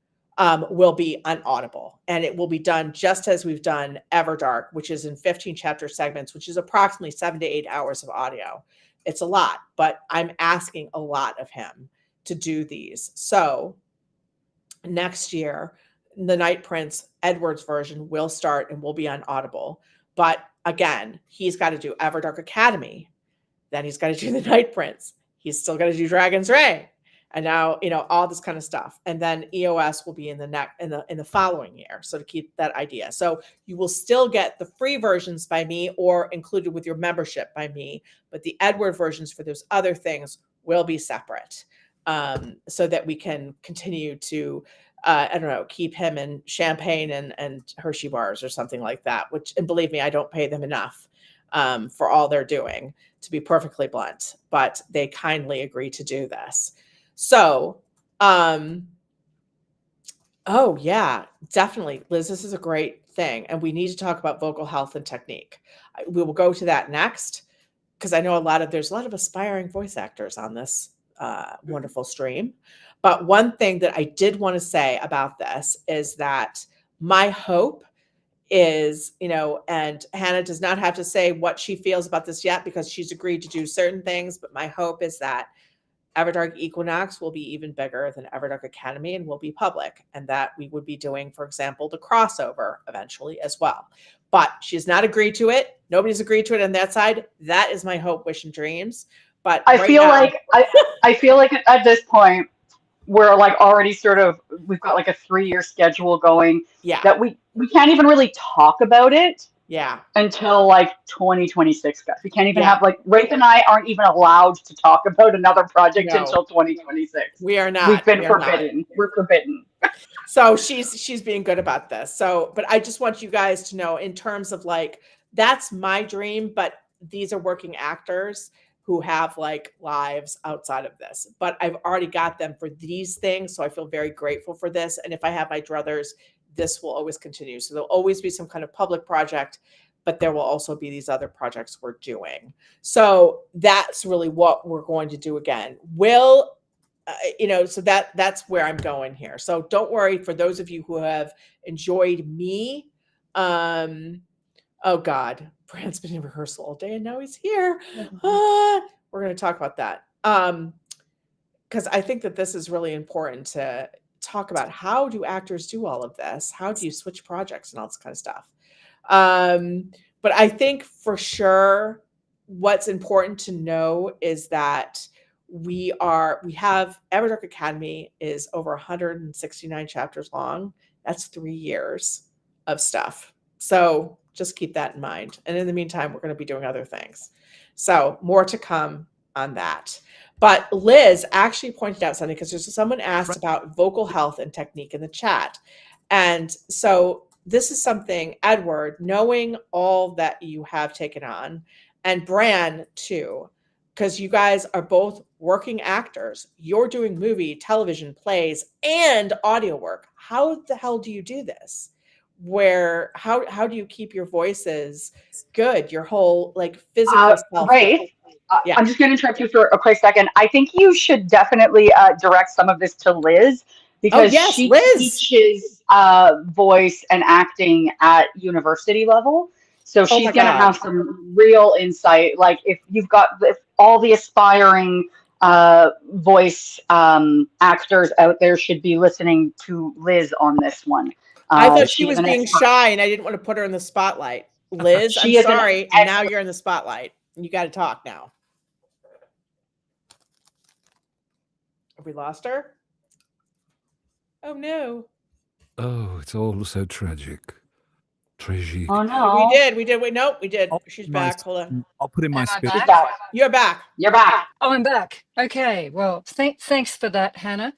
will be on Audible, and it will be done just as we've done Everdark, which is in 15 chapter segments, which is approximately 7 to 8 hours of audio. It's a lot, but I'm asking a lot of him to do these. So next year, the Night Prince Edward's version will start and will be on Audible. But again, he's got to do Everdark Academy. Then he's got to do the Night Prince. He's still got to do Dragon's Reign. And now, all this kind of stuff. And then EOS will be in the following year. So to keep that idea. So you will still get the free versions by me or included with your membership by me. But the Edward versions for those other things will be separate. So that we can continue to, keep him in champagne and Hershey bars or something like that, and believe me, I don't pay them enough for all they're doing, to be perfectly blunt, but they kindly agree to do this. So, oh yeah, definitely, Liz, this is a great thing. And we need to talk about vocal health and technique. We will go to that next, because I know there's a lot of aspiring voice actors on this wonderful stream. But one thing that I did want to say about this is that my hope is, and Hannah does not have to say what she feels about this yet because she's agreed to do certain things. But my hope is that Dark Equinox will be even bigger than Dark Academy and will be public, and that we would be doing, for example, the crossover eventually as well. But she's not agreed to it. Nobody's agreed to it on that side. That is my hope, wish, and dreams. But I feel like at this point we're like already we've got like a 3-year schedule going. Yeah. That we can't even really talk about it. Yeah. Until like 2026, guys. We can't even have Raythe and I aren't even allowed to talk about another project until 2026. We are not. We've been forbidden. We're forbidden. So she's being good about this. So, but I just want you guys to know, in terms of that's my dream, but these are working actors who have lives outside of this. But I've already got them for these things, so I feel very grateful for this. And if I have my druthers, this will always continue. So there'll always be some kind of public project, but there will also be these other projects we're doing. So that's really what we're going to do again. So that's where I'm going here. So don't worry, for those of you who have enjoyed me. Oh God, Brand's been in rehearsal all day and now he's here. We're going to talk about that. Because I think that this is really important to talk about how do actors do all of this? How do you switch projects and all this kind of stuff? But I think for sure, what's important to know is that we have Everdark Academy is over 169 chapters long. That's 3 years of stuff. So just keep that in mind. And in the meantime, we're going to be doing other things. So more to come on that. But Liz actually pointed out something because there's someone asked about vocal health and technique in the chat. And so this is something, Edward, knowing all that you have taken on, and Bran too, because you guys are both working actors. You're doing movie, television, plays, and audio work. How the hell do you do this? How do you keep your voices good? Your whole like physical self. Raythe, Yeah. I'm just going to interrupt you for a quick second. I think you should definitely direct some of this to Liz because she teaches voice and acting at university level. So she's going to have some real insight. Like if all the aspiring voice actors out there should be listening to Liz on this one. I thought she was being shy and I didn't want to put her in the spotlight. Liz, I'm sorry. Now you're in the spotlight. You got to talk now. Have we lost her? Oh, no. Oh, it's all so tragic. Tragic. Oh, no. We did. Wait, nope, we did. She's back. Hold on. I'll put in my speech. You're back. You're back. Oh, I'm back. Okay. Well, thanks for that, Hannah.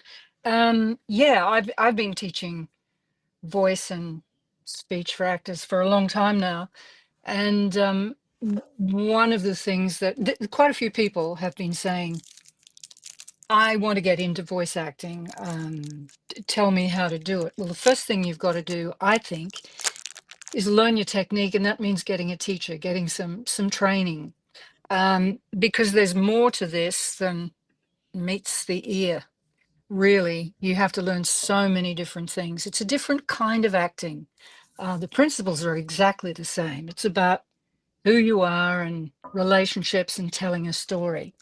Yeah, I've been teaching voice and speech for actors for a long time now. And one of the things that quite a few people have been saying, I want to get into voice acting. Tell me how to do it. Well, the first thing you've got to do, I think, is learn your technique, and that means getting a teacher, getting some training, because there's more to this than meets the ear. Really, you have to learn so many different things. It's a different kind of acting. The principles are exactly the same. It's about who you are and relationships and telling a story.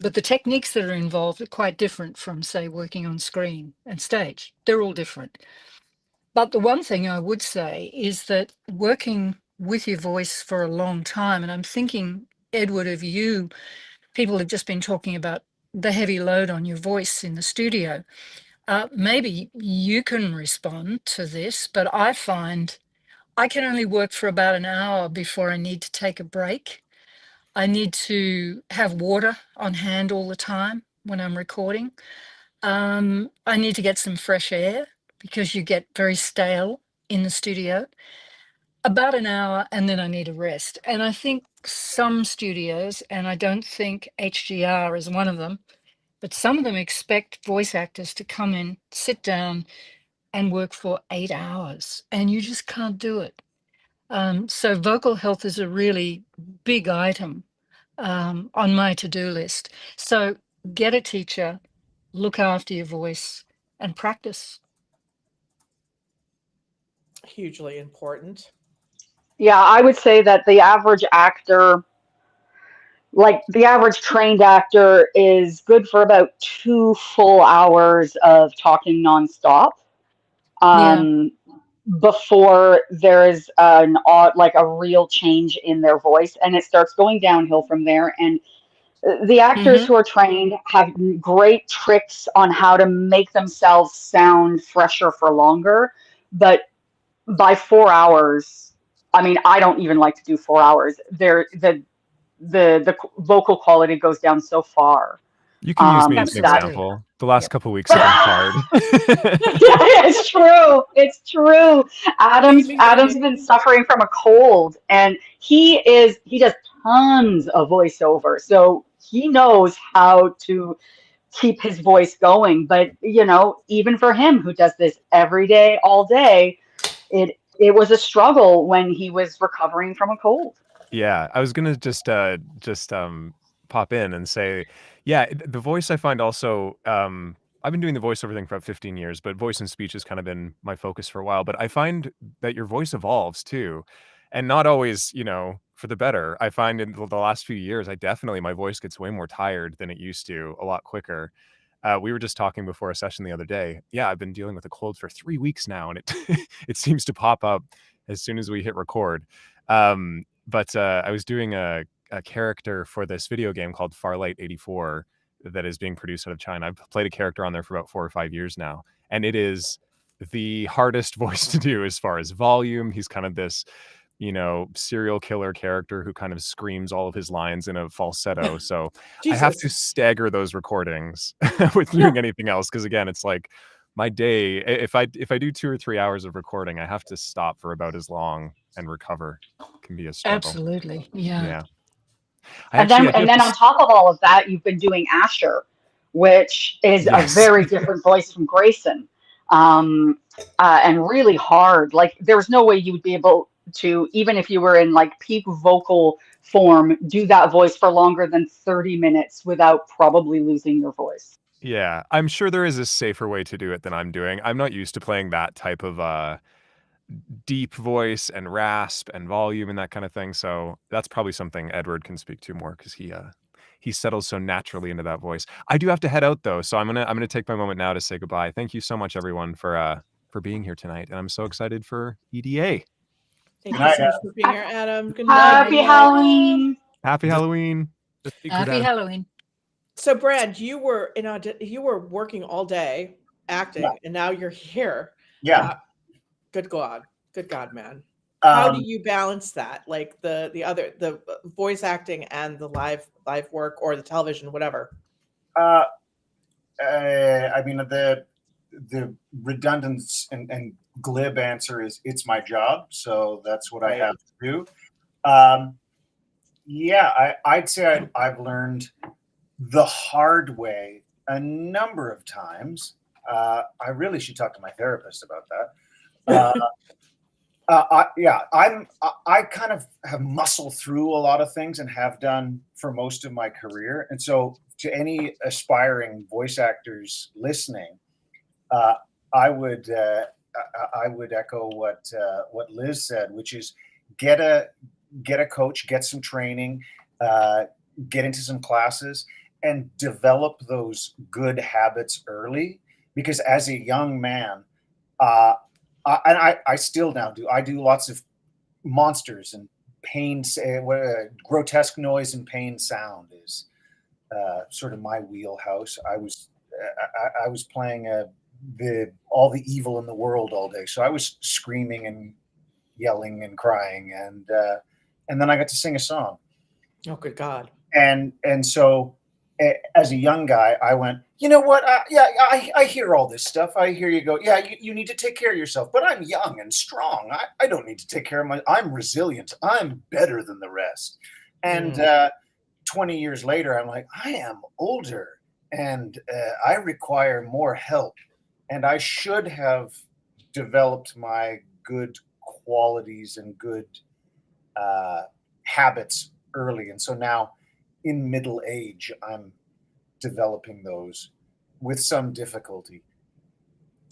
But the techniques that are involved are quite different from, say, working on screen and stage. They're all different. But the one thing I would say is that working with your voice for a long time, and I'm thinking, Edward, of you, people have just been talking about the heavy load on your voice in the studio. Maybe you can respond to this, but I find I can only work for about an hour before I need to take a break. I need to have water on hand all the time when I'm recording. I need to get some fresh air because you get very stale in the studio. About an hour, and then I need a rest. And I think some studios, and I don't think HGR is one of them, but some of them expect voice actors to come in, sit down, and work for 8 hours, and you just can't do it. So vocal health is a really big item on my to-do list. So get a teacher, look after your voice, and practice. Hugely important. Yeah, I would say that the average actor, like the average trained actor, is good for about 2 full hours of talking nonstop. Before there is a real change in their voice, and it starts going downhill from there. And the actors who are trained have great tricks on how to make themselves sound fresher for longer. But by 4 hours, I mean, I don't even like to do 4 hours. The vocal quality goes down so far. You can use me as an example. The last couple of weeks have been hard. Yeah, it's true. It's true. Adam's been suffering from a cold, and he does tons of voiceover, so he knows how to keep his voice going. But even for him, who does this every day, all day, it was a struggle when he was recovering from a cold. Yeah, I was gonna just pop in and say, yeah, the voice I find also, I've been doing the voiceover thing for about 15 years, but voice and speech has kind of been my focus for a while. But I find that your voice evolves too, and not always, for the better. I find in the last few years, my voice gets way more tired than it used to, a lot quicker. We were just talking before a session the other day. Yeah, I've been dealing with a cold for 3 weeks now, and it it seems to pop up as soon as we hit record. But I was doing a character for this video game called Farlight 84 that is being produced out of China. I've played a character on there for about 4 or 5 years now, and it is the hardest voice to do as far as volume. He's kind of this, serial killer character who kind of screams all of his lines in a falsetto. So I have to stagger those recordings with doing anything else. Cause again, it's like my day, if I do 2 or 3 hours of recording, I have to stop for about as long and recover. It can be a struggle. Absolutely. Yeah. And then on top of all of that, you've been doing Asher, which is a very different voice from Grayson. And really hard. Like there's no way you would be able to, even if you were in like peak vocal form, do that voice for longer than 30 minutes without probably losing your voice. Yeah, I'm sure there is a safer way to do it than I'm doing. I'm not used to playing that type of deep voice and rasp and volume and that kind of thing. So that's probably something Edward can speak to more because he settles so naturally into that voice. I do have to head out though, so I'm gonna take my moment now to say goodbye. Thank you so much, everyone, for being here tonight, and I'm so excited for EDA. Thank you so much for being here, Adam. Good night. Happy Halloween. Happy Halloween. Happy Halloween. So, Brad, you were working all day acting, and now you're here. Yeah. Good God, man. How do you balance that? Like the voice acting and the live work or the television, whatever. I mean, the redundant and glib answer is it's my job, so that's what I have to do. I'd say I've learned the hard way a number of times. I really should talk to my therapist about that. I kind of have muscled through a lot of things and have done for most of my career. And so to any aspiring voice actors listening, I would echo what Liz said, which is get a coach, get some training, get into some classes, and develop those good habits early. Because as a young man, I still now do. I do lots of monsters and pain. Grotesque noise and pain sound is sort of my wheelhouse. I was playing all the evil in the world all day, so I was screaming and yelling and crying, and then I got to sing a song. Oh, good God! And so, as a young guy, I went, you know what? I hear all this stuff. I hear you go, yeah, you need to take care of yourself. But I'm young and strong. I don't need to take care of I'm resilient. I'm better than the rest. And 20 years later, I'm like, I am older and I require more help. And I should have developed my good qualities and good habits early. And so now in middle age, I'm developing those with some difficulty.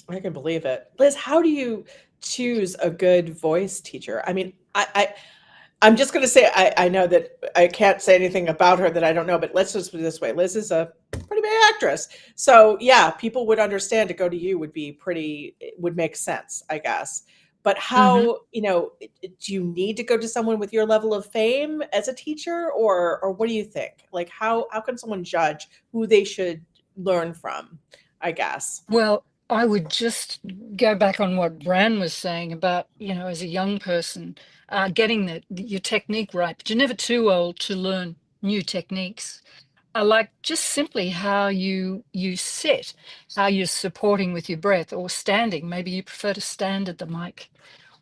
I can believe it. Liz, how do you choose a good voice teacher? I mean, I'm just going to say, I know that I can't say anything about her that I don't know, but let's just put it this way. Liz is a pretty big actress. So yeah, people would understand to go to you would make sense, I guess. But how, do you need to go to someone with your level of fame as a teacher, or what do you think? Like, how can someone judge who they should learn from, I guess? Well, I would just go back on what Bran was saying about, as a young person, getting your technique right. But you're never too old to learn new techniques. I like just simply how you sit, how you're supporting with your breath or standing. Maybe you prefer to stand at the mic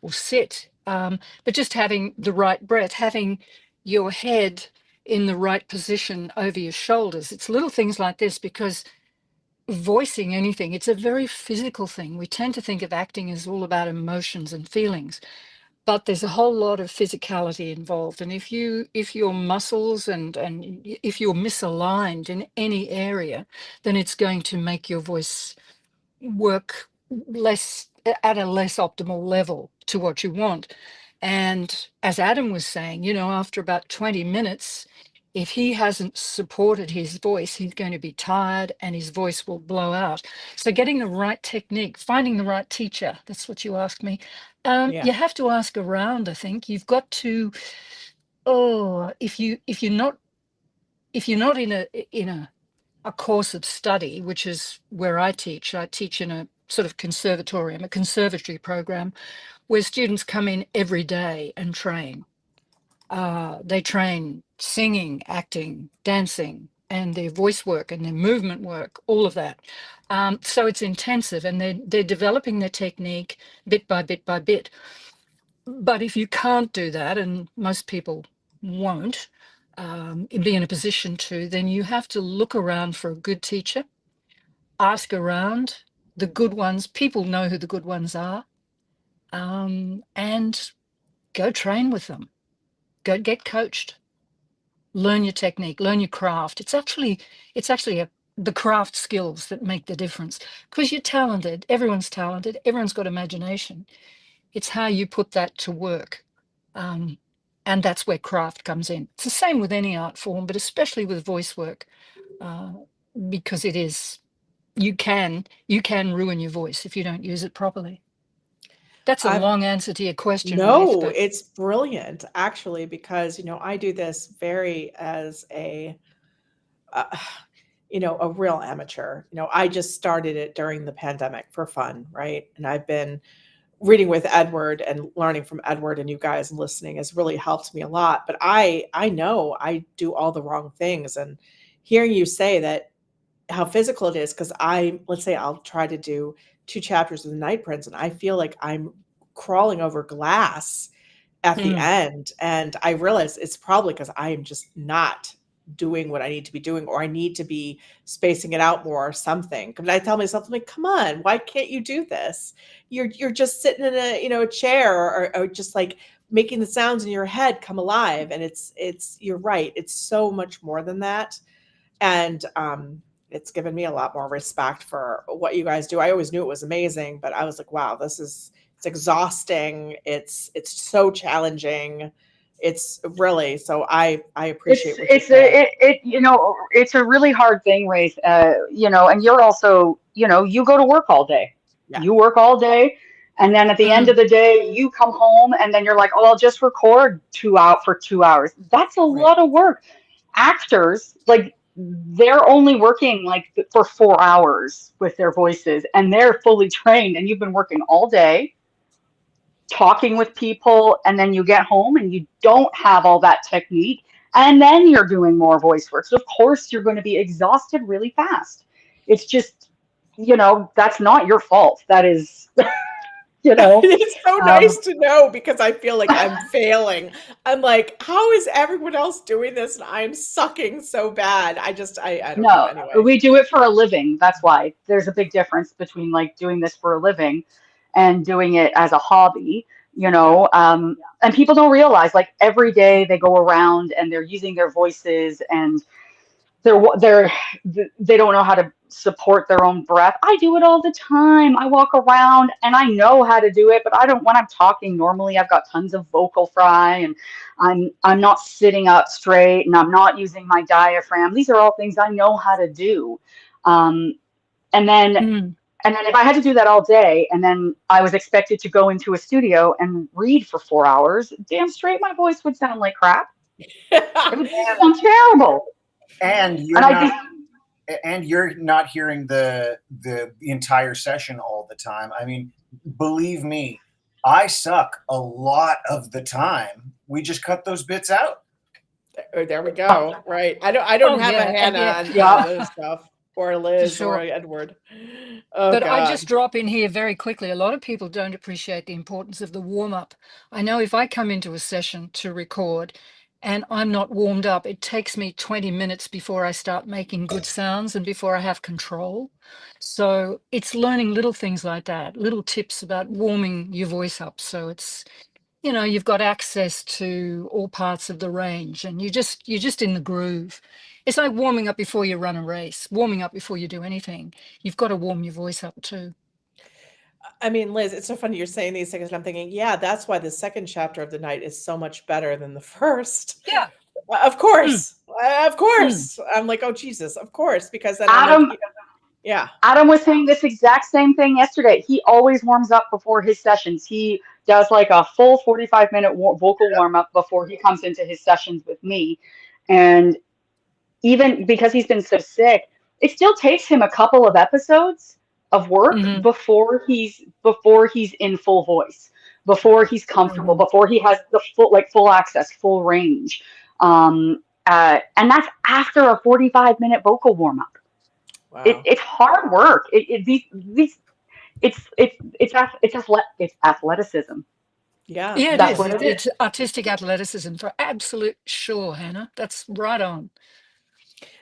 or sit, but just having the right breath, having your head in the right position over your shoulders. It's little things like this, because voicing anything, it's a very physical thing. We tend to think of acting as all about emotions and feelings, but there's a whole lot of physicality involved. And if your muscles and if you're misaligned in any area, then it's going to make your voice work at a less optimal level to what you want. And as Adam was saying, after about 20 minutes, If he hasn't supported his voice, he's going to be tired and his voice will blow out. So getting the right technique, finding the right teacher, that's what you asked me. You have to ask around, I think. You've got to, if you're not in a course of study, which is where I teach in a sort of conservatorium, a conservatory program, where students come in every day and train. They train singing, acting, dancing, and their voice work and their movement work, all of that. So it's intensive, and they're developing their technique bit by bit by bit. But if you can't do that, and most people won't be in a position to, then you have to look around for a good teacher, ask around the good ones. People know who the good ones are, and go train with them. Go get coached. Learn your technique, learn your craft. It's actually the craft skills that make the difference, because you're talented. Everyone's talented. Everyone's got imagination. It's how you put that to work. And that's where craft comes in. It's the same with any art form, but especially with voice work, because it is, you can ruin your voice if you don't use it properly. That's a long answer to your question. No, Raythe, it's brilliant, actually, because, I do this very as a, a real amateur. I just started it during the pandemic for fun, right? And I've been reading with Edward and learning from Edward, and you guys listening has really helped me a lot. But I know I do all the wrong things, and hearing you say that, how physical it is, because let's say I'll try to do 2 chapters of the Night Prince, and I feel like I'm crawling over glass at the end, and I realize it's probably because I am just not doing what I need to be doing, or I need to be spacing it out more or something. But I tell myself, I'm like, come on, why can't you do this? You're just sitting in a chair, or just like making the sounds in your head come alive. And it's you're right, it's so much more than that. And it's given me a lot more respect for what you guys do. I always knew it was amazing, but I was like, wow, it's exhausting. It's so challenging. It's really, so I appreciate what you said. It's a really hard thing, Raythe. And you're also, you go to work all day. Yeah. You work all day, and then at the end of the day, you come home, and then you're like, oh, I'll just record 2 hours. That's a lot of work. Actors, like, they're only working like for 4 hours with their voices, and they're fully trained, and you've been working all day talking with people, and then you get home and you don't have all that technique, and then you're doing more voice work. So of course you're going to be exhausted really fast. It's just, that's not your fault. That is, It's so nice to know, because I feel like I'm failing. I'm like, how is everyone else doing this? And I'm sucking so bad. I don't know. Anyway. We do it for a living. That's why there's a big difference between like doing this for a living and doing it as a hobby, and people don't realize, like, every day they go around and they're using their voices, and they don't know how to support their own breath. I do it all the time. I walk around and I know how to do it, but I don't, when I'm talking normally, I've got tons of vocal fry, and I'm not sitting up straight, and I'm not using my diaphragm. These are all things I know how to do. And then if I had to do that all day, and then I was expected to go into a studio and read for 4 hours, damn straight my voice would sound like crap. It would sound terrible. And you're not hearing the entire session all the time. I mean, believe me, I suck a lot of the time. We just cut those bits out. There we go. Right. I don't have a Hannah on those stuff, or Liz, or Edward. But I just drop in here very quickly. A lot of people don't appreciate the importance of the warm-up. I know if I come into a session to record and I'm not warmed up, it takes me 20 minutes before I start making good sounds and before I have control. So it's learning little things like that, little tips about warming your voice up. So it's, you've got access to all parts of the range, and you're just in the groove. It's like warming up before you run a race, warming up before you do anything. You've got to warm your voice up too. I mean, Liz, it's so funny you're saying these things, and I'm thinking, yeah, that's why the second chapter of the night is so much better than the first. Yeah. Of course. Of course. I'm like, oh Jesus, of course, because then Adam, I'm like, yeah. Adam was saying this exact same thing yesterday. He always warms up before his sessions. He does like a full 45-minute vocal warm up before he comes into his sessions with me. And even because he's been so sick, it still takes him a couple of episodes of work before he's in full voice, before he's comfortable, before he has the full access, full range. And that's after a 45-minute vocal warm up. Wow. It's hard work. It's athleticism. Yeah. Yeah, That's it is. what it is. It's artistic athleticism for absolute sure, Hannah. That's right on.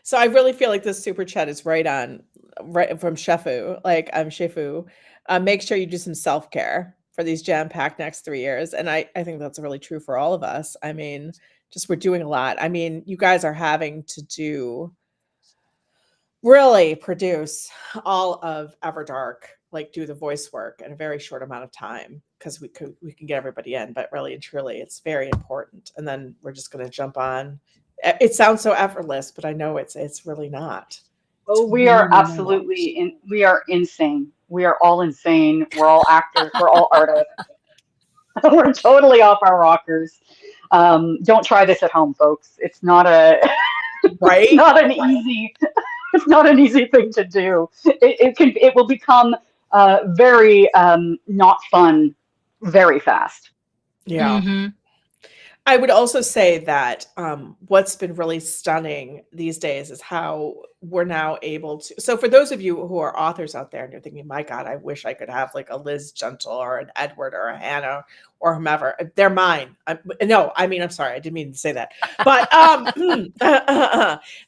So I really feel like this super chat is right on, right from Shefu. Like, Shefu. Make sure you do some self-care for these jam-packed next 3 years. And I think that's really true for all of us. I mean, just we're doing a lot. I mean, you guys are having to really produce all of Everdark, like do the voice work in a very short amount of time, because we can get everybody in, but really and truly it's very important. And then we're just going to jump on. It sounds so effortless, but I know it's really not. Oh, we are absolutely we are insane. We are all insane. We're all actors. We're all artists. We're totally off our rockers. Don't try this at home, folks. It's not a right. It's not an easy. It's not an easy thing to do. It will become very not fun very fast. Yeah. I would also say that what's been really stunning these days is how we're now able to. So for those of you who are authors out there and you're thinking, my God, I wish I could have like a Liz Gentle or an Edward or a Hannah or whomever. They're mine. I'm sorry. I didn't mean to say that. But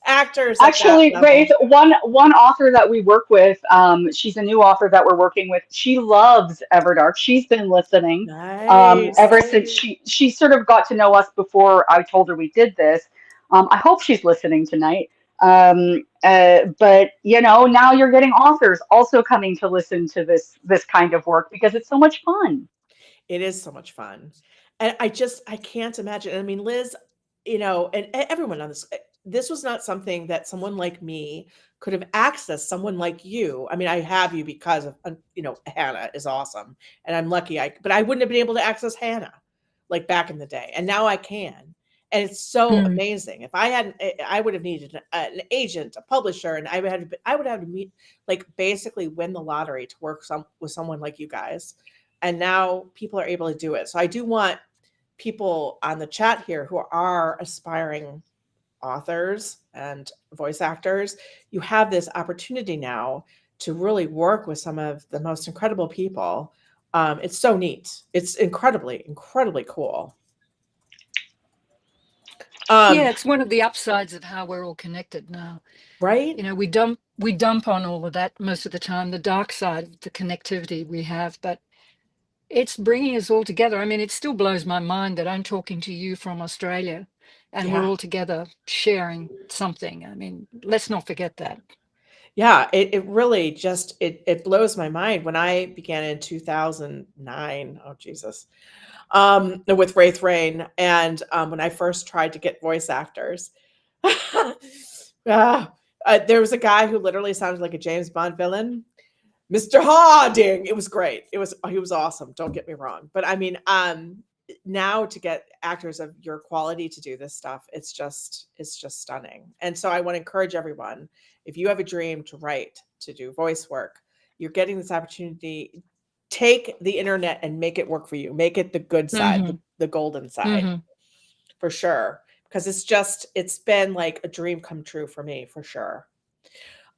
actors. Actually, Raythe, one author that we work with, she's a new author that we're working with. She loves Everdark. She's been listening ever since she sort of got to know us before I told her we did this. I hope she's listening tonight. But now you're getting authors also coming to listen to this kind of work because it's so much fun. It is so much fun. And I can't imagine. I mean, Liz, and everyone on this was not something that someone like me could have accessed. Someone like you. I mean, I have you because of, Hannah is awesome. And I'm lucky but I wouldn't have been able to access Hannah like back in the day. And now I can. And it's so amazing. If I hadn't, I would have needed an agent, a publisher, and I would have to meet, like, basically win the lottery to work with someone like you guys. And now people are able to do it. So I do want people on the chat here who are aspiring authors and voice actors. You have this opportunity now to really work with some of the most incredible people. It's so neat. It's incredibly, incredibly cool. Yeah, it's one of the upsides of how we're all connected now. Right? We dump on all of that most of the time, the dark side of the connectivity we have, but it's bringing us all together. I mean, it still blows my mind that I'm talking to you from Australia and we're all together sharing something. I mean, let's not forget that. Yeah, it really just, it blows my mind. When I began in 2009, oh Jesus, with Raythe Rain, and when I first tried to get voice actors, there was a guy who literally sounded like a James Bond villain, Mr. Harding. It was great. He was awesome. Don't get me wrong, but I mean, now to get actors of your quality to do this stuff, it's just stunning. And so I want to encourage everyone, if you have a dream to write, to do voice work, you're getting this opportunity. Take the internet and make it work for you. Make it the good side, the golden side, for sure. Because it's been like a dream come true for me, for sure.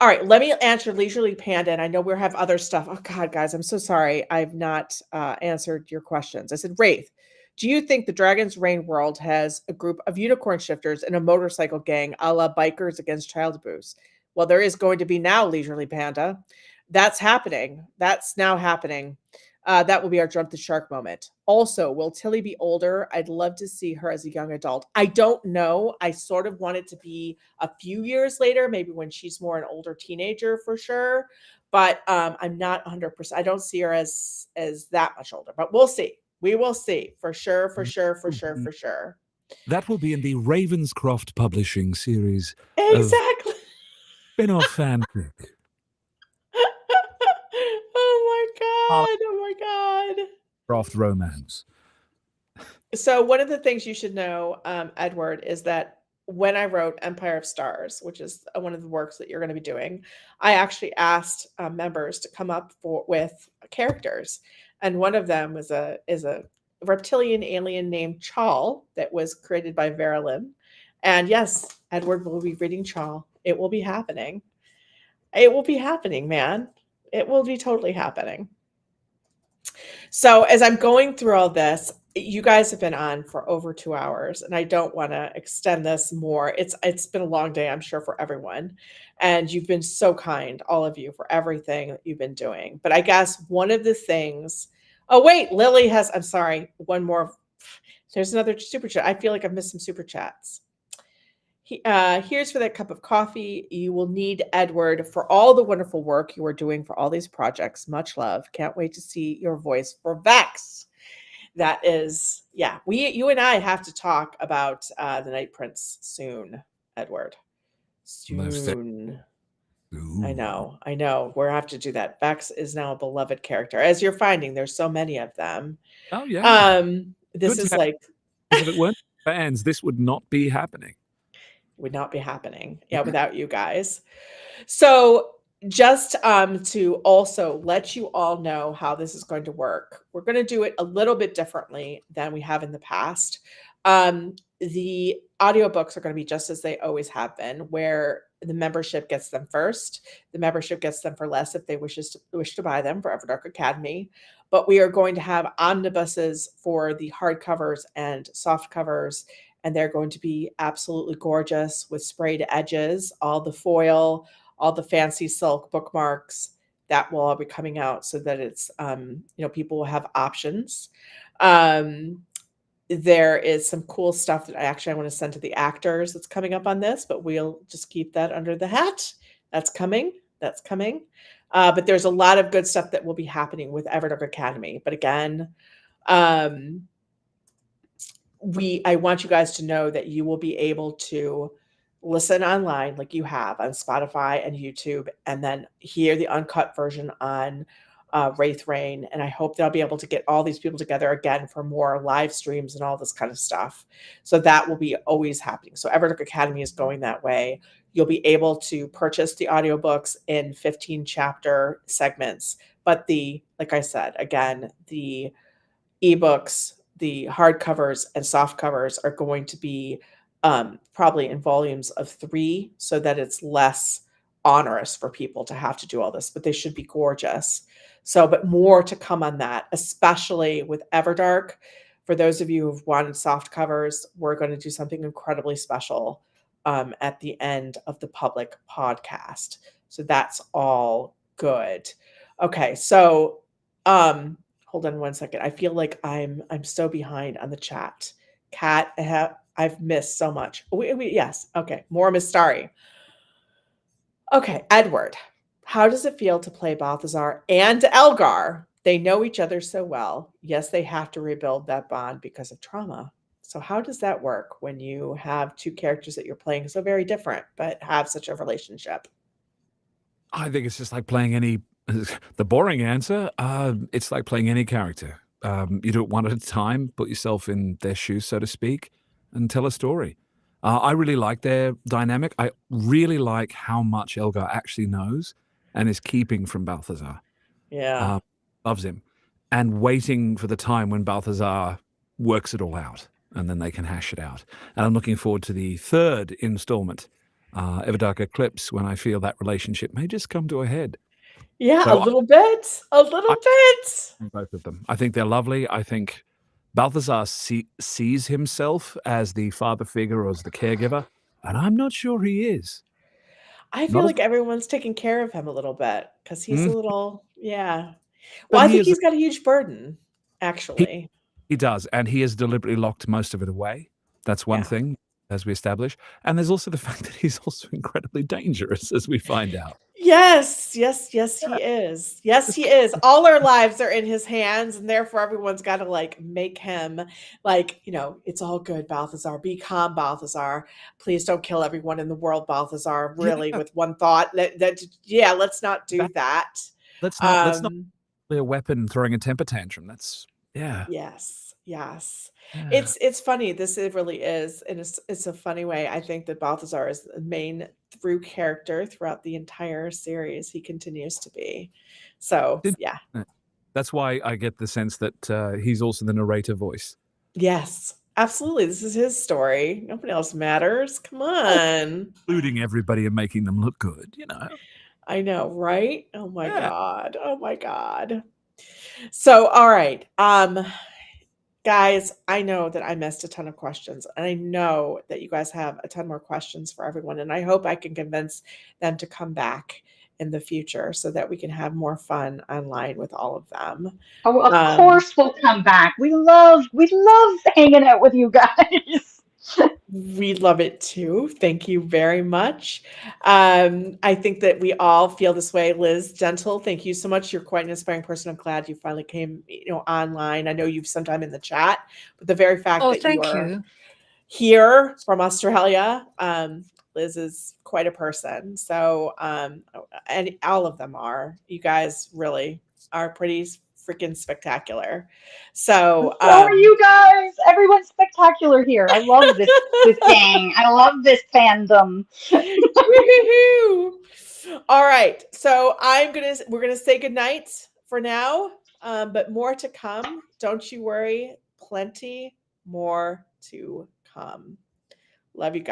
All right, let me answer Leisurely Panda, and I know we have other stuff. Oh God, guys, I'm so sorry I've not answered your questions. I said, Raythe, do you think the Dragon's Reign world has a group of unicorn shifters and a motorcycle gang a la Bikers Against Child Abuse? Well, there is going to be now, Leisurely Panda. That's happening. That's now happening. That will be our Jump the Shark moment. Also, will Tilly be older? I'd love to see her as a young adult. I don't know. I sort of want it to be a few years later, maybe when she's more an older teenager for sure. But I'm not 100%. I don't see her as that much older, but we'll see. We will see for sure, for sure, for sure, for sure. That will be in the Ravenscroft Publishing series. Exactly. Spin-off fanfic. Oh my god. Croft romance. So one of the things you should know, Edward, is that when I wrote Empire of Stars, which is one of the works that you're going to be doing, I actually asked members to come up with characters, and one of them is a reptilian alien named Chal that was created by Verilyn. And yes, Edward will be reading Chal. It will be happening. It will be happening, man. It will be totally happening. So as I'm going through all this, you guys have been on for over 2 hours, and I don't want to extend this more. It's been a long day, I'm sure, for everyone. And you've been so kind, all of you, for everything that you've been doing. But I guess one of the things, oh wait, Lily has, I'm sorry, one more. There's another super chat. I feel like I've missed some super chats. Here's for that cup of coffee. You will need Edward for all the wonderful work you are doing for all these projects. Much love. Can't wait to see your voice for Vex. That is, yeah, you and I have to talk about the Night Prince soon, Edward. Soon. I know. We'll have to do that. Vex is now a beloved character. As you're finding, there's so many of them. Oh, yeah. This is like... If it weren't fans, this would not be happening. Would not be happening, without you guys. So just to also let you all know how this is going to work, we're going to do it a little bit differently than we have in the past. The audiobooks are going to be just as they always have been, where the membership gets them first. The membership gets them for less if they wish to buy them for Everdark Academy. But we are going to have omnibuses for the hardcovers and soft covers, and they're going to be absolutely gorgeous with sprayed edges, all the foil, all the fancy silk bookmarks. That will all be coming out so that it's, people will have options. There is some cool stuff that I want to send to the actors that's coming up on this, but we'll just keep that under the hat. That's coming. But there's a lot of good stuff that will be happening with Everdark Academy. But again, I want you guys to know that you will be able to listen online like you have on Spotify and YouTube, and then hear the uncut version on Raythe Rain. And I hope that I'll be able to get all these people together again for more live streams and all this kind of stuff. So that will be always happening. So Everdark Academy is going that way. You'll be able to purchase the audiobooks in 15 chapter segments. But like I said, again, the ebooks, the hardcovers and soft covers are going to be probably in volumes of 3, so that it's less onerous for people to have to do all this, but they should be gorgeous. So, but more to come on that, especially with Everdark. For those of you who've wanted soft covers, we're going to do something incredibly special at the end of the public podcast. So that's all good. Okay, so hold on one second. I feel like I'm so behind on the chat. Kat, I've missed so much. Yes. Okay. More Miss Starry. Okay, Edward. How does it feel to play Balthazar and Elgar? They know each other so well. Yes, they have to rebuild that bond because of trauma. So how does that work when you have two characters that you're playing so very different, but have such a relationship? I think it's just like playing any... The boring answer, it's like playing any character. You do it one at a time, put yourself in their shoes, so to speak, and tell a story. I really like their dynamic. I really like how much Elgar actually knows and is keeping from Balthazar. Yeah. Loves him. And waiting for the time when Balthazar works it all out, and then they can hash it out. And I'm looking forward to the 3rd installment, Everdark Eclipse, when I feel that relationship may just come to a head. Yeah, So a little bit. Both of them. I think they're lovely. I think Balthazar sees himself as the father figure or as the caregiver, and I'm not sure he is. I feel like everyone's taking care of him a little bit because he's a little, yeah. But Well, I think he's got a huge burden, actually. He does, and he has deliberately locked most of it away. That's one thing, as we establish. And there's also the fact that he's also incredibly dangerous, as we find out. Yes, yes, yes, he is. Yes, he is. All our lives are in his hands, and therefore everyone's got to like make him like, it's all good, Balthazar. Be calm, Balthazar. Please don't kill everyone in the world, Balthazar. Really, with one thought. Let's not do that. Let's not be a weapon throwing a temper tantrum. That's Yes, yes. Yeah. It's funny. It really is, and it's a funny way. I think that Balthazar is the main through character throughout the entire series. He continues to be. So yeah. That's why I get the sense that he's also the narrator voice. Yes, absolutely. This is his story. Nobody else matters. Come on. Including everybody and making them look good, I know, right? Oh my God. Oh my God. So, all right. Guys, I know that I missed a ton of questions, and I know that you guys have a ton more questions for everyone, and I hope I can convince them to come back in the future so that we can have more fun online with all of them. Oh, of course we'll come back. We love hanging out with you guys. We love it too. Thank you very much. I think that we all feel this way. Liz Gentle, thank you so much. You're quite an inspiring person. I'm glad you finally came, online. I know you've sometime in the chat, but the very fact that you are here from Australia, Liz is quite a person. So, and all of them are. You guys really are pretty freaking spectacular. So are you guys. Everyone's spectacular here. I love this gang. I love this fandom. All right. So we're gonna say goodnight for now. But more to come. Don't you worry. Plenty more to come. Love you guys.